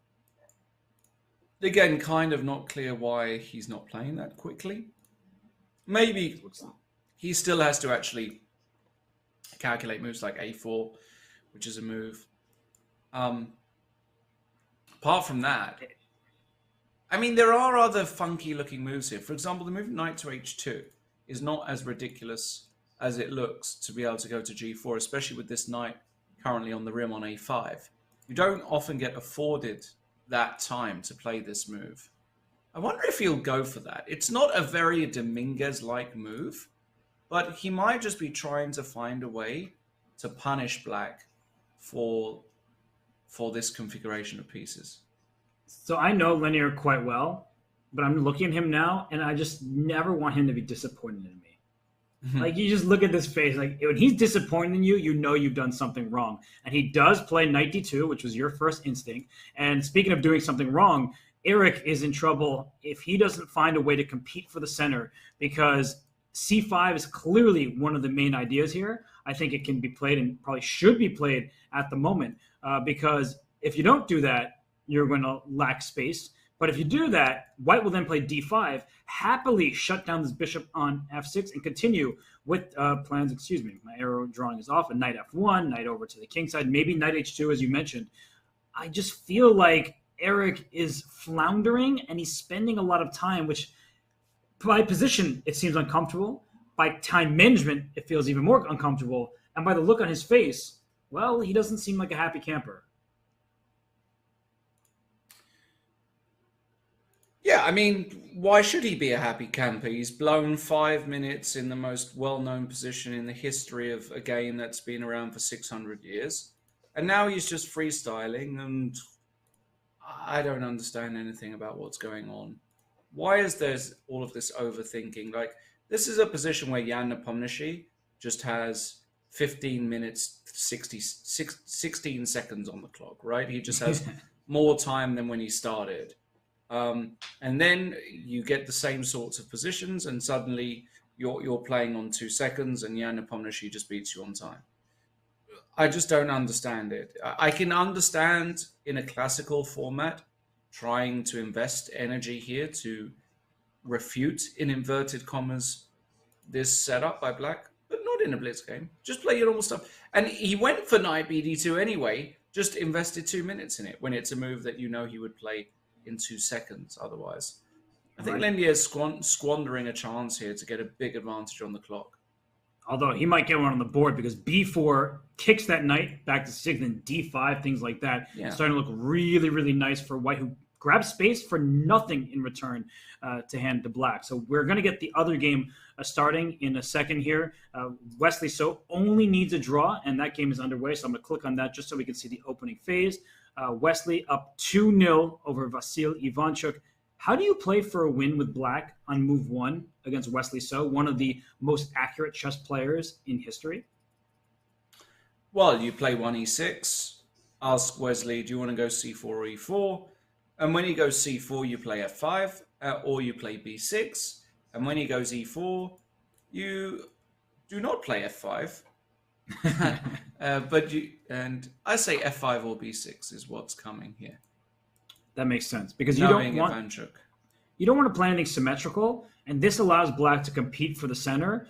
Again, kind of not clear why he's not playing that quickly. Maybe he still has to actually calculate moves like a4, which is a move. Apart from that, I mean, there are other funky looking moves here. For example, the move knight to h2 is not as ridiculous as it looks to be able to go to g4, especially with this knight currently on the rim on a5. You don't often get afforded that time to play this move. I wonder if he'll go for that. It's not a very Dominguez-like move, but he might just be trying to find a way to punish black for this configuration of pieces. So I know Linear quite well, but I'm looking at him now, and I just never want him to be disappointed in me. Like, you just look at this face, like, when he's disappointed in you, you know you've done something wrong. And he does play knight d2, which was your first instinct. And speaking of doing something wrong, Eric is in trouble if he doesn't find a way to compete for the center, because c5 is clearly one of the main ideas here. I think it can be played and probably should be played at the moment, because if you don't do that, you're going to lack space. But if you do that, white will then play d5, happily shut down this bishop on f6, and continue with plans. Excuse me, my arrow drawing is off. A knight f1, knight over to the king side, maybe knight h2, as you mentioned. I just feel like Eric is floundering, and he's spending a lot of time, which by position, it seems uncomfortable. By time management, it feels even more uncomfortable. And by the look on his face, well, he doesn't seem like a happy camper. Yeah, I mean, why should he be a happy camper? He's blown 5 minutes in the most well-known position in the history of a game that's been around for 600 years. And now he's just freestyling, and I don't understand anything about what's going on. Why is there all of this overthinking? Like, this is a position where Jan Nepomniachtchi just has 15 minutes, 16 seconds on the clock, right? He just has more time than when he started. And then you get the same sorts of positions, and suddenly you're playing on 2 seconds, and Jan Nepomniachtchi just beats you on time. I just don't understand it. I can understand in a classical format trying to invest energy here to refute, in inverted commas, this setup by black, but not in a blitz game. Just play your normal stuff. And he went for knight bd2 anyway, just invested 2 minutes in it, when it's a move that you know he would play in 2 seconds otherwise. I think Lindier is squandering a chance here to get a big advantage on the clock. Although he might get one on the board, because b4 kicks that knight back to 6, and d5, things like that. Yeah. It's starting to look really, really nice for white, who grabs space for nothing in return to hand to black. So we're going to get the other game starting in a second here. Wesley-So only needs a draw, and that game is underway. So I'm going to click on that just so we can see the opening phase. Wesley up 2-0 over Vasyl Ivanchuk. How do you play for a win with black on move 1 against Wesley-So, one of the most accurate chess players in history? Well, you play 1e6, ask Wesley, do you want to go c4 or e4? And when he goes c4, you play f5, or you play b6. And when he goes e4, you do not play f5. And I say f5 or b6 is what's coming here. That makes sense, because you don't want to play anything symmetrical, and this allows black to compete for the center.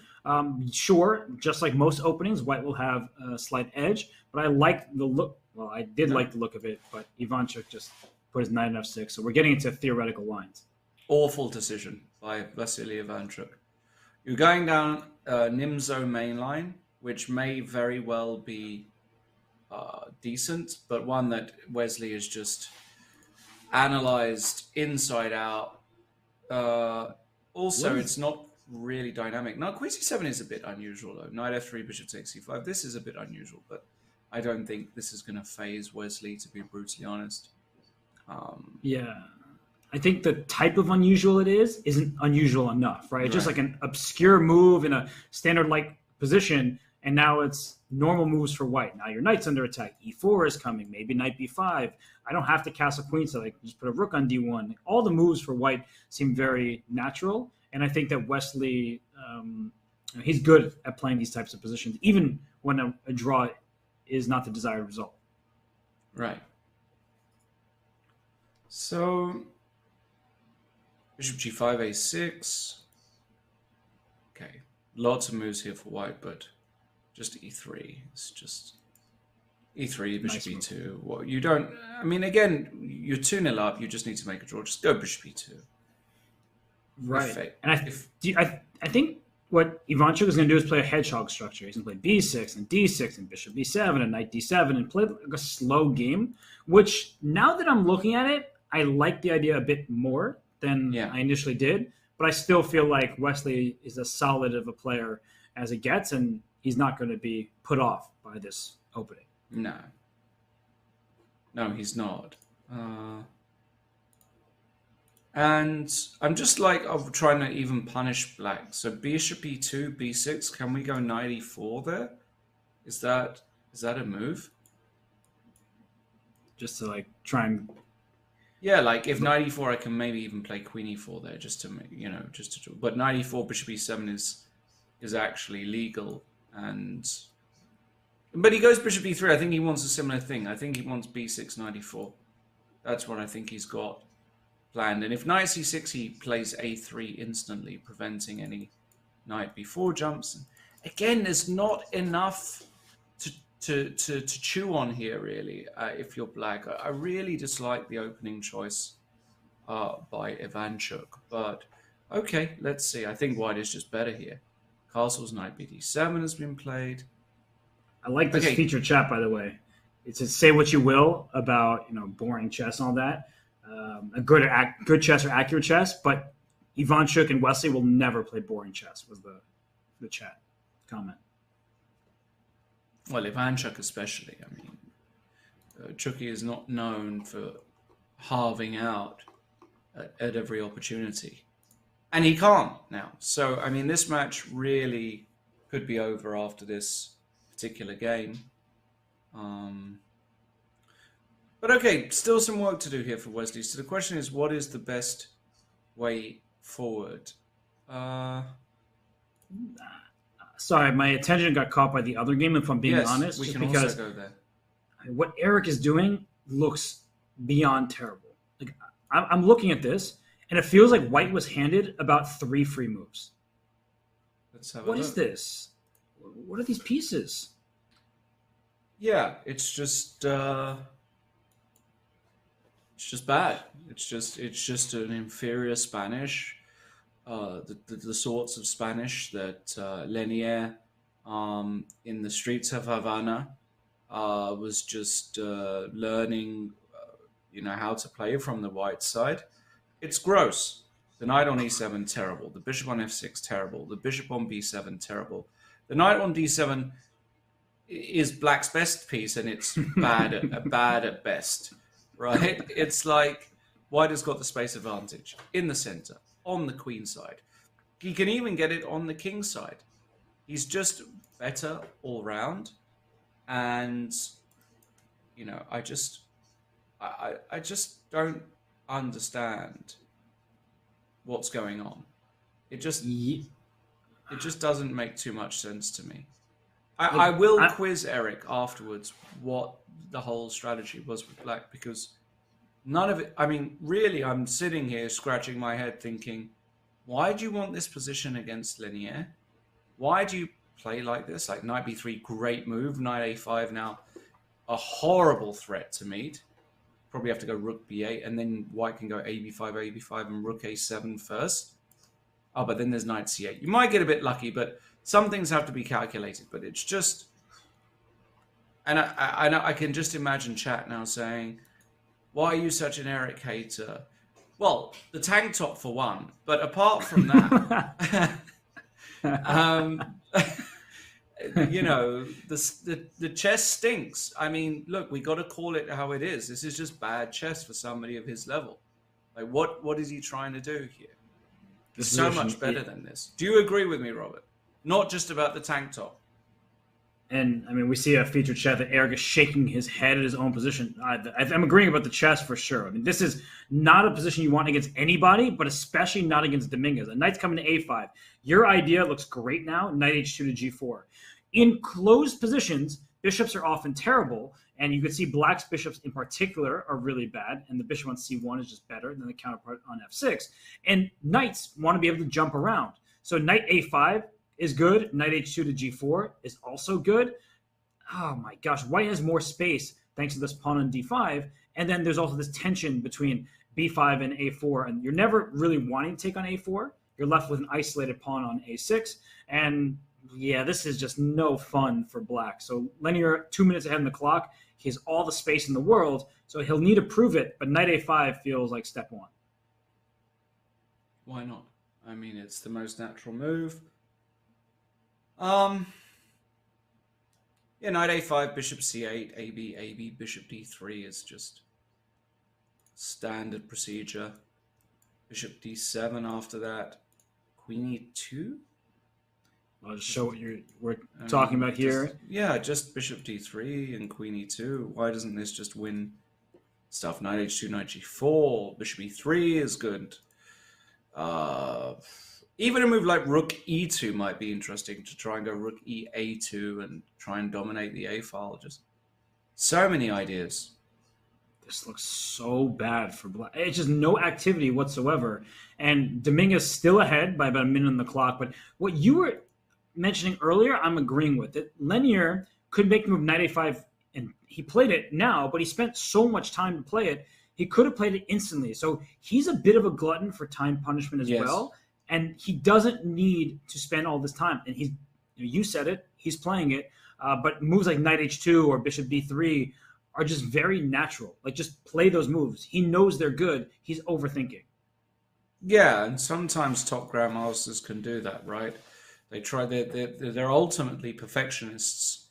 Sure, just like most openings, white will have a slight edge, but I like the look. Well, I did like the look of it, but Ivanchuk just put his knight on f6, so we're getting into theoretical lines. Awful decision by Vasily Ivanchuk. You're going down Nimzo mainline, which may very well be decent, but one that Wesley has just analyzed inside out. Also, it's not really dynamic. Now, queen c7 is a bit unusual, though. Knight f3, bishop takes c5. This is a bit unusual, but I don't think this is going to phase Wesley, to be brutally honest. Yeah. I think the type of unusual it isn't unusual enough, right? It's just like an obscure move in a standard-like position, and now it's normal moves for white. Now your knight's under attack. e4 is coming. Maybe knight b5. I don't have to castle queen, so I can just put a rook on d1. All the moves for white seem very natural, and I think that Wesley He's good at playing these types of positions, even when a draw is not the desired result. Right. So, bishop g5, a6. Okay, lots of moves here for white, but just e3. It's just e3, bishop e2. Well, you don't. I mean, again, you're 2-0 up. You just need to make a draw. Just go bishop e2. Right. And I think what Ivanchuk is going to do is play a hedgehog structure. He's going to play b6 and d6 and bishop b7 and knight d7 and play like a slow game, which now that I'm looking at it, I like the idea a bit more than I initially did. But I still feel like Wesley is as solid of a player as it gets, and he's not going to be put off by this opening. No, he's not. And I'm just like, I'm trying to even punish black. So bishop e2, b6. Can we go knight e4 there? Is that a move? Just to like try and. Yeah, like if knight e4, I can maybe even play queen e4 there, just to make, But knight e4, bishop e7 is actually legal, but he goes bishop e3. I think he wants a similar thing. I think he wants b6, knight e4. That's what I think he's got planned. And if knight c6, he plays a3 instantly, preventing any knight b4 jumps. Again, there's not enough to chew on here, really, if you're black. I really dislike the opening choice by Ivanchuk. But, okay, let's see. I think white is just better here. Castle's knight bd7 has been played. I like this feature chat, by the way. It's to say what you will about boring chess and all that. A good chess or accurate chess, but Ivanchuk and Wesley will never play boring chess, was the chat comment. Well, Ivanchuk especially. I mean, Chucky is not known for halving out at every opportunity. And he can't now. So, I mean, this match really could be over after this particular game. But okay, still some work to do here for Wesley. So the question is, what is the best way forward? Sorry, my attention got caught by the other game, if I'm being honest. We can because also go there. What Eric is doing looks beyond terrible. Like I'm looking at this, and it feels like white was handed about 3 free moves. Let's have a look. What is look. this? What are these pieces? Yeah, it's just bad. It's just an inferior Spanish. The sorts of Spanish that Lenier in the streets of Havana was just learning, how to play from the white side. It's gross. The knight on e7, terrible. The bishop on f6, terrible. The bishop on b7, terrible. The knight on d7 is black's best piece, and it's bad at best, right? It's like white has got the space advantage in the center, on the queen side. He can even get it on the king side. He's just better all round, and I just don't understand what's going on. It just doesn't make too much sense to me. I will quiz Eric afterwards what the whole strategy was with black, because none of it, I mean, really, I'm sitting here scratching my head thinking, why do you want this position against Lenier? Why do you play like this? Like knight b3, great move. Knight a5 now, a horrible threat to meet. Probably have to go rook b8, and then white can go ab5, and rook a7 first. Oh, but then there's knight c8. You might get a bit lucky, but some things have to be calculated. But it's just... And I can just imagine chat now saying, why are you such an Eric hater? Well, the tank top for one. But apart from that... the chess stinks. I mean, look, we got to call it how it is. This is just bad chess for somebody of his level. Like, what is he trying to do here? It's so much better than this. Do you agree with me, Robert? Not just about the tank top. And, I mean, we see a featured chat that Eric is shaking his head at his own position. I'm agreeing about the chess for sure. I mean, this is not a position you want against anybody, but especially not against Dominguez. A knight's coming to a5. Your idea looks great now, knight h2 to g4. In closed positions, bishops are often terrible, and you can see black's bishops in particular are really bad, and the bishop on c1 is just better than the counterpart on f6. And knights want to be able to jump around. So knight a5 is good. Knight h2 to g4 is also good. Oh my gosh, white has more space thanks to this pawn on d5. And then there's also this tension between b5 and a4. And you're never really wanting to take on a4. You're left with an isolated pawn on a6. And yeah, this is just no fun for black. So Linear, 2 minutes ahead on the clock. He has all the space in the world. So he'll need to prove it. But knight a5 feels like step one. Why not? I mean, it's the most natural move. Yeah, knight a5, bishop c8, ab, bishop d3 is just standard procedure. Bishop d7 after that. Queen e2. I'll just show what we're talking about here. Just bishop d3 and queen e2. Why doesn't this just win stuff? Knight h2, knight g4, bishop e3 is good. Even a move like rook e2 might be interesting, to try and go rook e2 and try and dominate the a file. Just so many ideas. This looks so bad for black. It's just no activity whatsoever. And Dominguez still ahead by about a minute on the clock. But what you were mentioning earlier, I'm agreeing with it. Linear could make the move knight a5, and he played it now, but he spent so much time to play it. He could have played it instantly. So he's a bit of a glutton for time punishment as well. And he doesn't need to spend all this time. And he's, you said it, he's playing it. But moves like knight h2 or bishop d3 are just very natural. Like, just play those moves. He knows they're good. He's overthinking. Yeah, and sometimes top grandmasters can do that, right? They try. They're ultimately perfectionists.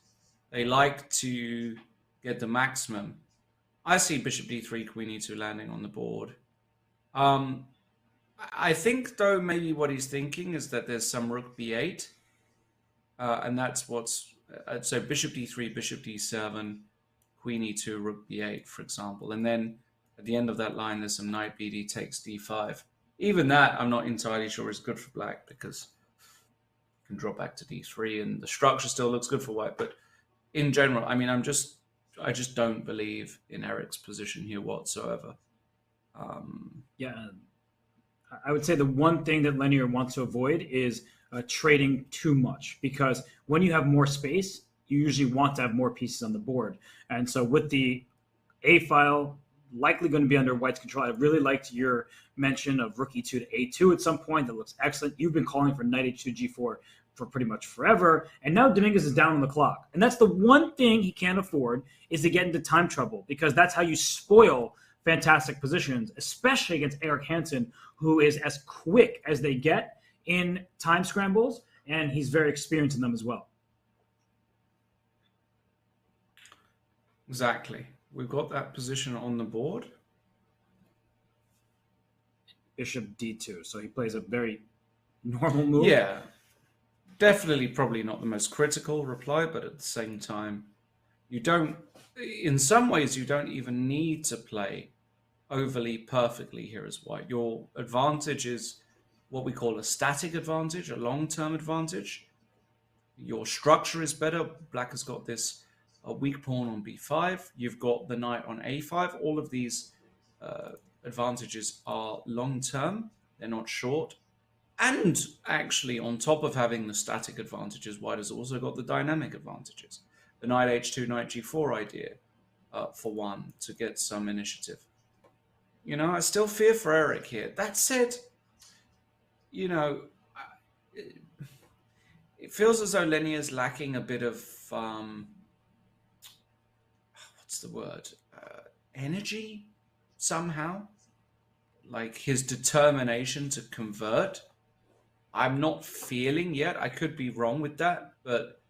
They like to get the maximum. I see bishop d3, queen e2 landing on the board. I think, though, maybe what he's thinking is that there's some rook b8. And that's what's... so bishop d3, bishop d7, queen e2, rook b8, for example. And then at the end of that line, there's some knight bd takes d5. Even that, I'm not entirely sure is good for black, because you can drop back to d3 and the structure still looks good for white. But in general, I mean, I just don't believe in Eric's position here whatsoever. I would say the one thing that Linear wants to avoid is trading too much, because when you have more space, you usually want to have more pieces on the board. And so with the A file likely going to be under white's control, I really liked your mention of rook e2 to a2 at some point. That looks excellent. You've been calling for knight h2 g4 for pretty much forever. And now Dominguez is down on the clock. And that's the one thing he can't afford, is to get into time trouble, because that's how you spoil fantastic positions, especially against Eric Hansen, who is as quick as they get in time scrambles, and he's very experienced in them as well. Exactly. We've got that position on the board. Bishop d2. So he plays a very normal move. Yeah. Definitely probably not the most critical reply, but at the same time, you don't... In some ways, you don't even need to play overly perfectly here as white. Your advantage is what we call a static advantage, a long-term advantage. Your structure is better. Black has got this weak pawn on b5. You've got the knight on a5. All of these advantages are long-term. They're not short. And actually, on top of having the static advantages, white has also got the dynamic advantages. The knight h2, knight g4 idea, for one, to get some initiative. You know, I still fear for Eric here. That said, you know, it feels as though Linear's lacking a bit of, what's the word? Energy, somehow. Like his determination to convert. I'm not feeling yet. I could be wrong with that, but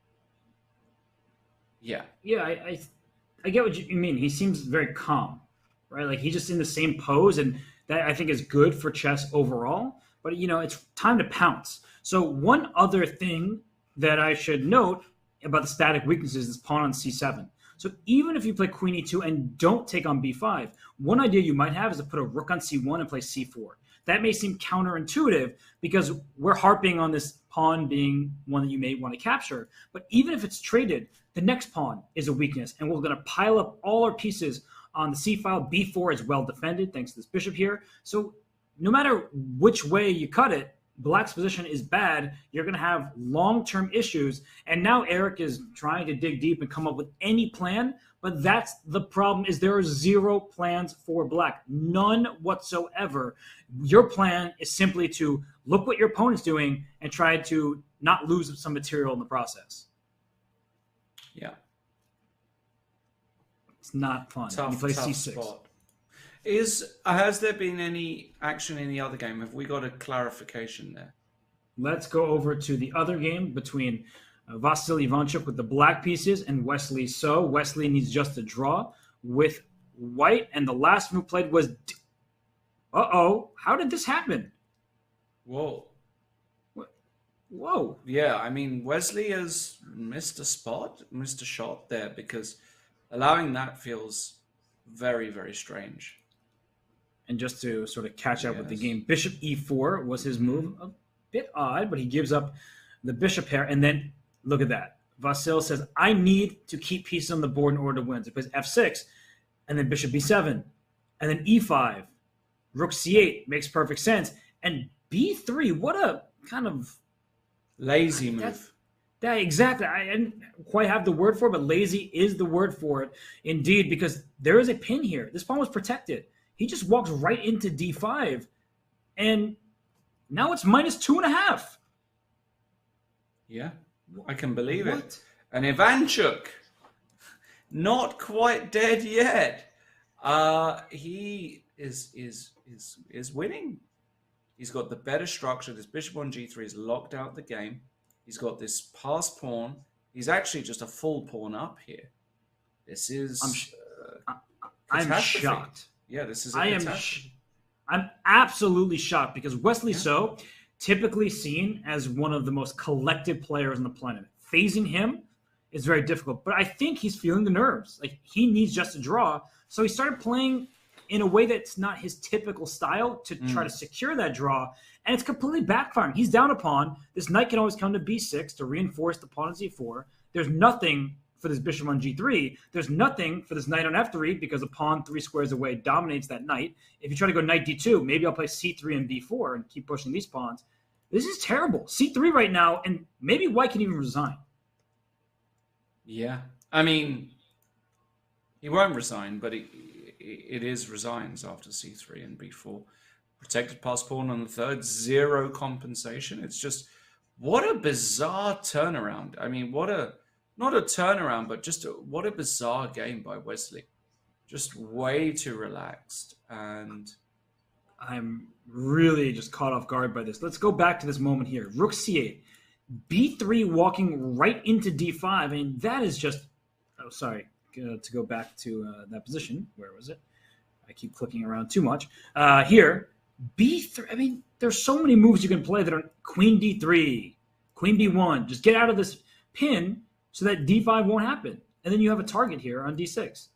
yeah. Yeah, I get what you mean. He seems very calm, right? Like he's just in the same pose, and that I think is good for chess overall. But, you know, it's time to pounce. So one other thing that I should note about the static weaknesses, this pawn on c7. So even if you play queen e2 and don't take on b5, one idea you might have is to put a rook on c1 and play c4. That may seem counterintuitive because we're harping on this pawn being one that you may want to capture. But even if it's traded, the next pawn is a weakness, and we're going to pile up all our pieces on the c file. b4 is well defended thanks to this bishop here. So no matter which way you cut it, Black's position is bad. You're going to have long-term issues. And now Eric is trying to dig deep and come up with any plan. But that's the problem, is there are zero plans for Black. None whatsoever. Your plan is simply to look what your opponent's doing and try to not lose some material in the process. Yeah. It's not fun. You play c6. Spot. Has there been any action in the other game? Have we got a clarification there? Let's go over to the other game between Vasily Ivanchuk with the black pieces and Wesley-So. Wesley needs just a draw with white, and the last move played was... Uh-oh, how did this happen? Whoa. Whoa. Yeah, I mean, Wesley has missed a shot there, because allowing that feels very, very strange. And just to sort of catch up with the game, bishop e4 was his move. A bit odd, but he gives up the bishop pair. And then, look at that. Vasil says, I need to keep pieces on the board in order to win. So he plays f6, and then bishop b7, and then e5. Rook c8 makes perfect sense. And b3, what a kind of... lazy move. That exactly. I didn't quite have the word for it, but lazy is the word for it. Indeed, because there is a pin here. This pawn was protected. He just walks right into d5, and now it's -2.5. Yeah, I can believe it. And Ivanchuk, not quite dead yet. He is winning. He's got the better structure. This bishop on g3 is locked out the game. He's got this pass pawn. He's actually just a full pawn up here. This is... I'm shocked. Yeah, this is I'm absolutely shocked, because Wesley-So, typically seen as one of the most collected players on the planet. Phasing him is very difficult, but I think he's feeling the nerves. Like, he needs just a draw. So he started playing in a way that's not his typical style to try to secure that draw, and it's completely backfiring. He's down a pawn. This knight can always come to b6 to reinforce the pawn on c4. There's nothing for this bishop on g3. There's nothing for this knight on f3, because a pawn 3 squares away dominates that knight. If you try to go knight d2, maybe I'll play c3 and b4 and keep pushing these pawns. This is terrible. c3 right now, and maybe white can even resign. Yeah. I mean, he won't resign, but it is resigns after c3 and b4. Protected pass pawn on the third, zero compensation. It's just, what a bizarre turnaround. I mean, not a turnaround, but just what a bizarre game by Wesley. Just way too relaxed. And I'm really just caught off guard by this. Let's go back to this moment here. Rook c8. b3 walking right into d5. I mean, that is just... Oh, sorry. To go back to that position. Where was it? I keep clicking around too much. Here, b3. I mean, there's so many moves you can play that are queen d3, queen b1. Just get out of this pin so that d5 won't happen. And then you have a target here on d6.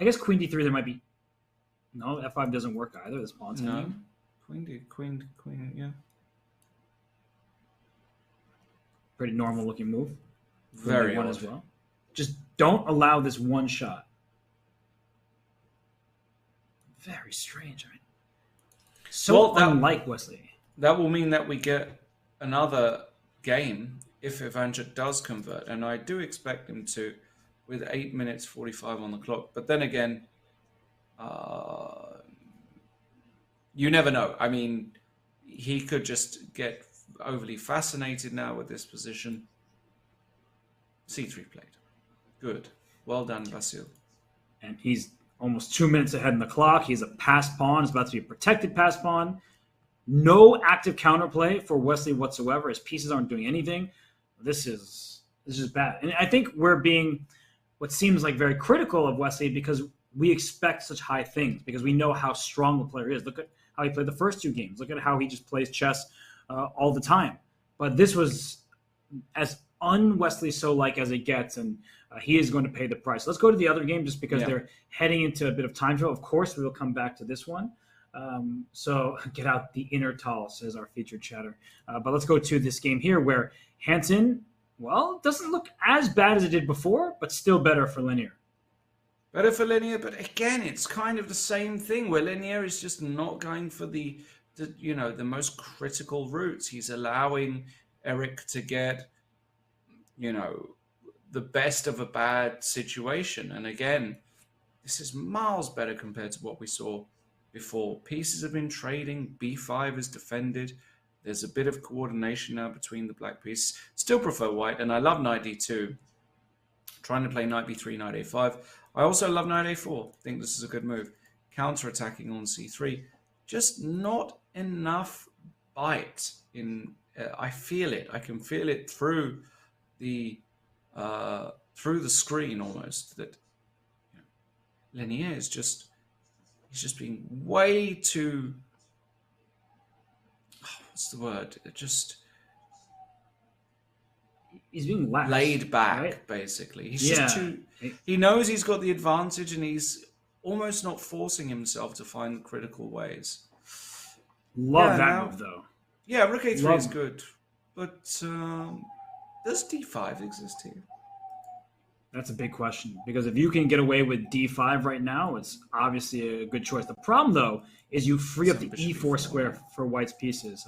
I guess queen d3 there might be... No, f5 doesn't work either. This pawn's hanging. Queen, yeah. Pretty normal looking move. Very one odd. as well. Just don't allow this one shot. Very strange. I mean, so unlike Wesley. That will mean that we get another game if Ivanchuk does convert, and I do expect him to, with 8 minutes 45 on the clock. But then again, you never know. I mean, he could just get overly fascinated now with this position. c3 played. Good. Well done, Vasil. And he's almost 2 minutes ahead in the clock. He's a passed pawn. It's about to be a protected passed pawn. No active counterplay for Wesley whatsoever. His pieces aren't doing anything. This is bad. And I think we're being what seems like very critical of Wesley because we expect such high things, because we know how strong the player is. Look at how he played the first 2 games. Look at how he just plays chess all the time. But this was as un-Wesley So-like as it gets, and he is going to pay the price. Let's go to the other game just because they're heading into a bit of time trouble. Of course, we will come back to this one. So get out the inner tall, says our featured chatter. But let's go to this game here where Hansen, well, doesn't look as bad as it did before, but still better for Linear. Better for Linear, but again, it's kind of the same thing where Linear is just not going for the most critical routes. He's allowing Eric to get, the best of a bad situation. And again, this is miles better compared to what we saw before. Pieces have been trading. B5 is defended. There's a bit of coordination now between the black pieces. Still prefer white, and I love knight d2. Trying to play knight b3, knight a5. I also love knight a4. Think this is a good move. Counter-attacking on c3. Just not enough bite. I feel it. I can feel it through the screen almost. That Linear is he's just being way too. What's the word? He's being lax, laid back, right? Basically. He's just too. He knows he's got the advantage, and he's almost not forcing himself to find critical ways. Love that move, though. Yeah, Rook A3 is good, but does D5 exist here? That's a big question, because if you can get away with D5 right now, it's obviously a good choice. The problem, though, is you free up the E4 square for White's pieces.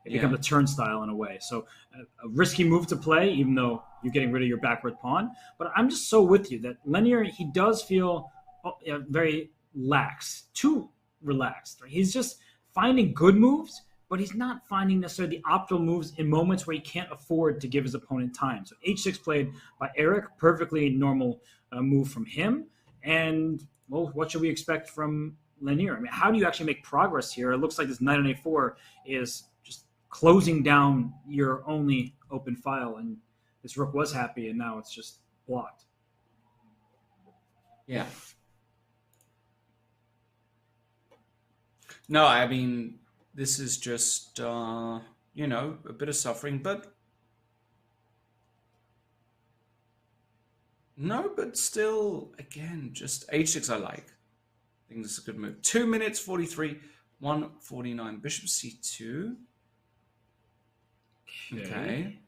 It becomes a turnstile in a way. So a risky move to play, even though you're getting rid of your backward pawn. But I'm just so with you that Linear, he does feel very lax, too relaxed. Right? He's just finding good moves, but he's not finding necessarily the optimal moves in moments where he can't afford to give his opponent time. So H6 played by Eric, perfectly normal move from him. And, well, what should we expect from Linear? I mean, how do you actually make progress here? It looks like this knight on A4 is just closing down your only open file, and this rook was happy, and now it's just blocked. Yeah. No, I mean, this is just, a bit of suffering, but no, but still, again, just H6 I like. I think this is a good move. 2 minutes, 43, 149. Bishop C2. Okay.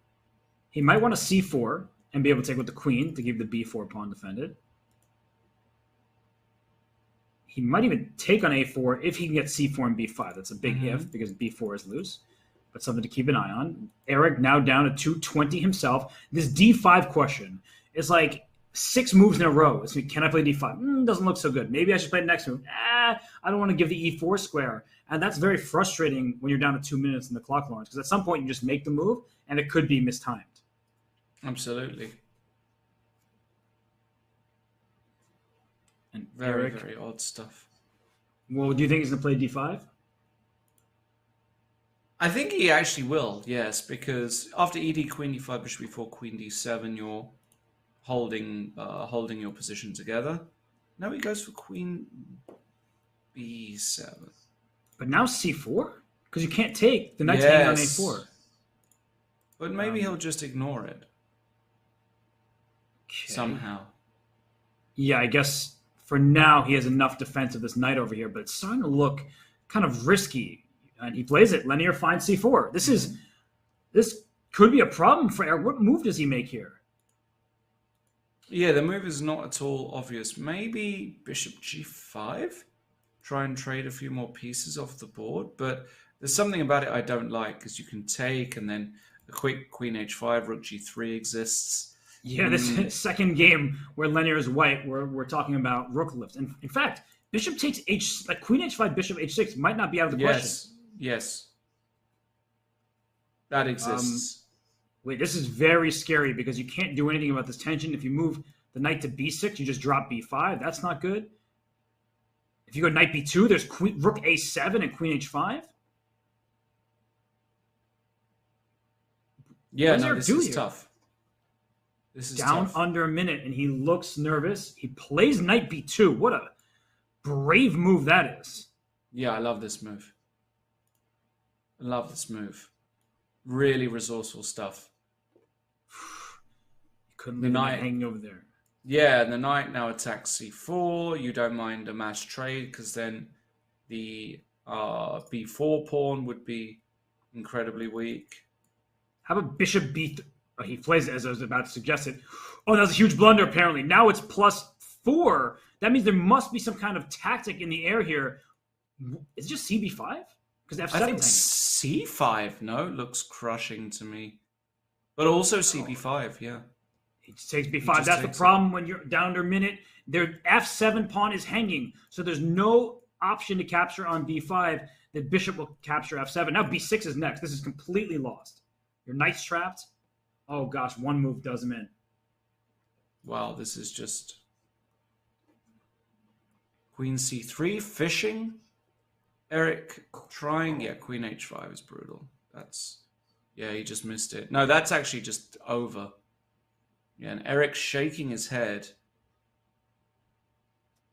He might want to C4 and be able to take with the queen to keep the B4 pawn defended. He might even take on A4 if he can get C4 and B5. That's a big if, because B4 is loose, but something to keep an eye on. Eric now down to 220 himself. This D5 question is like 6 moves in a row. It's, can I play D5? Doesn't look so good. Maybe I should play the next move. I don't want to give the E4 square. And that's very frustrating when you're down to 2 minutes in the clock, Lawrence, because at some point you just make the move and it could be mistimed. Absolutely. And very, Eric, very odd stuff. Well, do you think he's going to play D5? I think he actually will, yes, because after ED, Queen D5, Bishop B4, Queen D7, you're holding your position together. Now he goes for Queen B7. But now C4? Because you can't take the knight's hanging on A4. But maybe he'll just ignore it. Somehow. Yeah, I guess for now he has enough defense of this knight over here, but it's starting to look kind of risky. And he plays it. Linear finds C4. This could be a problem for Eric. What move does he make here? Yeah, the move is not at all obvious. Maybe Bishop G5? Try and trade a few more pieces off the board. But there's something about it I don't like, because you can take, and then a quick Queen H5, Rook G3 exists. Yeah, this second game where Linear is white, we're talking about rook lift. And in fact, Bishop takes Queen H5, Bishop H6 might not be out of the question. Yes. That exists. Wait, this is very scary because you can't do anything about this tension. If you move the knight to B6, you just drop B5. That's not good. If you go knight B2, there's Rook A7 and Queen H5. Yeah, no, this is tough. This is down tough. Under a minute, and he looks nervous. He plays knight B2. What a brave move that is. Yeah, I love this move. Really resourceful stuff. Couldn't leave the knight hanging over there. Yeah, and the knight now attacks c4. You don't mind a mass trade because then the b4 pawn would be incredibly weak. How about bishop b3? Oh, he plays it as I was about to suggest it. Oh, that was a huge blunder, apparently. Now it's +4. That means there must be some kind of tactic in the air here. Is it just cb5? Because f7 I think c5, no, looks crushing to me. But also cb5, yeah. He just takes b5. That's the problem when you're down to a minute. Their f7 pawn is hanging, so there's no option to capture on b5. The bishop will capture f7. Now b6 is next. This is completely lost. Your knight's trapped. Oh, gosh, one move does him in. Wow, this is just... Queen c3, fishing. Eric trying... Yeah, queen h5 is brutal. That's... Yeah, he just missed it. No, that's actually just over. Yeah, and Eric shaking his head.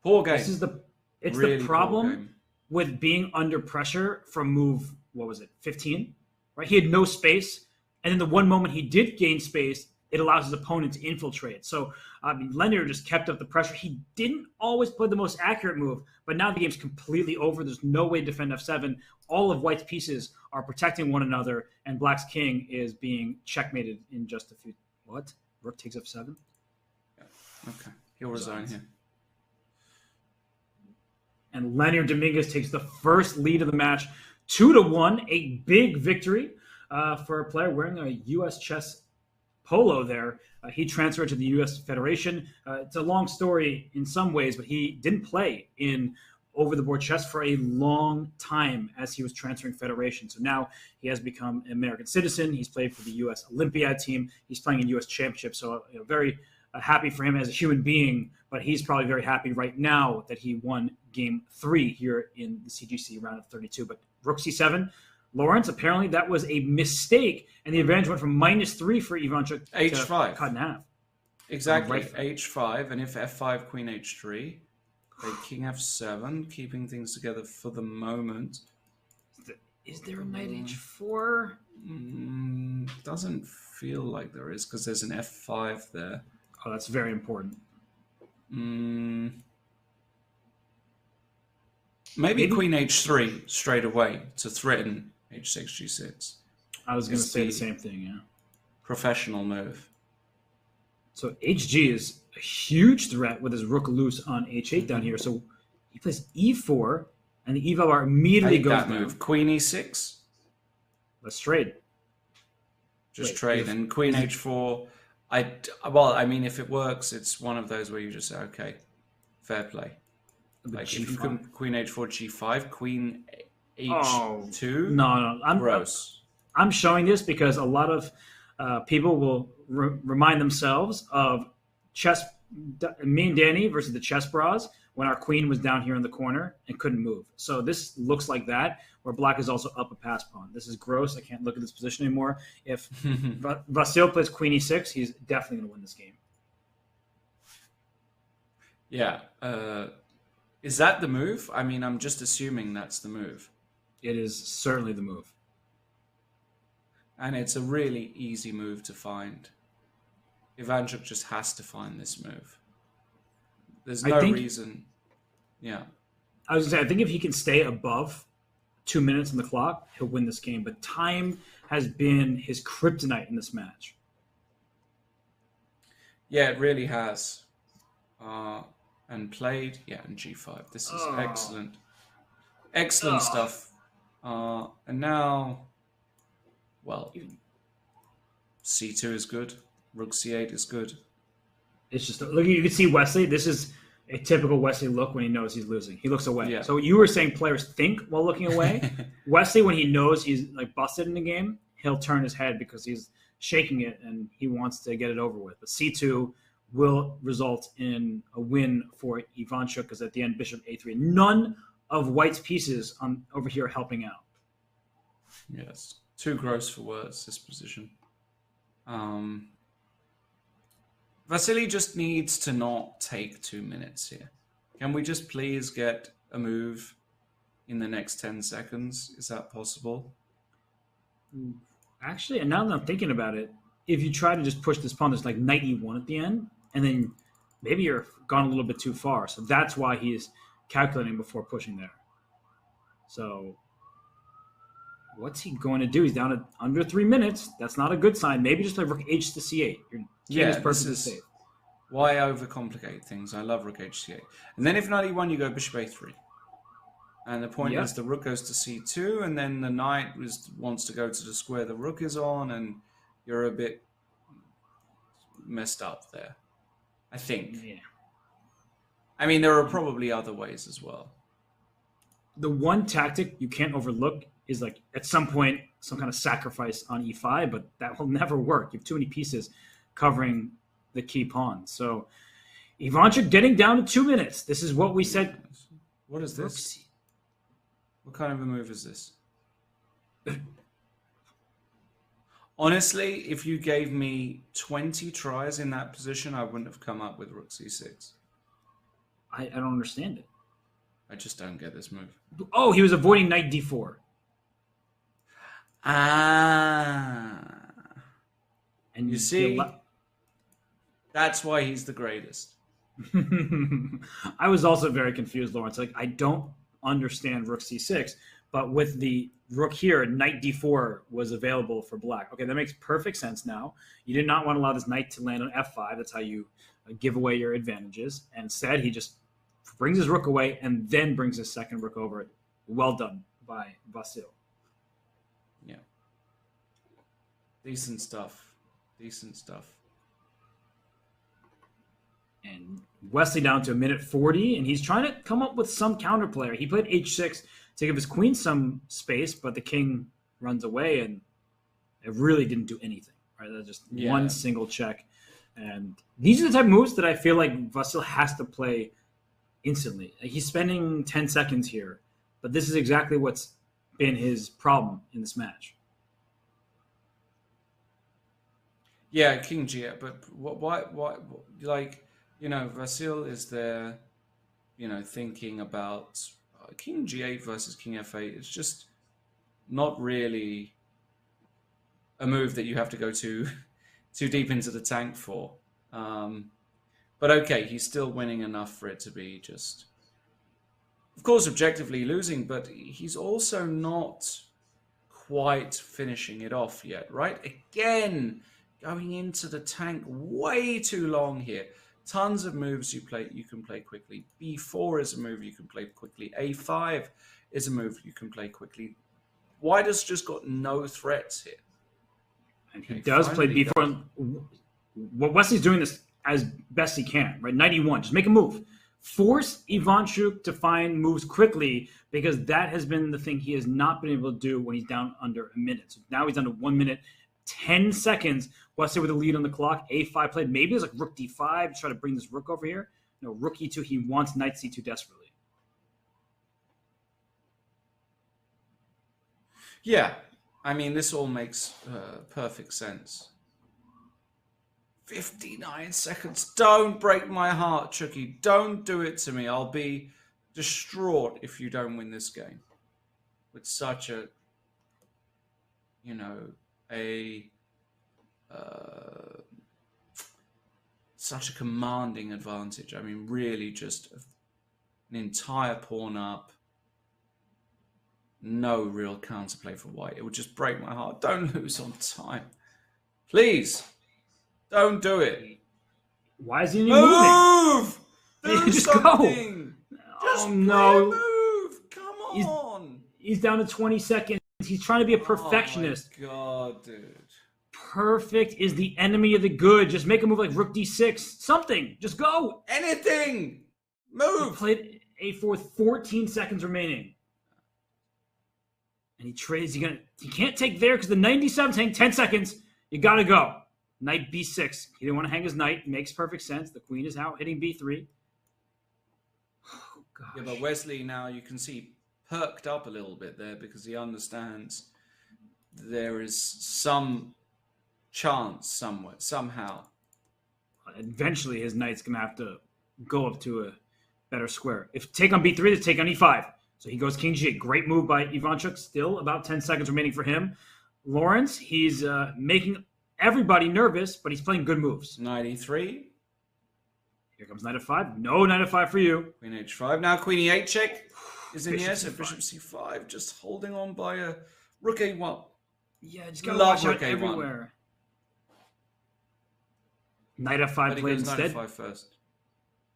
Poor game. It's really the problem with being under pressure from move, 15? Right? He had no space. And then the one moment he did gain space, it allows his opponent to infiltrate. So, Leonard just kept up the pressure. He didn't always play the most accurate move, but now the game's completely over. There's no way to defend f7. All of White's pieces are protecting one another, and Black's king is being checkmated in just a few... What? Rook takes f7? Yeah. Okay. He'll resign here. And Leonard Dominguez takes the first lead of the match, 2-1, a big victory for a player wearing a U.S. chess polo there. He transferred to the U.S. Federation. It's a long story in some ways, but he didn't play in over-the-board chess for a long time as he was transferring federation. So now he has become an American citizen. He's played for the U.S. Olympiad team. He's playing in U.S. Championship. So very happy for him as a human being, but he's probably very happy right now that he won Game 3 here in the CGC round of 32. But Rook C7, Lawrence, apparently that was a mistake, and the advantage went from -3 for Ivanchuk H5. to cut in half. Exactly, H5, and if F5, Queen H3, play King F7, keeping things together for the moment. Is there a knight H4? Doesn't feel like there is, because there's an F5 there. Oh, that's very important. Maybe Queen H3 straight away to threaten H6, G6. I was going to say the same thing, yeah. Professional move. So HG is a huge threat with his rook loose on H8 down here. So he plays E4, and the eval bar immediately goes that down. move. Queen E6. Let's trade. Just trade. And Queen H4. I mean, if it works, it's one of those where you just say, okay, fair play. Like if you can Queen H4, G5, Queen H2. No, I'm showing this because a lot of people will remind themselves of me and Danny versus the Chess Bras when our queen was down here in the corner and couldn't move. So this looks like that, where Black is also up a pass pawn. This is gross. I can't look at this position anymore. If Vasil plays Queen E6, he's definitely going to win this game. Yeah. Is that the move? I mean, I'm just assuming that's the move. It is certainly the move. And it's a really easy move to find. Ivanchuk just has to find this move. There's no reason. Yeah. I was going to say, I think if he can stay above 2 minutes on the clock, he'll win this game. But time has been his kryptonite in this match. Yeah, it really has. And played, and G5. This is excellent. Excellent stuff. And now, well, C2 is good. Rook C8 is good. It's just, look, you can see Wesley. This is a typical Wesley look when he knows he's losing. He looks away. Yeah. So you were saying players think while looking away. Wesley, when he knows he's like busted in the game, he'll turn his head because he's shaking it and he wants to get it over with. But C2 will result in a win for Ivanchuk because at the end, Bishop A3. None of White's pieces over here are helping out. Yes. Too gross for words, this position. Vasily just needs to not take 2 minutes here. Can we just please get a move in the next 10 seconds? Is that possible? Actually, and now that I'm thinking about it, if you try to just push this pawn, there's like knight e1 at the end, and then maybe you're gone a little bit too far. So that's why he's calculating before pushing there. So what's he going to do? He's down to under 3 minutes. That's not a good sign. Maybe just play rook h to c8. Your game is perfectly safe. Why overcomplicate things? I love rook h c8. And then if knight e1, you go bishop a3. And the point is the rook goes to c2, and then the knight wants to go to the square the rook is on, and you're a bit messed up there, I think. Yeah. I mean, there are probably other ways as well. The one tactic you can't overlook is like at some point some kind of sacrifice on e5, but that will never work. You have too many pieces covering the key pawn. So Ivanchuk getting down to 2 minutes. This is what we said. What is this? What kind of a move is this? Honestly, if you gave me 20 tries in that position, I wouldn't have come up with rook c6. I don't understand it. I just don't get this move. Oh, he was avoiding knight d4. And you see, that's why he's the greatest. I was also very confused, Lawrence. Like, I don't understand rook c6, but with the rook here, knight d4 was available for black. Okay, that makes perfect sense now. You did not want to allow this knight to land on f5. That's how you give away your advantages. And instead, he just brings his rook away and then brings his second rook over. Well done by Vasil. Yeah. Decent stuff. Decent stuff. And Wesley down to 1:40, and he's trying to come up with some counterplay. He played h6 to give his queen some space, but the king runs away, and it really didn't do anything. Right? That's just one single check. And these are the type of moves that I feel like Vasil has to play instantly. Like, he's spending 10 seconds here, but this is exactly what's been his problem in this match. Yeah, king g8, but why, like, you know, Vasil is there, you know, thinking about king g8 versus king f8. It's just not really a move that you have to go too deep into the tank for. But okay, he's still winning enough for it to be just, of course, objectively losing, but he's also not quite finishing it off yet, right? Again, going into the tank way too long here. Tons of moves you can play quickly. b4 is a move you can play quickly. a5 is a move you can play quickly. White's just got no threats here. And he does play b4. What Wesley's doing this as best he can, right? Knight e1, just make a move. Force Ivanchuk to find moves quickly, because that has been the thing he has not been able to do when he's down under a minute. So now he's down to 1 minute, 10 seconds. Wesley with a lead on the clock. a5 played. Maybe it's like rook d5 to try to bring this rook over here. No, rook e2. He wants knight c2 desperately. Yeah, I mean, this all makes perfect sense. 59 seconds. Don't break my heart, Chucky. Don't do it to me. I'll be distraught if you don't win this game. With such a, you know, such a commanding advantage. I mean, really just an entire pawn up. No real counterplay for White. It would just break my heart. Don't lose on time. Please. Don't do it. Why is he moving? Do just something. Go. Just no. Move. Come on. He's down to 20 seconds. He's trying to be a perfectionist. Oh my God, dude. Perfect is the enemy of the good. Just make a move like rook d6. Something. Just go. Anything. Move. He played a4 with 14 seconds remaining. And he trades. He can't take there because the 97's hang 10 seconds. You got to go. Knight b6. He didn't want to hang his knight. Makes perfect sense. The queen is out hitting b3. Oh, gosh. Yeah, but Wesley now, you can see, perked up a little bit there because he understands there is some chance somewhere, somehow. Eventually, his knight's going to have to go up to a better square. If take on b3, to take on e5. So he goes king g8. Great move by Ivanchuk. Still about 10 seconds remaining for him. Lawrence, he's making everybody nervous, but he's playing good moves. 93. Here comes knight f5. No knight f5 for you. Queen h5. Now queen e8 check is in the air. So Bishop bishop c5, just holding on by a rook a1. Yeah, just gotta Love watch out rook a1. everywhere. Knight f5 But he played goes knight instead. f5 first.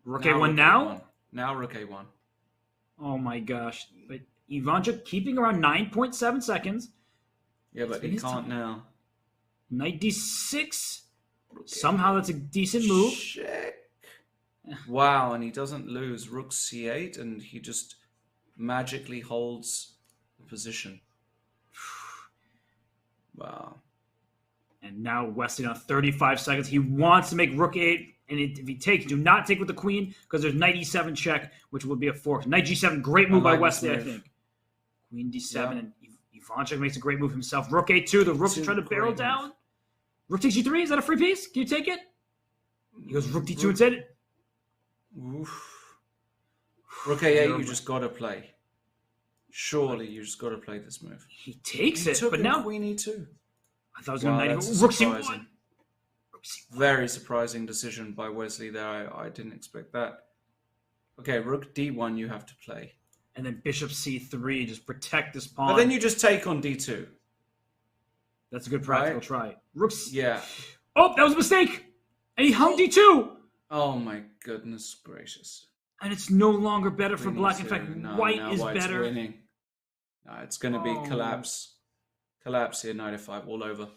Rook Now a1 rook now? a1. Now rook a1. Oh my gosh. But Ivanchuk keeping around 9.7 seconds. Yeah, but been he his can't time. now. Knight d6. Somehow that's a decent move. Check. Wow, and he doesn't lose rook c8, and he just magically holds the position. Wow. And now Wesley on 35 seconds. He wants to make rook 8. And if he takes, do not take with the queen because there's knight e7 check, which will be a fork. Knight g7, great move by like this Wesley, I move. think. Queen d7, Yeah. and Ivanchuk makes a great move himself. Rook a2, the rook's Two trying to barrel great down. moves. Rook takes g3, is that a free piece? Can you take it? He goes rook d2 instead. Oof. Rook a8, you just got to play. Surely you just got to play this move. He takes He it, took but in now queen e2. I thought it was Wow, going to that's knight rook c1. surprising. Rook c1. Very surprising decision by Wesley there. I didn't expect that. Okay, rook d1 you have to play. And then bishop c3, just protect this pawn. But then you just take on d2. That's a good practical Right? try. Rook c... Yeah. Oh, that was a mistake. And he hung d2. Oh my goodness gracious. And it's no longer better for Queen black. In e2. fact, No, white now is white's better. winning. No, it's going to be Oh. collapse. Collapse here, knight f5 all over.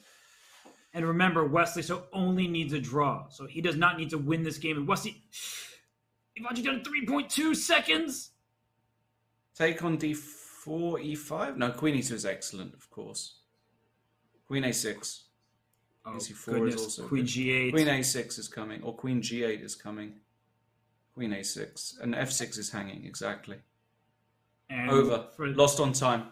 And remember, Wesley so only needs a draw. So he does not need to win this game. And Wesley, Ivanchuk done 3.2 seconds. Take on d4, e5? No, queen e2 is excellent, of course. Queen a6. Oh, e4 goodness. is also Queen good. g8. Queen a6 is coming, or queen g8 is coming. Queen a6. And f6 is hanging, exactly. And Over. For, Lost on time.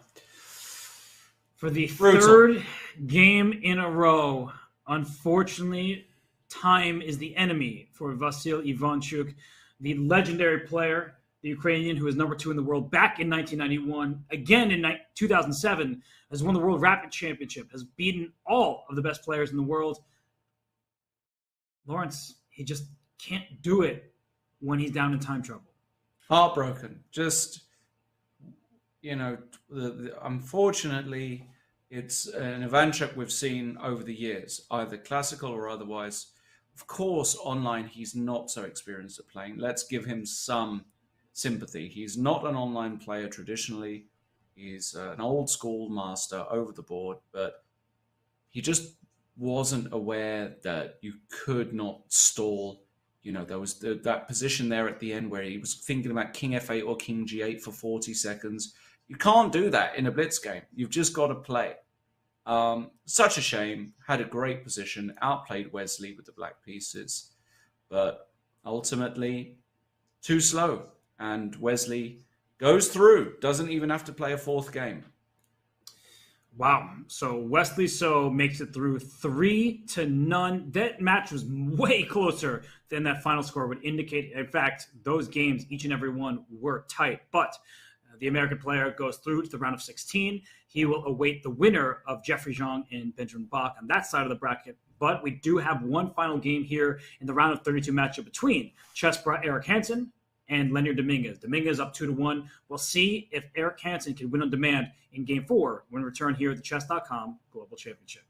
for the Brutal. third game in a row, unfortunately, time is the enemy for Vasyl Ivanchuk, the legendary player, the Ukrainian who was number 2 in the world back in 1991, again in 2007, has won the World Rapid Championship, has beaten all of the best players in the world. Lawrence, he just can't do it when he's down in time trouble. Heartbroken. Just, you know, unfortunately, it's an Ivanchuk we've seen over the years, either classical or otherwise. Of course, online, he's not so experienced at playing. Let's give him some sympathy. He's not an online player traditionally. He's an old school master over the board, but he just wasn't aware that you could not stall. You know, there was that position there at the end where he was thinking about king f8 or king g8 for 40 seconds. You can't do that in a blitz game. You've just got to play. Such a shame. Had a great position, outplayed Wesley with the black pieces, but ultimately too slow. And Wesley goes through, doesn't even have to play a fourth game. Wow. So Wesley-So makes it through 3-0. That match was way closer than that final score would indicate. In fact, those games, each and every one, were tight. But the American player goes through to the round of 16. He will await the winner of Jeffrey Zhang and Benjamin Bach on that side of the bracket. But we do have one final game here in the round of 32 matchup between chess-pro Eric Hansen and Leonard Dominguez. Dominguez up 2-1. We'll see if Eric Hansen can win on demand in Game 4 when we return here at the Chess.com Global Championship.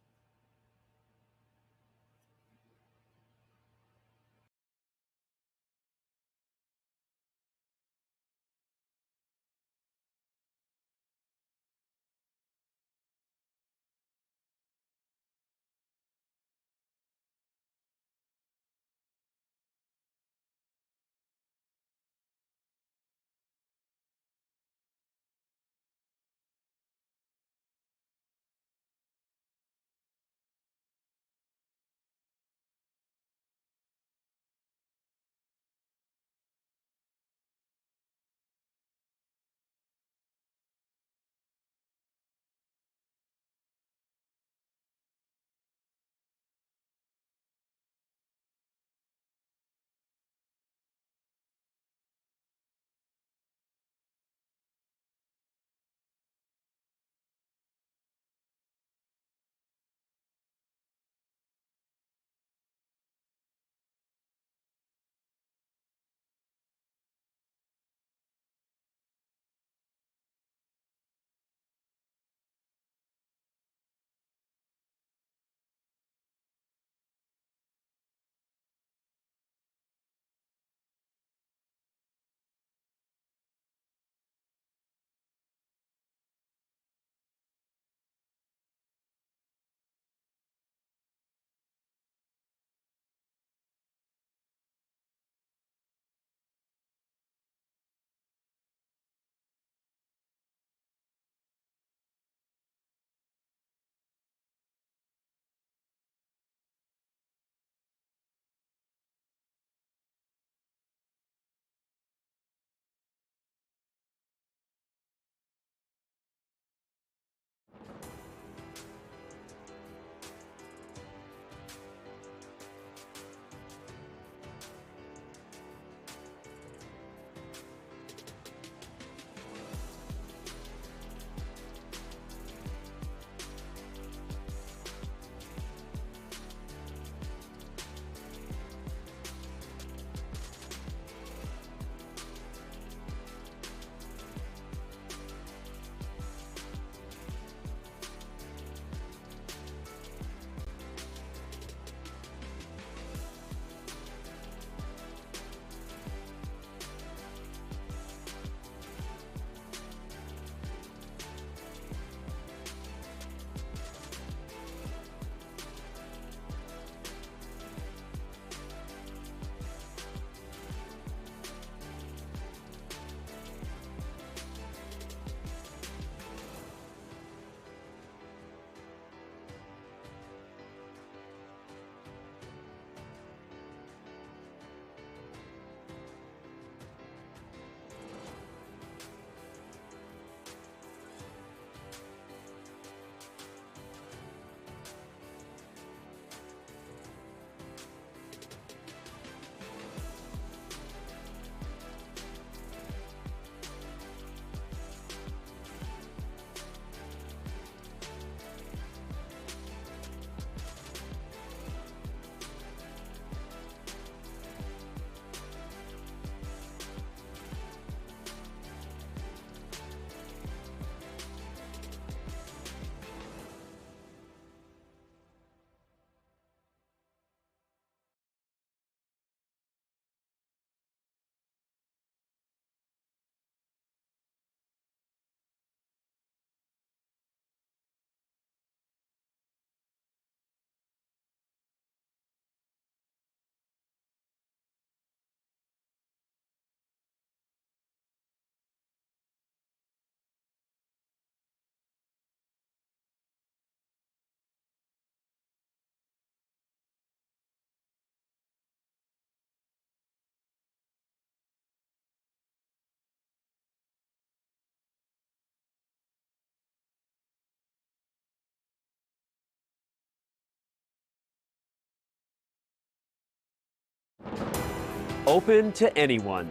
Open to anyone,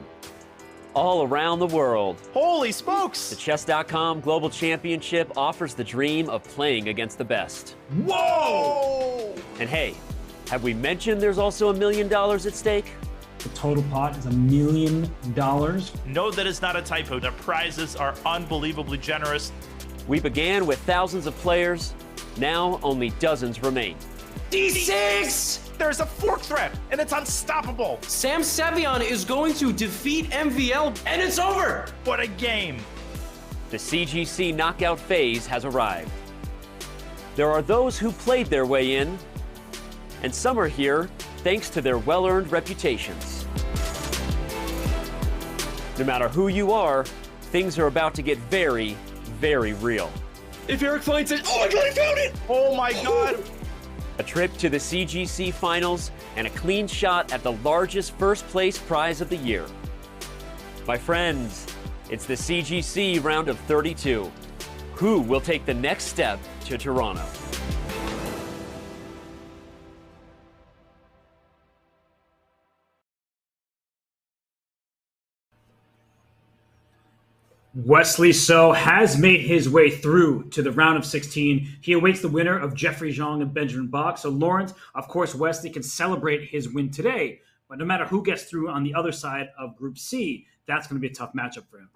all around the world. Holy smokes! The Chess.com Global Championship offers the dream of playing against the best. Whoa! And hey, have we mentioned there's also $1 million at stake? The total pot is $1 million. No, that is not a typo. The prizes are unbelievably generous. We began with thousands of players. Now only dozens remain. D6! There's a fork threat, and it's unstoppable. Sam Savion is going to defeat MVL, and it's over! What a game. The CGC knockout phase has arrived. There are those who played their way in, and some are here thanks to their well-earned reputations. No matter who you are, things are about to get very, very real. If Eric finds it, oh my god, I found it! Oh my god. A trip to the CGC finals and a clean shot at the largest first place prize of the year. My friends, it's the CGC round of 32. Who will take the next step to Toronto? Wesley So has made his way through to the round of 16. He awaits the winner of Jeffrey Zhang and Benjamin Bach. So Lawrence, of course, Wesley can celebrate his win today. But no matter who gets through on the other side of Group C, that's going to be a tough matchup for him.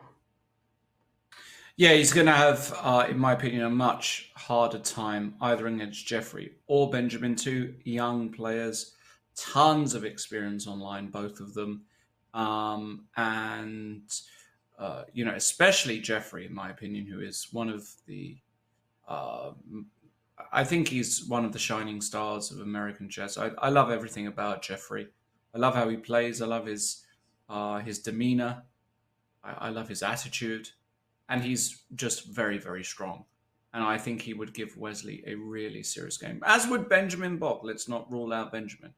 Yeah, he's going to have, in my opinion, a much harder time either against Jeffrey or Benjamin, two young players, tons of experience online, both of them. Especially Jeffrey, in my opinion, who is one of the, I think he's one of the shining stars of American chess. I love everything about Jeffrey. I love how he plays. I love his demeanor. I love his attitude. And he's just very, very strong. And I think he would give Wesley a really serious game, as would Benjamin Bach. Let's not rule out Benjamin.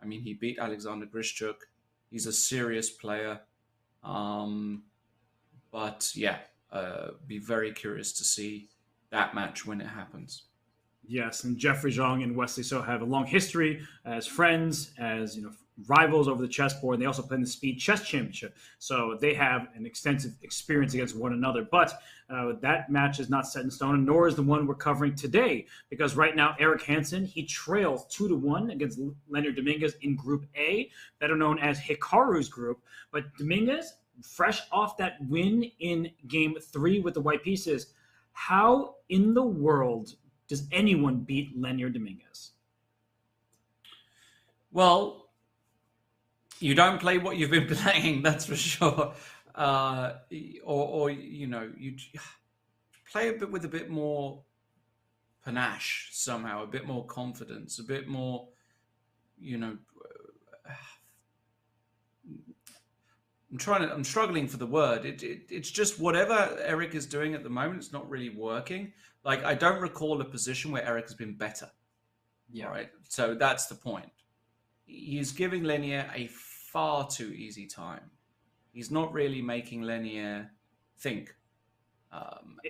I mean, he beat Alexander Grischuk. He's a serious player. But yeah, be very curious to see that match when it happens. Yes, and Jeffrey Zhang and Wesley So have a long history as friends, as rivals over the chessboard. They also play in the Speed Chess Championship, so they have an extensive experience against one another. But that match is not set in stone, and nor is the one we're covering today, because right now Eric Hansen, he trails 2-1 against Leonard Dominguez in Group A, better known as Hikaru's group. But Dominguez, fresh off that win in Game 3 with the white pieces, how in the world does anyone beat Leonard Dominguez? Well, you don't play what you've been playing, that's for sure. You play a bit with a bit more panache somehow, a bit more confidence, a bit more, I'm struggling for the word. It's just whatever Eric is doing at the moment, it's not really working. Like, I don't recall a position where Eric has been better. Yeah. Right. So that's the point. He's giving Lenier a far too easy time. He's not really making Lenier think.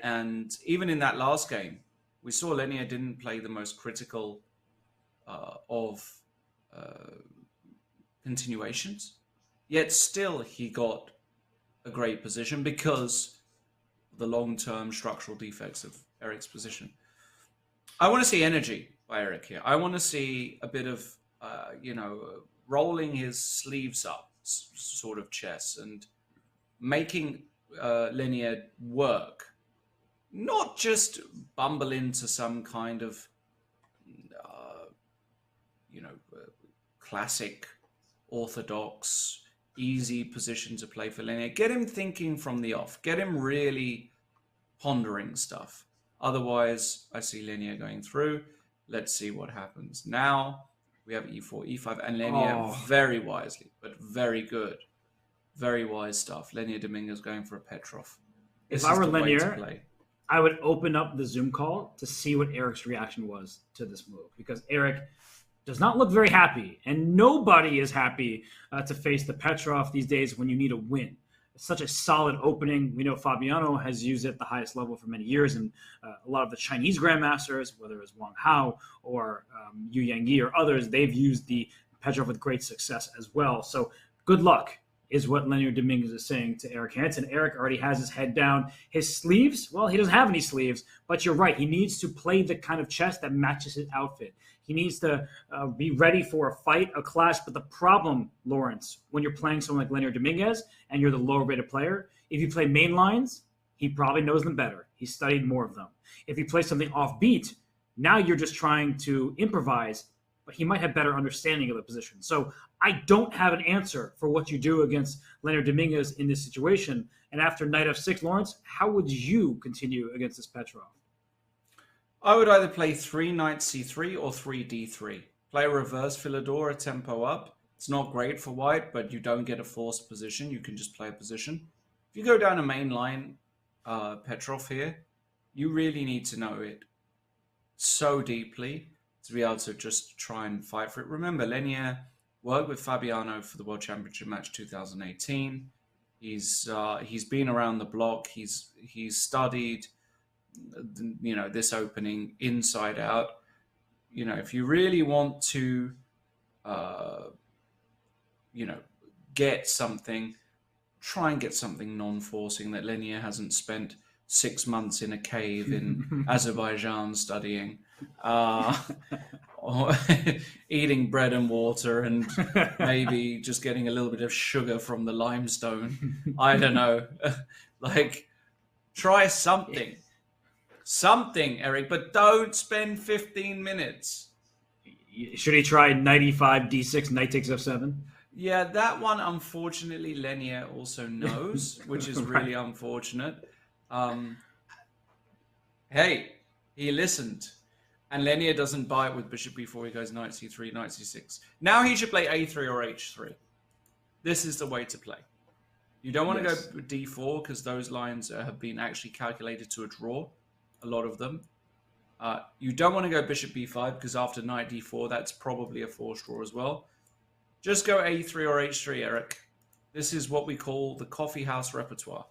And even in that last game, we saw Lenier didn't play the most critical of continuations. Yet still he got a great position because of the long-term structural defects of Eric's position. I want to see energy by Eric here. I want to see a bit of, rolling his sleeves up sort of chess and making Lenier work. Not just bumble into some kind of, classic, orthodox, easy position to play for Lenier. Get him thinking from the off. Get him really pondering stuff. Otherwise, I see Lenier going through. Let's see what happens. Now, we have e4, e5, and Lenier very wisely, but very good. Very wise stuff. Lenier Dominguez going for a Petrov. If I were Lenier, I would open up the Zoom call to see what Eric's reaction was to this move, because Eric does not look very happy, and nobody is happy to face the Petrov these days when you need a win. It's such a solid opening. We know Fabiano has used it at the highest level for many years, and a lot of the Chinese grandmasters, whether it's Wang Hao or Yu Yangyi or others, they've used the Petrov with great success as well. So good luck, is what Leonard Dominguez is saying to Eric Hansen. Eric already has his head down. His sleeves, well, he doesn't have any sleeves, but you're right. He needs to play the kind of chess that matches his outfit. He needs to be ready for a fight, a clash. But the problem, Lawrence, when you're playing someone like Leonard Dominguez and you're the lower-rated player, if you play main lines, he probably knows them better. He's studied more of them. If you play something offbeat, now you're just trying to improvise, but he might have better understanding of the position. So I don't have an answer for what you do against Leonard Dominguez in this situation. And after knight f6, Lawrence, how would you continue against this Petrov? I would either play 3 knight c3 or 3 d3. Play a reverse Philidor, tempo up. It's not great for white, but you don't get a forced position. You can just play a position. If you go down a main line, Petrov here, you really need to know it so deeply to be able to just try and fight for it. Remember, Lenier worked with Fabiano for the World Championship match 2018. He's been around the block. He's studied, this opening inside out. If you really want to, get something, try and get something non-forcing that Lenier hasn't spent 6 months in a cave in Azerbaijan studying, or eating bread and water and maybe just getting a little bit of sugar from the limestone. I don't know. Try something, Eric, but don't spend 15 minutes. Should he try knight e5, d6, knight takes f7? Yeah, that one, unfortunately, Lenier also knows, which is really unfortunate. Hey, he listened. And Lenier doesn't bite with bishop b4. He goes knight c3, knight c6. Now he should play a3 or h3. This is the way to play. You don't want to go with d4 because those lines have been actually calculated to a draw, a lot of them. You don't want to go bishop b5 because after knight d4, that's probably a forced draw as well. Just go a3 or h3, Eric. This is what we call the coffee house repertoire.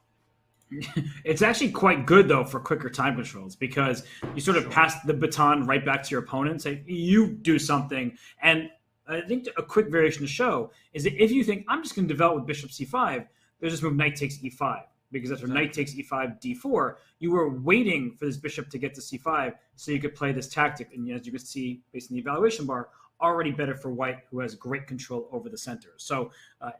It's actually quite good, though, for quicker time controls because you sort of pass the baton right back to your opponent, say, you do something. And I think a quick variation to show is that if you think, I'm just going to develop with bishop c5, there's this move knight takes e5. Because after knight takes e5, d4, you were waiting for this bishop to get to c5 so you could play this tactic. And as you can see, based on the evaluation bar, already better for white, who has great control over the center. So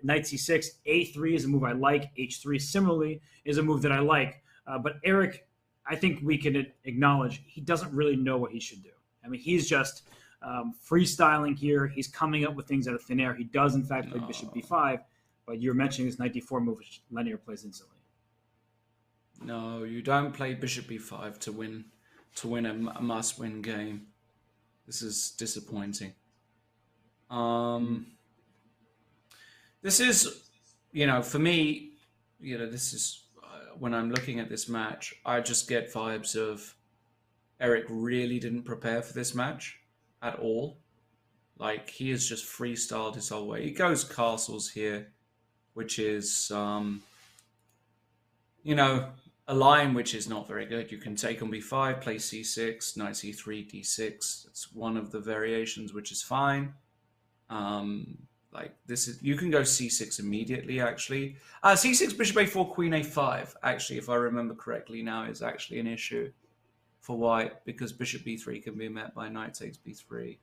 knight c6, a3 is a move I like. h3 similarly is a move that I like. But Eric, I think we can acknowledge he doesn't really know what he should do. I mean, he's just freestyling here. He's coming up with things out of thin air. He does, in fact, play bishop b5. But you're mentioning this knight d4 move, which Lenier plays instantly. No, you don't play bishop b5 to win a must-win game. This is disappointing. This is, for me, this is when I'm looking at this match, I just get vibes of Eric really didn't prepare for this match at all. Like, he has just freestyled his whole way. He goes castles here, which is, a line which is not very good. You can take on b5, play c6, knight c3, d6. It's one of the variations, which is fine. You can go c6 immediately, actually. C6, bishop a4, queen a5, actually, if I remember correctly now, is actually an issue for white because bishop b3 can be met by knight takes b3.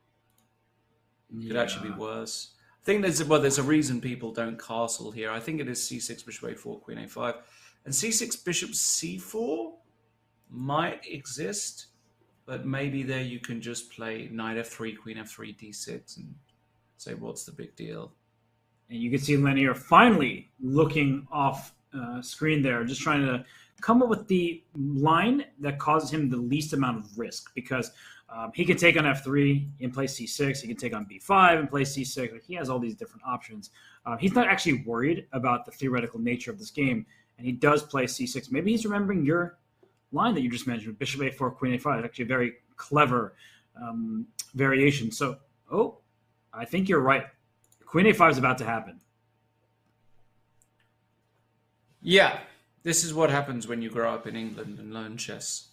Could actually be worse. I think there's a reason people don't castle here. I think it is c6, bishop a4, queen a5. And c6, bishop c4 might exist, but maybe there you can just play knight f3, queen f3, d6, and say, what's the big deal? And you can see Lenier finally looking off screen there, just trying to come up with the line that causes him the least amount of risk because he can take on f3 and play c6. He can take on b5 and play c6. Like, he has all these different options. He's not actually worried about the theoretical nature of this game. And he does play c6. Maybe he's remembering your line that you just mentioned, bishop a4, queen a5. It's actually a very clever variation. So, I think you're right. Queen a5 is about to happen. Yeah, this is what happens when you grow up in England and learn chess.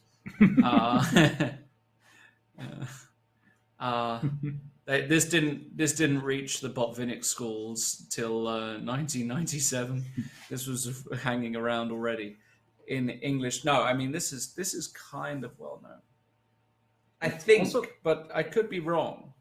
This didn't reach the Botvinnik schools till 1997. This was hanging around already in English. No, I mean this is kind of well known. I think, also, but I could be wrong.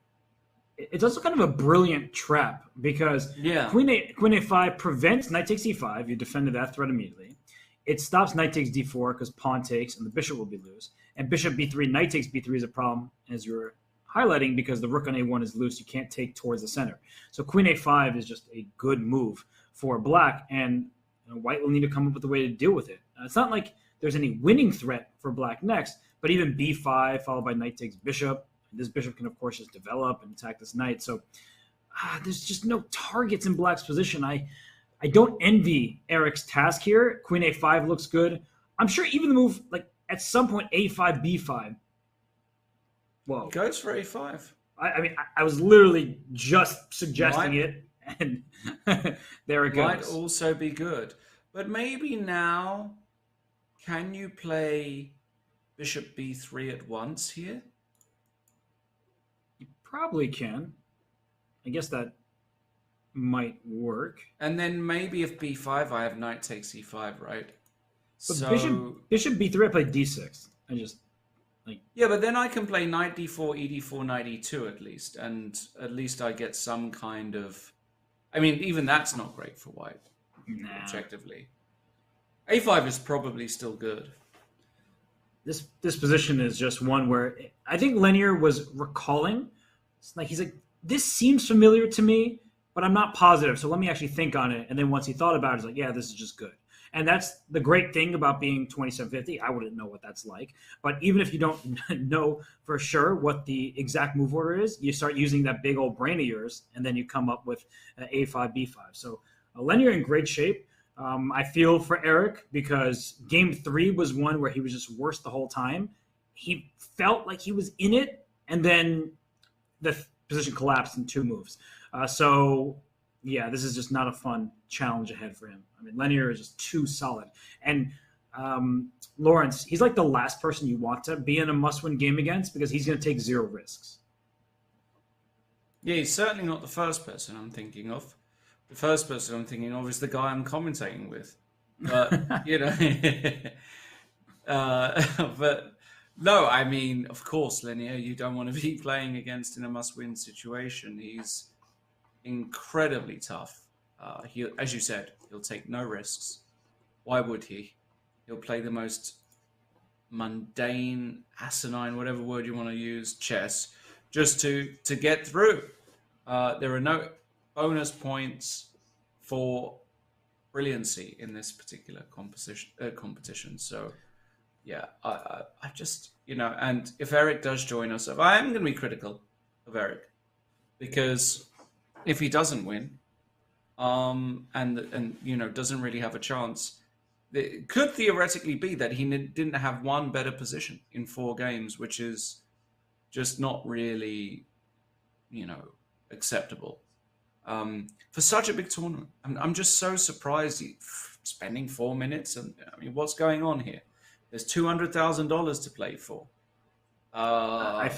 It's also kind of a brilliant trap because Queen A5 prevents knight takes E5. You defended that threat immediately. It stops knight takes D4 because pawn takes and the bishop will be loose. And bishop B3, knight takes B3 is a problem, as you're highlighting, because the rook on A1 is loose. You can't take towards the center. So Queen A5 is just a good move for black, and white will need to come up with a way to deal with it. It's not like there's any winning threat for black next, but even B5 followed by knight takes bishop. This bishop can, of course, just develop and attack this knight. So there's just no targets in black's position. I don't envy Eric's task here. Queen A5 looks good. I'm sure even the move, like at some point, A5, B5. Whoa. He goes for A5. I mean, I was literally just suggesting it, and there it goes. Might also be good. But maybe now, can you play bishop B3 at once here? You probably can. I guess that might work. And then maybe if B5, I have knight takes E5, right? But so bishop B3, I play D6. I just like. Yeah, but then I can play knight D4, E4, knight E2 at least, and at least I get some kind of. I mean, even that's not great for white, objectively. A5 is probably still good. This position is just one where I think Linear was recalling. It's like he's like, this seems familiar to me, but I'm not positive. So let me actually think on it. And then once he thought about it, he's like, yeah, this is just good. And that's the great thing about being 2750. I wouldn't know what that's like. But even if you don't know for sure what the exact move order is, you start using that big old brain of yours, and then you come up with A5, B5. So Linear in great shape. I feel for Eric because game 3 was one where he was just worse the whole time. He felt like he was in it, and then the position collapsed in 2 moves. So, yeah, this is just not a fun challenge ahead for him. I mean, Linear is just too solid. And Lawrence, he's like the last person you want to be in a must-win game against because he's going to take 0 risks. Yeah, he's certainly not the first person I'm thinking of. The first person I'm thinking of is the guy I'm commentating with. But, you know, but no, I mean, of course, Linear, you don't want to be playing against in a must-win situation. He's incredibly tough. He, as you said, he'll take no risks. Why would he? He'll play the most mundane, asinine, whatever word you want to use, chess, just to get through. There are no bonus points for brilliancy in this particular competition. So, yeah, I just, you know, and if Eric does join us, I am going to be critical of Eric because if he doesn't win, and you know, doesn't really have a chance, it could theoretically be that he didn't have one better position in 4 games, which is just not really, you know, acceptable. For such a big tournament, I'm just so surprised spending 4 minutes. And I mean, what's going on here? There's $200,000 to play for. I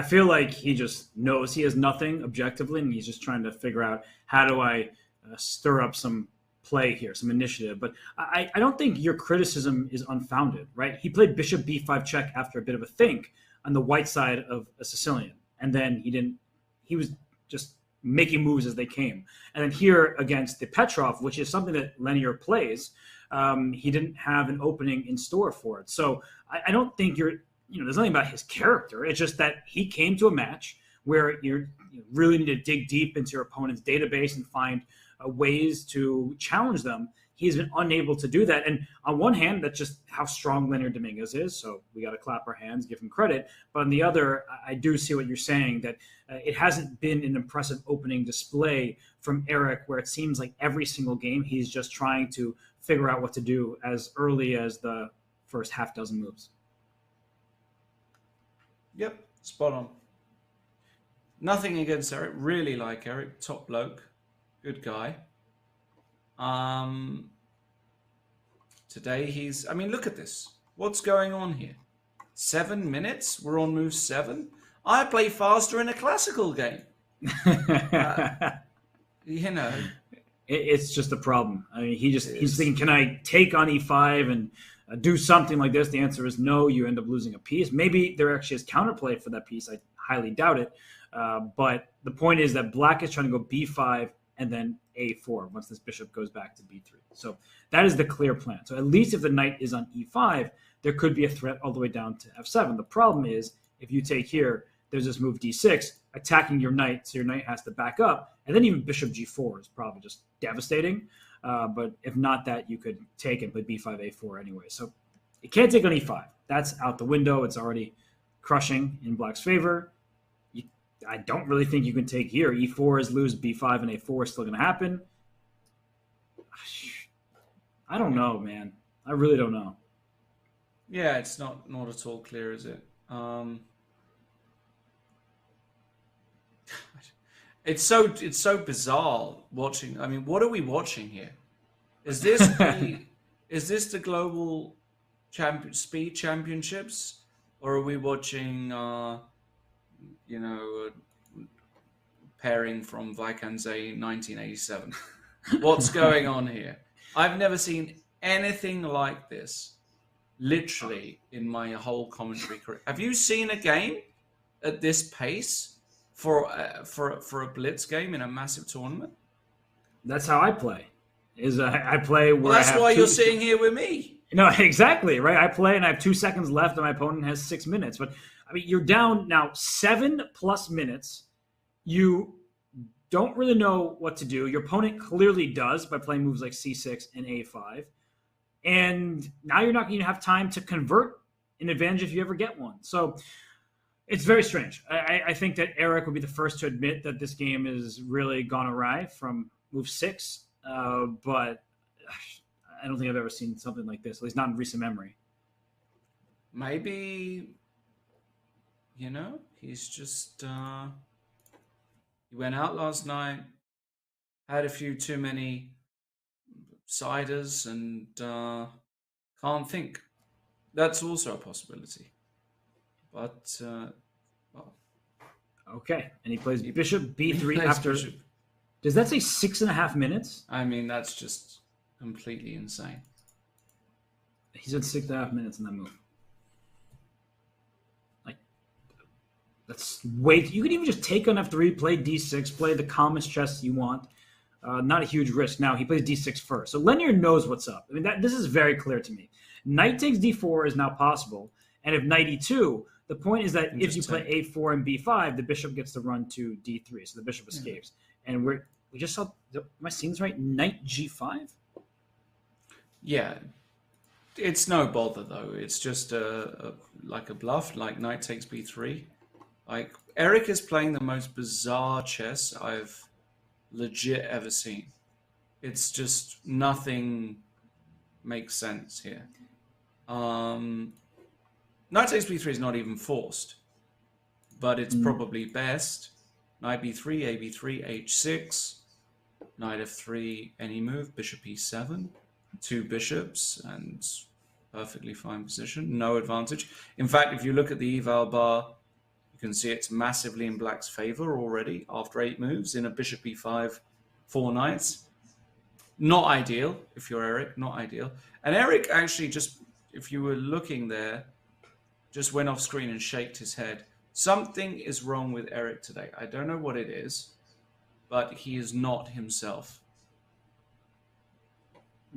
feel like he just knows he has nothing objectively, and he's just trying to figure out how do I stir up some play here, some initiative. But I don't think your criticism is unfounded, right? He played bishop b5 check after a bit of a think on the white side of a Sicilian, and then he was just making moves as they came. And then here against the Petrov, which is something that Linear plays, he didn't have an opening in store for it. So I don't think there's nothing about his character. It's just that he came to a match where you really need to dig deep into your opponent's database and find ways to challenge them. He's been unable to do that. And on one hand, that's just how strong Linear Dominguez is. So we got to clap our hands, give him credit. But on the other, I do see what you're saying, that it hasn't been an impressive opening display from Eric, where it seems like every single game he's just trying to figure out what to do as early as the first half dozen moves. Yep, spot on. Nothing against Eric. Really like Eric. Top bloke. Good guy. Today I mean, look at this. What's going on here? 7 minutes? We're on move 7? I play faster in a classical game. You know, It's just a problem. I mean, he's thinking, can I take on e5 and do something like this? The answer is no. You end up losing a piece. Maybe there actually is counterplay for that piece. I highly doubt it. But the point is that black is trying to go b5 and then a4 once this bishop goes back to b3. So that is the clear plan. So at least if the knight is on e5, there could be a threat all the way down to f7. The problem is if you take here, there's this move d6 attacking your knight, so your knight has to back up, and then even bishop g4 is probably just devastating. But if not that, you could take and play b5, a4 anyway. So you can't take on e5. That's out the window. It's already crushing in black's favor. I don't really think you can take here. e4 is lose, b5 and a4 is still going to happen. I don't know, man. I really don't know. Yeah, it's not at all clear, is it? It's so bizarre watching. I mean, what are we watching here? Is this the global speed championships, or are we watching pairing from Weikensee 1987? What's going on here? I've never seen anything like this, literally, in my whole commentary career. Have you seen a game at this pace for a blitz game in a massive tournament? That's how I play. I play where that's why you're sitting here with me. No, exactly, right? I play and I have 2 seconds left and my opponent has 6 minutes. But, I mean, you're down now 7+ minutes. You don't really know what to do. Your opponent clearly does by playing moves like c6 and a5. And now you're not going to have time to convert an advantage if you ever get one. So it's very strange. I think that Eric would be the first to admit that this game has really gone awry from move 6. But I don't think I've ever seen something like this, at least not in recent memory. Maybe, he's just... he went out last night, had a few too many ciders, and can't think. That's also a possibility. But, well. Okay, and he plays bishop b3 after... Bishop. Does that say 6.5 minutes? I mean, that's just completely insane. He's at 6.5 minutes in that move. Like, that's way... You could even just take on f3, play d6, play the calmest chess you want. Not a huge risk. Now, he plays d6 first. So Lenier knows what's up. I mean, this is very clear to me. Knight takes d4 is now possible. And if knight e2, the point is that if you play a4 and b5, the bishop gets to run to d3. So the bishop escapes. And we just saw, am I seeing this right? Knight g5? Yeah. It's no bother, though. It's just like a bluff, like knight takes b3. Like, Eric is playing the most bizarre chess I've legit ever seen. It's just nothing makes sense here. Knight takes b3 is not even forced, but it's probably best. Knight b3, a b3, h6, knight f3, any move, bishop e7, 2 bishops, and perfectly fine position, no advantage. In fact, if you look at the eval bar, you can see it's massively in black's favor already after 8 moves in a bishop e5, 4 knights. Not ideal, if you're Eric, not ideal. And Eric actually just, if you were looking there, just went off screen and shaked his head. Something is wrong with Eric today. I don't know what it is, but he is not himself.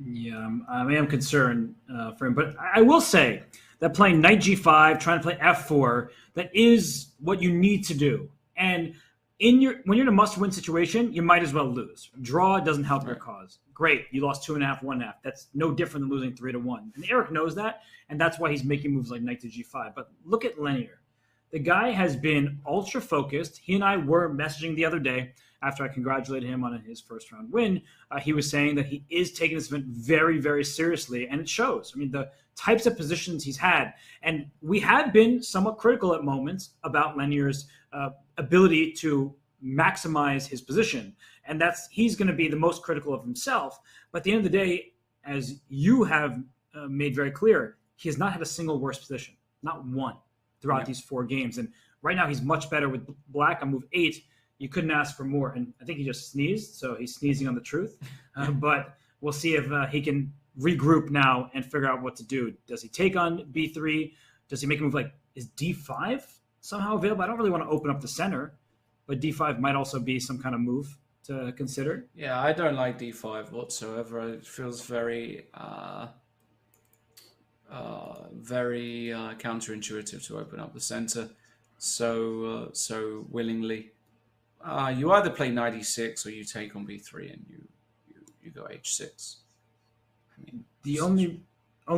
Yeah, I am concerned for him. But I will say that playing knight g5, trying to play f4, that is what you need to do. And when you're in a must-win situation, you might as well lose. Draw doesn't help your cause. Great, you lost 2.5, 1.5. That's no different than losing 3-1. And Eric knows that, and that's why he's making moves like knight to g5. But look at Lenier. The guy has been ultra-focused. He and I were messaging the other day after I congratulated him on his first-round win. He was saying that he is taking this event very, very seriously, and it shows. I mean, the types of positions he's had. And we had been somewhat critical at moments about Lenier's ability to maximize his position. And he's going to be the most critical of himself. But at the end of the day, as you have made very clear, he has not had a single worse position, not one, throughout these 4 games. And right now he's much better with black on move 8. you couldn't ask for more. And I think he just sneezed, so he's sneezing on the truth. But we'll see if he can regroup now and figure out what to do. Does he take on b3? Does he make a move like, is d5 somehow available? I don't really want to open up the center, but d5 might also be some kind of move to consider. Yeah, I don't like d5 whatsoever. It feels very counterintuitive to open up the center so willingly. You either play knight e6 or you take on b3 and you go h6. I mean, the only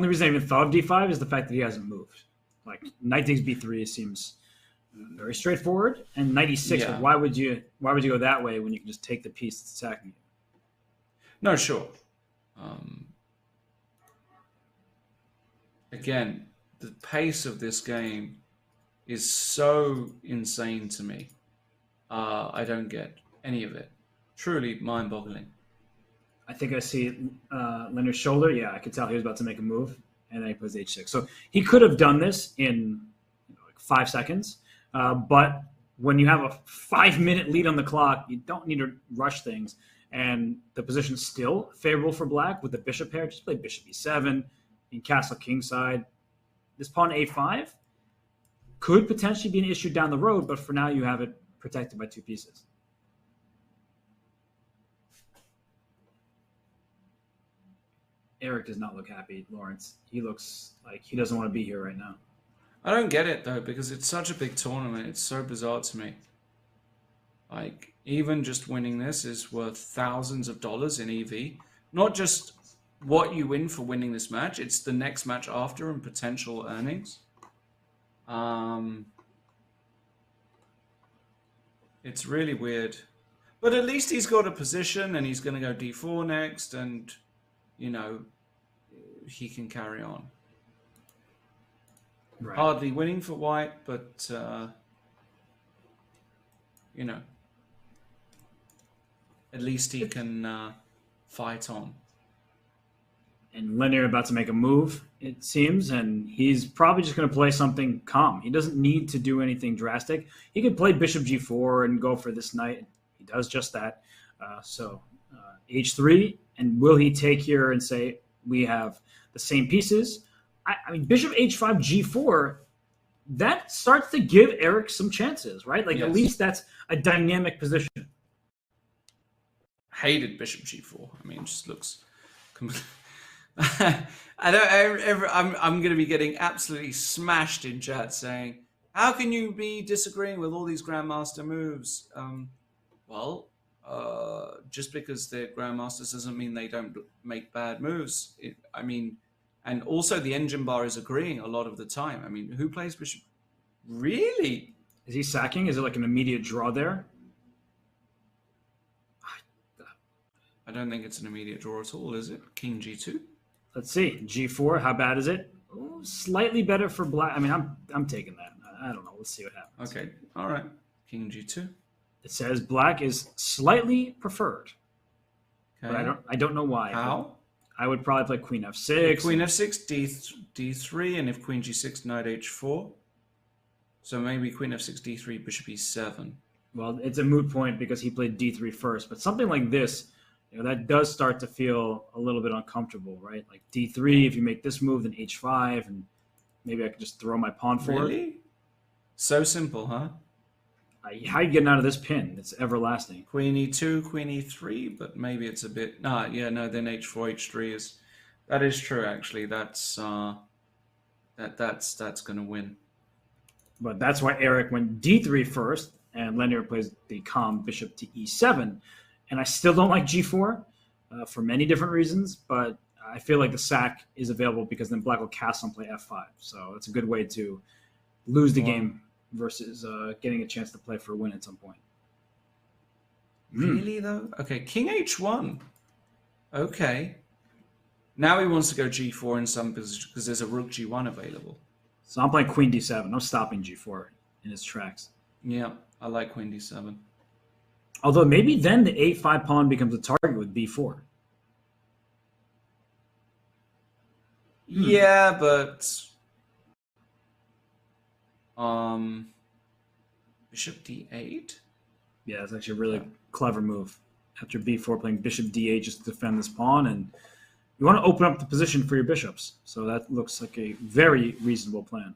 reason I even thought of d5 is the fact that he hasn't moved. Like knight takes b3 seems very straightforward, and knight e6. Yeah. Like, why would you go that way when you can just take the piece that's attacking you? No, sure. Again, the pace of this game is so insane to me. I don't get any of it. Truly mind-boggling. I think I see Leonard's shoulder. Yeah, I could tell he was about to make a move, and then he plays h6. So he could have done this in like 5 seconds, but when you have a 5-minute lead on the clock, you don't need to rush things. And the position's still favorable for black with the bishop pair. Just play bishop e7 and castle kingside. This pawn a5 could potentially be an issue down the road, but for now you have it protected by 2 pieces. Eric does not look happy, Lawrence. He looks like he doesn't want to be here right now. I don't get it, though, because it's such a big tournament. It's so bizarre to me. Like, even just winning this is worth thousands of dollars in EV. Not just what you win for winning this match, it's the next match after and potential earnings. It's really weird. But at least he's got a position and he's going to go d4 next and, you know, he can carry on. Right. Hardly winning for white, but, you know, at least he can fight on. And Leonard about to make a move, it seems, and he's probably just going to play something calm. He doesn't need to do anything drastic. He could play bishop g4 and go for this knight. He does just that. So h3, and will he take here and say we have the same pieces? I mean, bishop h5, g4, that starts to give Eric some chances, right? Like, yes. At least that's a dynamic position. Hated bishop g4. I mean, it just looks... I'm going to be getting absolutely smashed in chat saying, how can you be disagreeing with all these grandmaster moves? Just because they're grandmasters doesn't mean they don't make bad moves. And also the engine bar is agreeing a lot of the time. I mean, who plays bishop? Really? Is he sacking? Is it like an immediate draw there? I don't think it's an immediate draw at all, is it? King g2? Let's see. G4, how bad is it? Ooh, slightly better for black. I mean, I'm taking that. I don't know. Let's see what happens. Okay. All right. King g2. It says black is slightly preferred. Okay. But I don't know why. How? I would probably play queen f6. Queen f6, d3, and if queen g6, knight h4. So maybe queen f6, d3, bishop e7. Well, it's a moot point because he played d3 first. But something like this, that does start to feel a little bit uncomfortable, right? Like d3, if you make this move, then h5, and maybe I could just throw my pawn forward. Really? So simple, huh? How are you getting out of this pin? It's everlasting. Queen e2, queen e3, but maybe it's a bit... then h4, h3 is... That is true, actually. That's going to win. But that's why Eric went d3 first, and Leonard plays the calm bishop to e7. And I still don't like g4 for many different reasons, but I feel like the sack is available because then black will castle and play f5. So it's a good way to lose the game versus getting a chance to play for a win at some point. Really, though? Okay, king h1. Okay. Now he wants to go g4 in some position because there's a rook g1 available. So I'm playing queen d7. I'm stopping g4 in its tracks. Yeah, I like queen d7. Although maybe then the a5 pawn becomes a target with b4. Yeah, but bishop d8. Yeah, it's actually a really clever move. After b4, playing bishop d8 just to defend this pawn, and you want to open up the position for your bishops. So that looks like a very reasonable plan.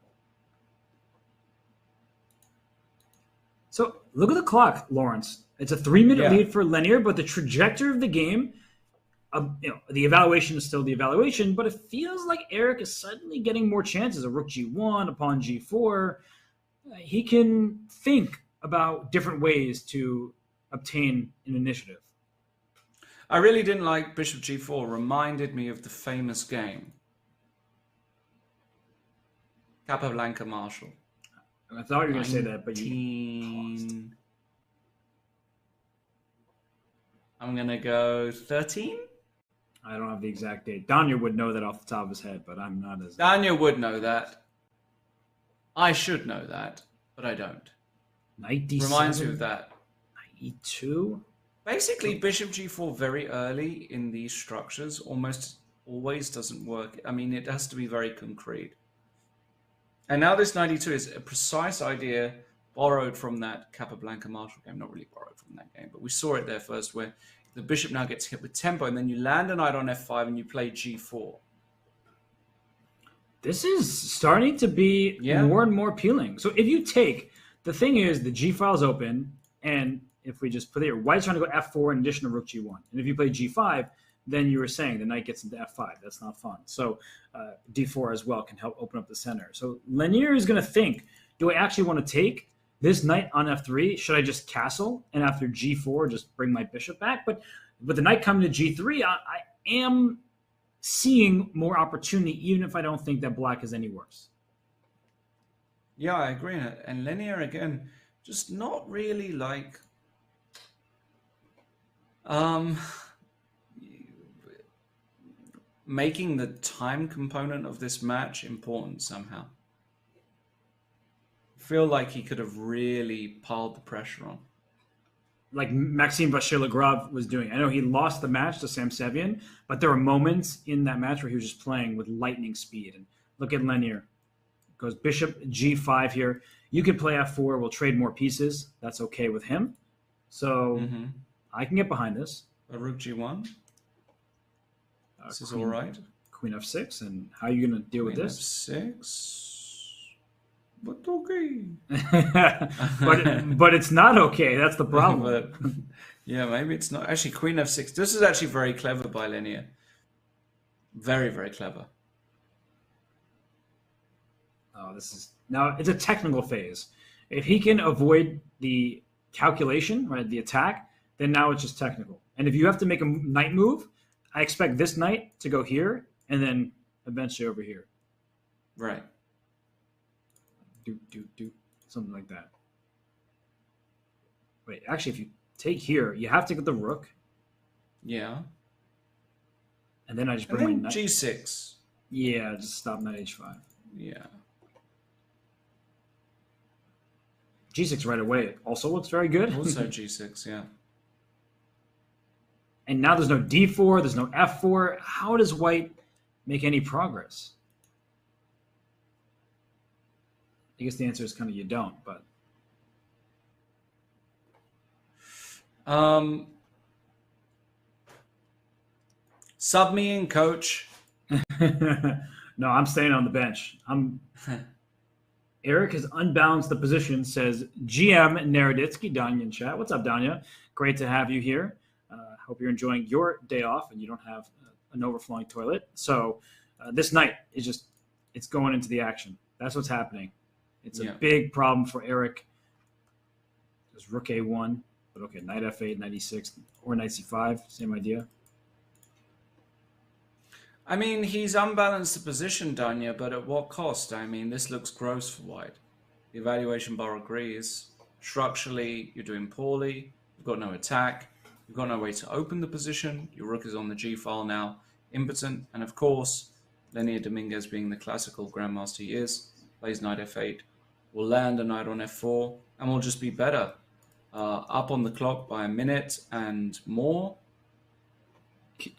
So look at the clock, Lawrence. It's a 3-minute lead for Lenier, but the trajectory of the game, the evaluation is still the evaluation, but it feels like Eric is suddenly getting more chances. A rook g1, a pawn g4. He can think about different ways to obtain an initiative. I really didn't like bishop g4. Reminded me of the famous game. Capablanca Marshall. I thought you were going to say that, but I'm going to go 13? I don't have the exact date. Danya would know that off the top of his head, but I'm not as... Danya would know that. I should know that, but I don't. Knight d7. Reminds me of that. Knight e2. Basically, bishop g4 very early in these structures almost always doesn't work. I mean, it has to be very concrete. And now this knight e2 is a precise idea borrowed from that Capablanca Marshall game. Not really borrowed from that game, but we saw it there first, where the bishop now gets hit with tempo, and then you land a knight on f5 and you play g4. This is starting to be more and more appealing. So if you take, the thing is, the g file is open, and if we just put it here, white's trying to go f4 in addition to rook g1. And if you play g5, then you were saying the knight gets into f5. That's not fun. So d4 as well can help open up the center. So Lenier is going to think, do I actually want to take this knight on f3? Should I just castle and after g4 just bring my bishop back? But with the knight coming to g3, I am seeing more opportunity, even if I don't think that black is any worse. Yeah, I agree. And Lenier, again, just not really like... making the time component of this match important somehow. I feel like he could have really piled the pressure on. Like Maxime Vachier-Lagrave was doing. I know he lost the match to Sam Sevian, but there were moments in that match where he was just playing with lightning speed. And look at Lenier. Goes bishop g5 here. You could play f4. We'll trade more pieces. That's okay with him. So I can get behind this. A rook g1. This is all right. Queen f6. And how are you going to deal with this? f6. But okay. but it's not okay. That's the problem. But, yeah, maybe it's not. Actually, queen f6. This is actually very clever by Lenier. Very, very clever. Oh, this is... Now, it's a technical phase. If he can avoid the calculation, right, the attack, then now it's just technical. And if you have to make a knight move, I expect this knight to go here and then eventually over here. Right. Do. Something like that. Wait, actually, if you take here, you have to get the rook. Yeah. And then I just bring my knight. g6. Yeah, just stop knight h5. Yeah. g6 right away also looks very good. Also g6, yeah. And now there's no d4, there's no f4. How does white make any progress? I guess the answer is kind of you don't, but... Sub me in, coach. No, I'm staying on the bench. Eric has unbalanced the position, says GM Naroditsky, Danya in chat. What's up, Danya? Great to have you here. Hope you're enjoying your day off and you don't have an overflowing toilet. So this knight is just, it's going into the action. That's what's happening. It's a big problem for Eric. There's rook a1, but okay, knight f8, knight e6, or knight c5, same idea. I mean, he's unbalanced the position, Danya, but at what cost? I mean, this looks gross for white. The evaluation bar agrees. Structurally, you're doing poorly. You've got no attack. You've got no way to open the position. Your rook is on the g file now, impotent. And of course, Lenier Dominguez, being the classical grandmaster he is, plays knight f8. We'll land a knight on f4, and we'll just be better. Up on the clock by a minute and more.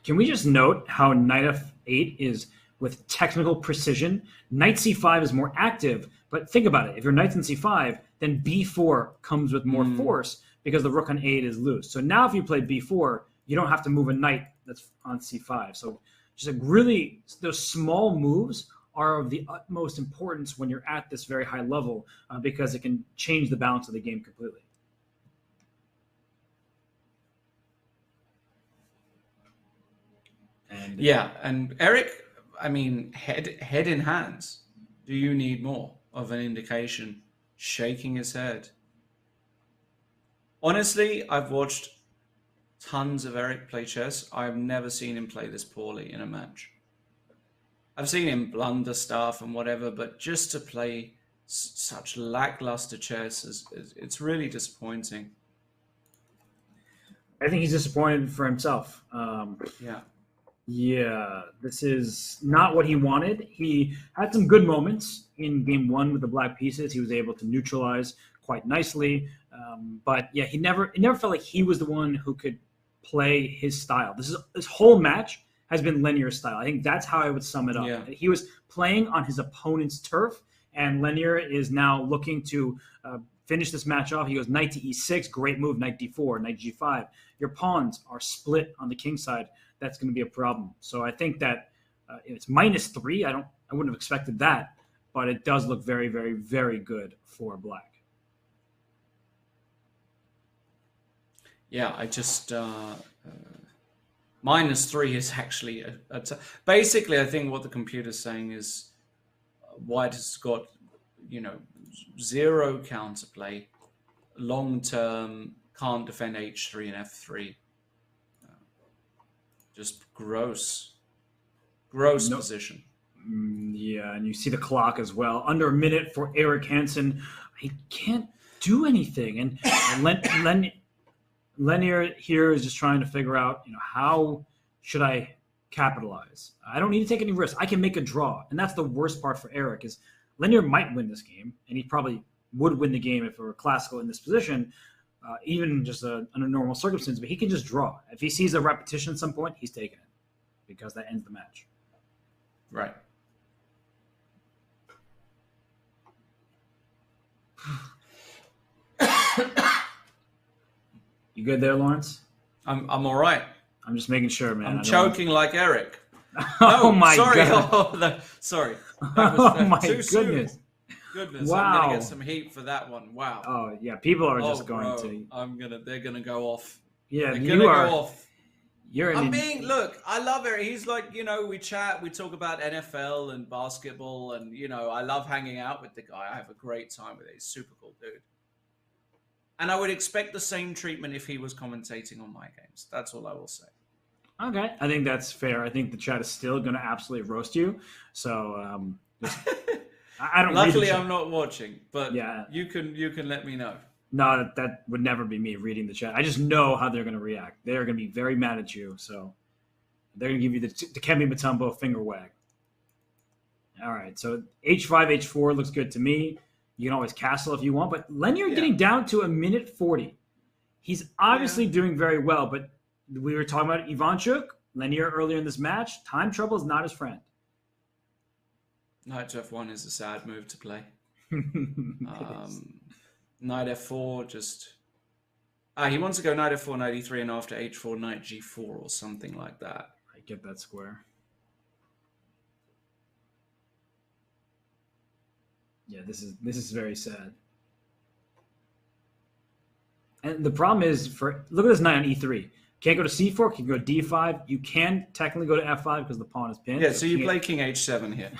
Can we just note how knight f8 is with technical precision? Knight c5 is more active, but think about it. If your knight's in c5, then b4 comes with more force. because the rook on 8 is loose. So now if you play b4, you don't have to move a knight that's on c5. So just really, those small moves are of the utmost importance when you're at this very high level because it can change the balance of the game completely. And yeah, and Eric, I mean, head in hands. Do you need more of an indication? Shaking his head. Honestly, I've watched tons of Eric play chess. I've never seen him play this poorly in a match. I've seen him blunder stuff and whatever, but just to play such lackluster chess, it's really disappointing. I think he's disappointed for himself. Yeah, this is not what he wanted. He had some good moments in game 1 with the black pieces. He was able to neutralize quite nicely. But yeah, it never felt like he was the one who could play his style. This whole match has been linear style. I think that's how I would sum it up. Yeah. He was playing on his opponent's turf, and Lenier is now looking to finish this match off. He goes knight to e6, great move, knight d4, knight g5. Your pawns are split on the king side. That's going to be a problem. So I think that it's -3. I wouldn't have expected that, but it does look very, very, very good for black. Yeah, I just -3 is actually basically. I think what the computer's saying is white has got 0 counterplay, long term, can't defend h3 and f3. Just gross position. Yeah, and you see the clock as well. Under a minute for Eric Hansen. He can't do anything, and Lenier here is just trying to figure out, how should I capitalize? I don't need to take any risks. I can make a draw, and that's the worst part for Eric. Is Lenier might win this game, and he probably would win the game if it were classical in this position, even just under normal circumstances. But he can just draw. If he sees a repetition at some point, he's taking it because that ends the match. Right. You good there, Lawrence? I'm all right. I'm just making sure, man. I'm choking like Eric. Oh my sorry. god! Sorry. Oh my too goodness! Soon. Goodness, Wow. I'm gonna get some heat for that one. Wow. Oh yeah, people are just going bro, to. They're gonna go off. Yeah, they're you gonna are. go off. You're. Look, I love Eric. He's like, we chat, we talk about NFL and basketball, and I love hanging out with the guy. I have a great time with it. He's a super cool dude. And I would expect the same treatment if he was commentating on my games. That's all I will say. Okay, I think that's fair. I think the chat is still going to absolutely roast you. So I don't. Luckily, I'm not watching, but yeah, you can let me know. No, that would never be me reading the chat. I just know how they're going to react. They're going to be very mad at you. So they're going to give you the Kemi Mutombo finger wag. All right, so h5, h4 looks good to me. You can always castle if you want, but Lenier getting down to a minute 40. He's obviously doing very well, but we were talking about Ivanchuk, Lenier earlier in this match. Time trouble is not his friend. Knight to f1 is a sad move to play. Knight f4 just... he wants to go knight f4, knight e3, and after h4, knight g4 or something like that. I get that square. Yeah, this is very sad. And the problem is, look at this knight on e3. Can't go to c4, can go d5. You can technically go to f5 because the pawn is pinned. Yeah, so you play king h7 here.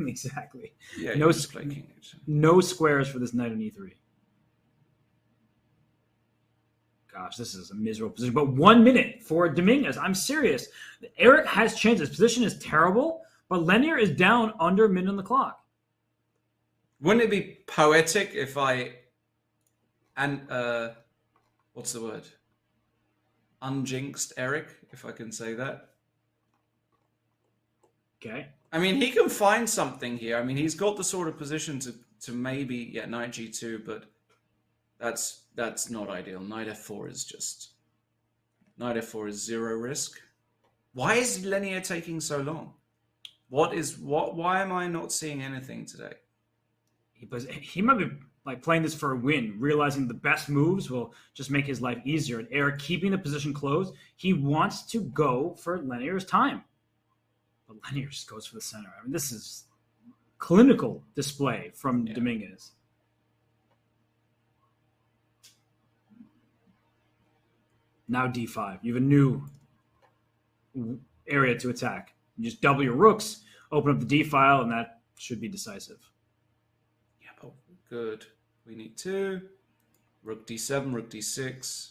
Exactly. Yeah, you just play king h7. No squares for this knight on e3. Gosh, this is a miserable position. But 1 minute for Dominguez. I'm serious. Eric has chances. His position is terrible, but Lenier is down under a minute on the clock. Wouldn't it be poetic if what's the word? Unjinxed Eric, if I can say that. Okay. I mean, he can find something here. I mean, he's got the sort of position to maybe, knight g2, but that's not ideal. Knight f4 is zero risk. Why is Lenier taking so long? Why am I not seeing anything today? He might be like playing this for a win, realizing the best moves will just make his life easier. And Eric keeping the position closed, he wants to go for Lenier's time. But Lenier just goes for the center. I mean, this is clinical display from Dominguez. Now D5. You have a new area to attack. You just double your rooks, open up the D file, and that should be decisive. Yeah, but good. We need 2. Rook D7, Rook D6.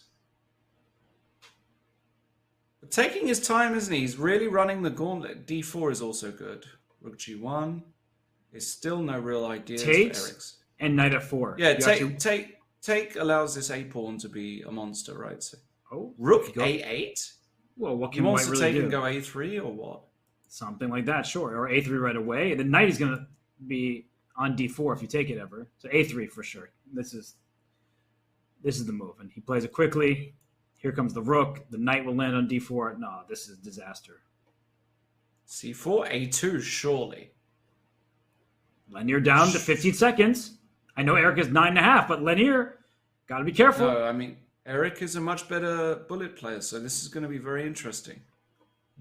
But taking his time, isn't he? He's really running the gauntlet. D4 is also good. Rook G1. There's still no real ideas for Eric's. And Knight F4. Yeah, take allows this A pawn to be a monster, right? So, Rook A8? Well, what he can wants White to really take do? and go A3 or what? Something like that, sure. Or A3 right away. The Knight is going to be on D4 if you take it ever. So A3 for sure. This is the move. And he plays it quickly. Here comes the Rook. The Knight will land on D4. No, this is disaster. C4, A2, surely. Lenier down to 15 seconds. I know Eric is 9.5, but Lenier, got to be careful. No, I mean, Eric is a much better bullet player, so this is going to be very interesting.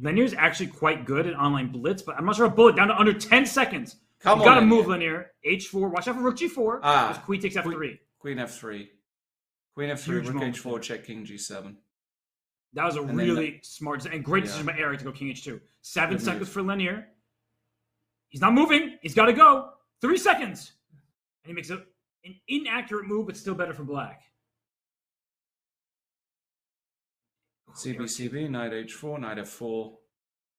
Lenier's actually quite good at online blitz, but I'm not sure a bullet down to under 10 seconds. Come you on, got to move Lenier. H4. Watch out for Rook G4. Because Queen takes F3. Queen F3. Queen F3, Huge Rook moment H4, there. check King G7. That was a really smart and great decision by Eric to go King H2. 7 seconds for Lenier. He's not moving. He's got to go. 3 seconds. And he makes an inaccurate move, but still better for black. CB, Knight H4, Knight F4.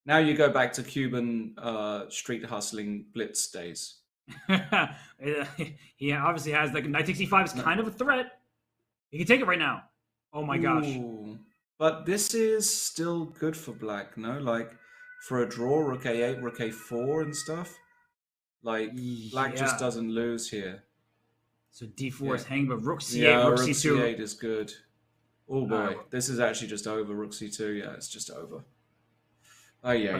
Now you go back to Cuban street hustling blitz days. He obviously has like Knight takes E5 is kind of a threat. He can take it right now. Oh my gosh. Ooh. But this is still good for black, no? Like for a draw, Rook A8, Rook A4 and stuff. Like black just doesn't lose here. So D4 is hanging, but Rook C8, Rook C2. C8 is good. Oh boy, this is actually just over. Rook C2, yeah, it's just over. Oh yeah.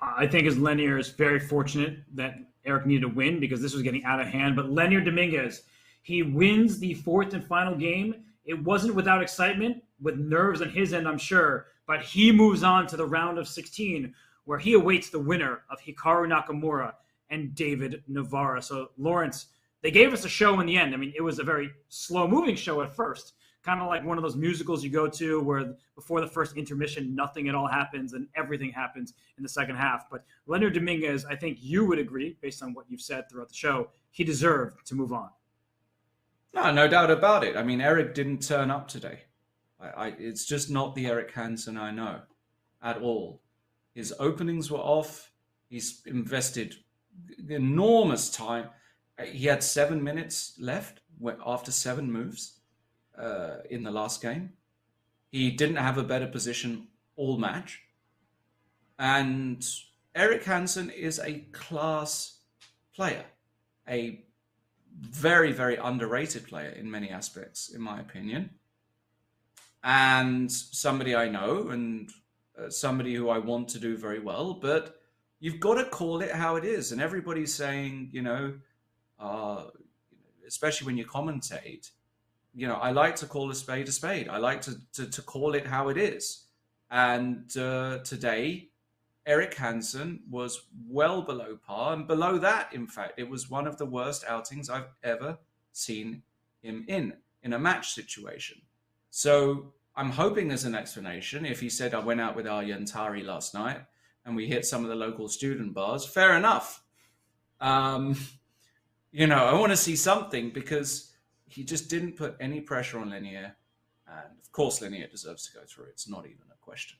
I think as Lenier is very fortunate that Eric needed a win because this was getting out of hand. But Lenier Dominguez, he wins the 4th and final game. It wasn't without excitement, with nerves on his end, I'm sure. But he moves on to the round of 16, where he awaits the winner of Hikaru Nakamura and David Navarra. So, Lawrence, they gave us a show in the end. I mean, it was a very slow-moving show at first, kind of like one of those musicals you go to where before the first intermission, nothing at all happens and everything happens in the second half. But Lenier Dominguez, I think you would agree, based on what you've said throughout the show, he deserved to move on. No doubt about it. I mean, Eric didn't turn up today. It's just not the Eric Hansen I know at all. His openings were off. He's invested enormous time. He had 7 minutes left after 7 moves in the last game. He didn't have a better position all match. And Eric Hansen is a class player, a very, very underrated player in many aspects, in my opinion. And somebody I know and somebody who I want to do very well, but you've got to call it how it is. And everybody's saying, especially when you commentate, I like to call a spade a spade. I like to call it how it is. And today, Eric Hansen was well below par, and below that, in fact, it was one of the worst outings I've ever seen him in a match situation. So I'm hoping there's an explanation. If he said, I went out with Aryan Tari last night and we hit some of the local student bars, fair enough. I want to see something because he just didn't put any pressure on Lenier. And of course, Lenier deserves to go through. It's not even a question.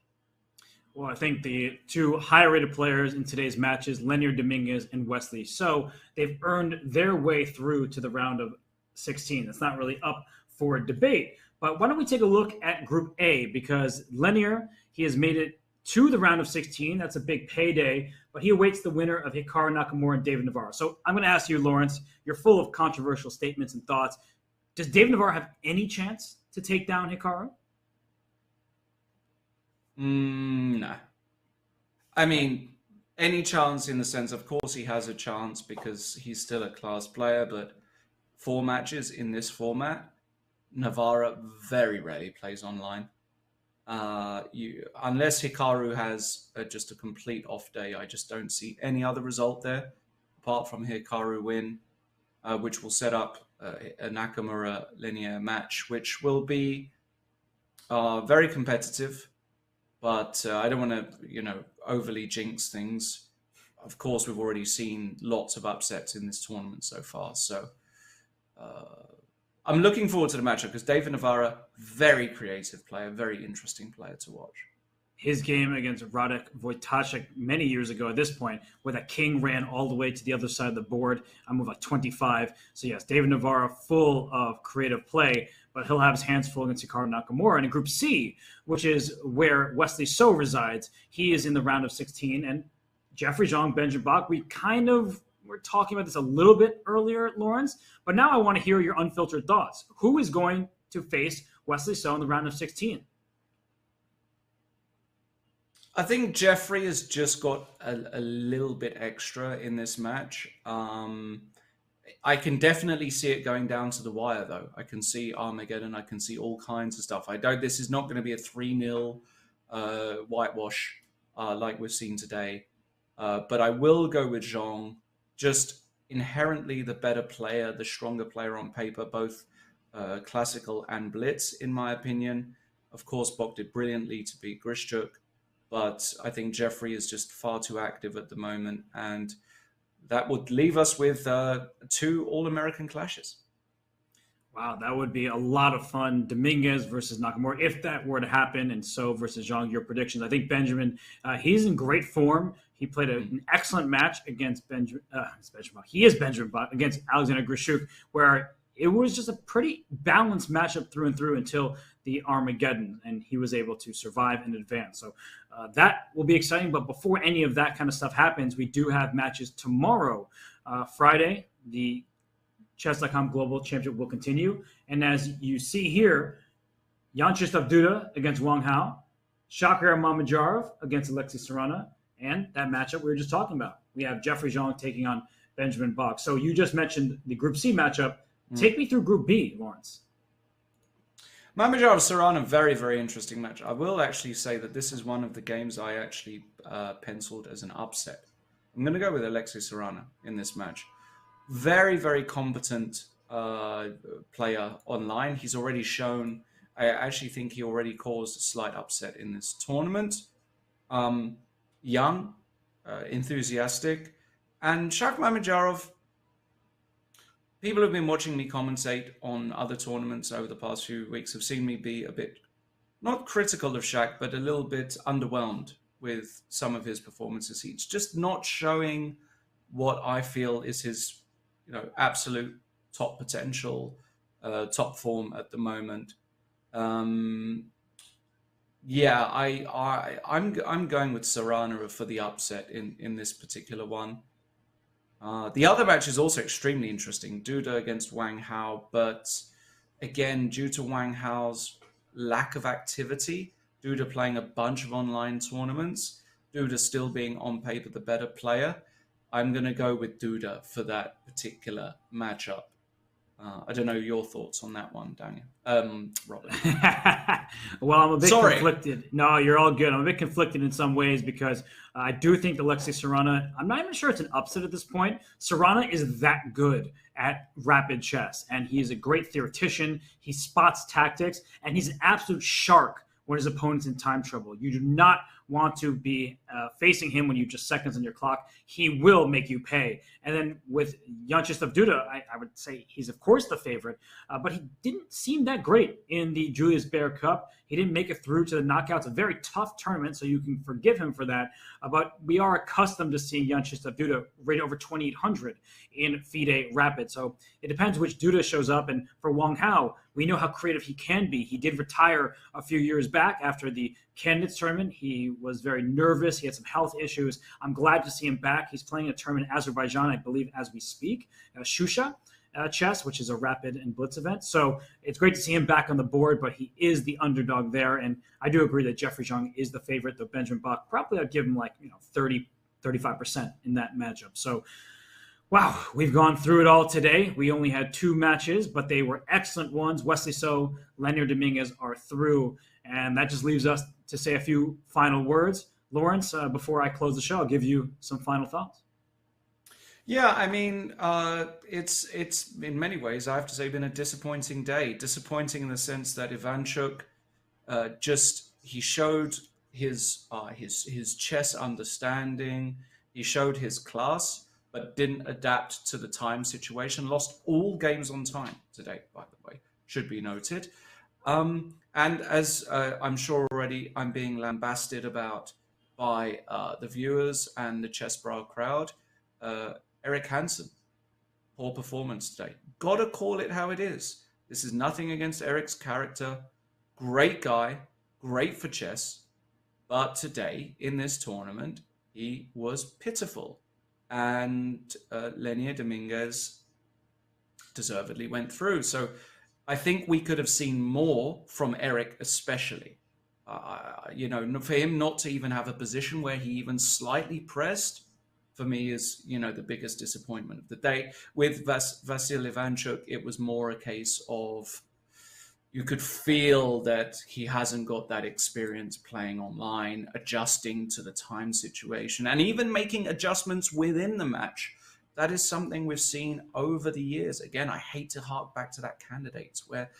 Well, I think the two higher-rated players in today's matches, Lenier Dominguez and Wesley, so they've earned their way through to the round of 16. It's not really up for debate. But why don't we take a look at Group A? Because Lenier, he has made it to the round of 16. That's a big payday. But he awaits the winner of Hikaru Nakamura and David Navarro. So I'm going to ask you, Lawrence, you're full of controversial statements and thoughts. Does David Navarro have any chance to take down Hikaru? No. I mean, any chance in the sense, of course, he has a chance because he's still a class player, but 4 matches in this format, Navarra very rarely plays online. Unless Hikaru has just a complete off day, I just don't see any other result there apart from Hikaru win, which will set up a Nakamura linear match, which will be very competitive. But I don't want to, overly jinx things. Of course, we've already seen lots of upsets in this tournament so far. So I'm looking forward to the matchup because David Navarra, very creative player, very interesting player to watch. His game against Radek Wojtaszek many years ago at this point, where that king ran all the way to the other side of the board. I move like 25. So yes, David Navarra full of creative play, but he'll have his hands full against Hikaru Nakamura. And in Group C, which is where Wesley-So resides, he is in the round of 16. And Jeffrey Zhang, Benjamin Bach, we're talking about this a little bit earlier, Lawrence, but now I want to hear your unfiltered thoughts. Who is going to face Wesley-So in the round of 16? I think Jeffrey has just got a little bit extra in this match. I can definitely see it going down to the wire, though. I can see Armageddon. I can see all kinds of stuff. This is not going to be a 3-0 whitewash like we've seen today. But I will go with Zhang. Just inherently the better player, the stronger player on paper, both classical and blitz, in my opinion. Of course, Bok did brilliantly to beat Grishchuk, but I think Jeffrey is just far too active at the moment, and that would leave us with 2 All-American clashes. Wow, that would be a lot of fun. Dominguez versus Nakamura, if that were to happen, and So versus Zhang, your predictions. I think Benjamin, he's in great form. He played an excellent match against Benjamin Bach against Alexander Grishchuk, where it was just a pretty balanced matchup through and through until the Armageddon, and he was able to survive and advance. So that will be exciting. But before any of that kind of stuff happens, we do have matches tomorrow. Friday, the Chess.com Global Championship will continue. And as you see here, Yanchist Duda against Wang Hao, Shakir Mamedyarov against Alexei Sarana, and that matchup we were just talking about. We have Jeffrey Zhang taking on Benjamin Bach. So you just mentioned the Group C matchup. Take me through Group B, Lawrence. Mamedyarov-Sarana, very, very interesting match. I will actually say that this is one of the games I actually penciled as an upset. I'm going to go with Alexei Sarana in this match. Very, very competent player online. He's already shown, I actually think he already caused a slight upset in this tournament. Young, enthusiastic, and Shak Mamedyarov, people who have been watching me commentate on other tournaments over the past few weeks have seen me be a bit, not critical of Shak, but a little bit underwhelmed with some of his performances. He's just not showing what I feel is his, absolute top potential, top form at the moment. I'm going with Sarana for the upset in this particular one. The other match is also extremely interesting. Duda against Wang Hao, but again, due to Wang Hao's lack of activity, Duda playing a bunch of online tournaments, Duda still being on paper the better player, I'm going to go with Duda for that particular matchup. I don't know your thoughts on that one, Daniel. Robert. Well, I'm a bit conflicted. No, you're all good. I'm a bit conflicted in some ways because I do think Alexei Sarana, I'm not even sure it's an upset at this point. Sarana is that good at rapid chess, and he's a great theoretician. He spots tactics, and he's an absolute shark when his opponent's in time trouble. You do not want to be facing him when you just seconds on your clock. He will make you pay. And then with Yanchist Duda, I would say he's, of course, the favorite, but he didn't seem that great in the Julius Baer Cup. He didn't make it through to the knockouts, a very tough tournament, so you can forgive him for that. But we are accustomed to seeing Yanchist Duda rate over 2,800 in FIDE Rapid. So it depends which Duda shows up. And for Wang Hao, we know how creative he can be. He did retire a few years back after the candidates tournament. He was very nervous. He had some health issues. I'm glad to see him back. He's playing a tournament in Azerbaijan, I believe, as we speak, Shusha Chess, which is a rapid and blitz event. So it's great to see him back on the board, but he is the underdog there. And I do agree that Jeffrey Zhang is the favorite, though Benjamin Bach, probably I'd give him 30, 35% in that matchup. So Wow, we've gone through it all today. We only had 2 matches, but they were excellent ones. Wesley-So, Dominguez are through, and that just leaves us to say a few final words. Lawrence, before I close the show, I'll give you some final thoughts. Yeah, I mean, it's in many ways, I have to say, been a disappointing day. Disappointing in the sense that Ivanchuk he showed his chess understanding, he showed his class, but didn't adapt to the time situation. Lost all games on time today, by the way, should be noted. And as I'm sure already, I'm being lambasted about by the viewers and the Chess Bra crowd. Eric Hansen, poor performance today. Gotta call it how it is. This is nothing against Eric's character. Great guy, great for chess. But today, in this tournament, he was pitiful. And Dominguez deservedly went through. So I think we could have seen more from Eric, especially. For him not to even have a position where he even slightly pressed, for me, is, the biggest disappointment of the day. With Vasil Ivanchuk, it was more a case of you could feel that he hasn't got that experience playing online, adjusting to the time situation, and even making adjustments within the match. That is something we've seen over the years. Again, I hate to hark back to that candidates where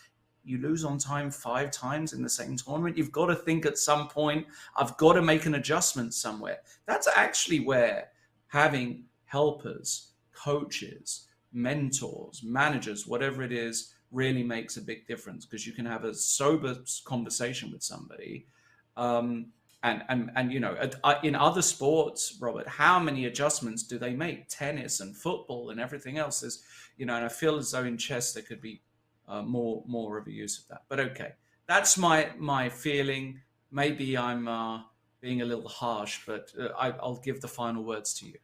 you lose on time 5 times in the same tournament. You've got to think at some point, I've got to make an adjustment somewhere. That's actually where having helpers, coaches, mentors, managers, whatever it is, really makes a big difference, because you can have a sober conversation with somebody. In other sports, Robert, how many adjustments do they make? Tennis and football and everything else is, and I feel as though in chess there could be more of a use of that. But okay, that's my feeling. Maybe I'm being a little harsh, but I'll give the final words to you.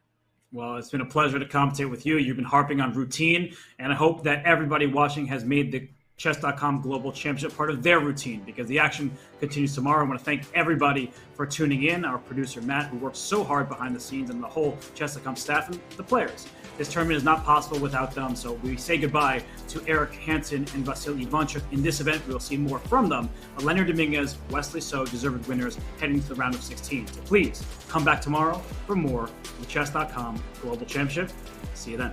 Well, it's been a pleasure to commentate with you. You've been harping on routine, and I hope that everybody watching has made the Chess.com Global Championship part of their routine, because the action continues tomorrow. I want to thank everybody for tuning in, our producer Matt, who works so hard behind the scenes, and the whole Chess.com staff and the players. This tournament is not possible without them, so we say goodbye to Eric Hansen and Vasil Ivanchuk. In this event, we will see more from them. Dominguez, Wesley-So, deserved winners heading to the round of 16. So please come back tomorrow for more of the Chess.com Global Championship. See you then.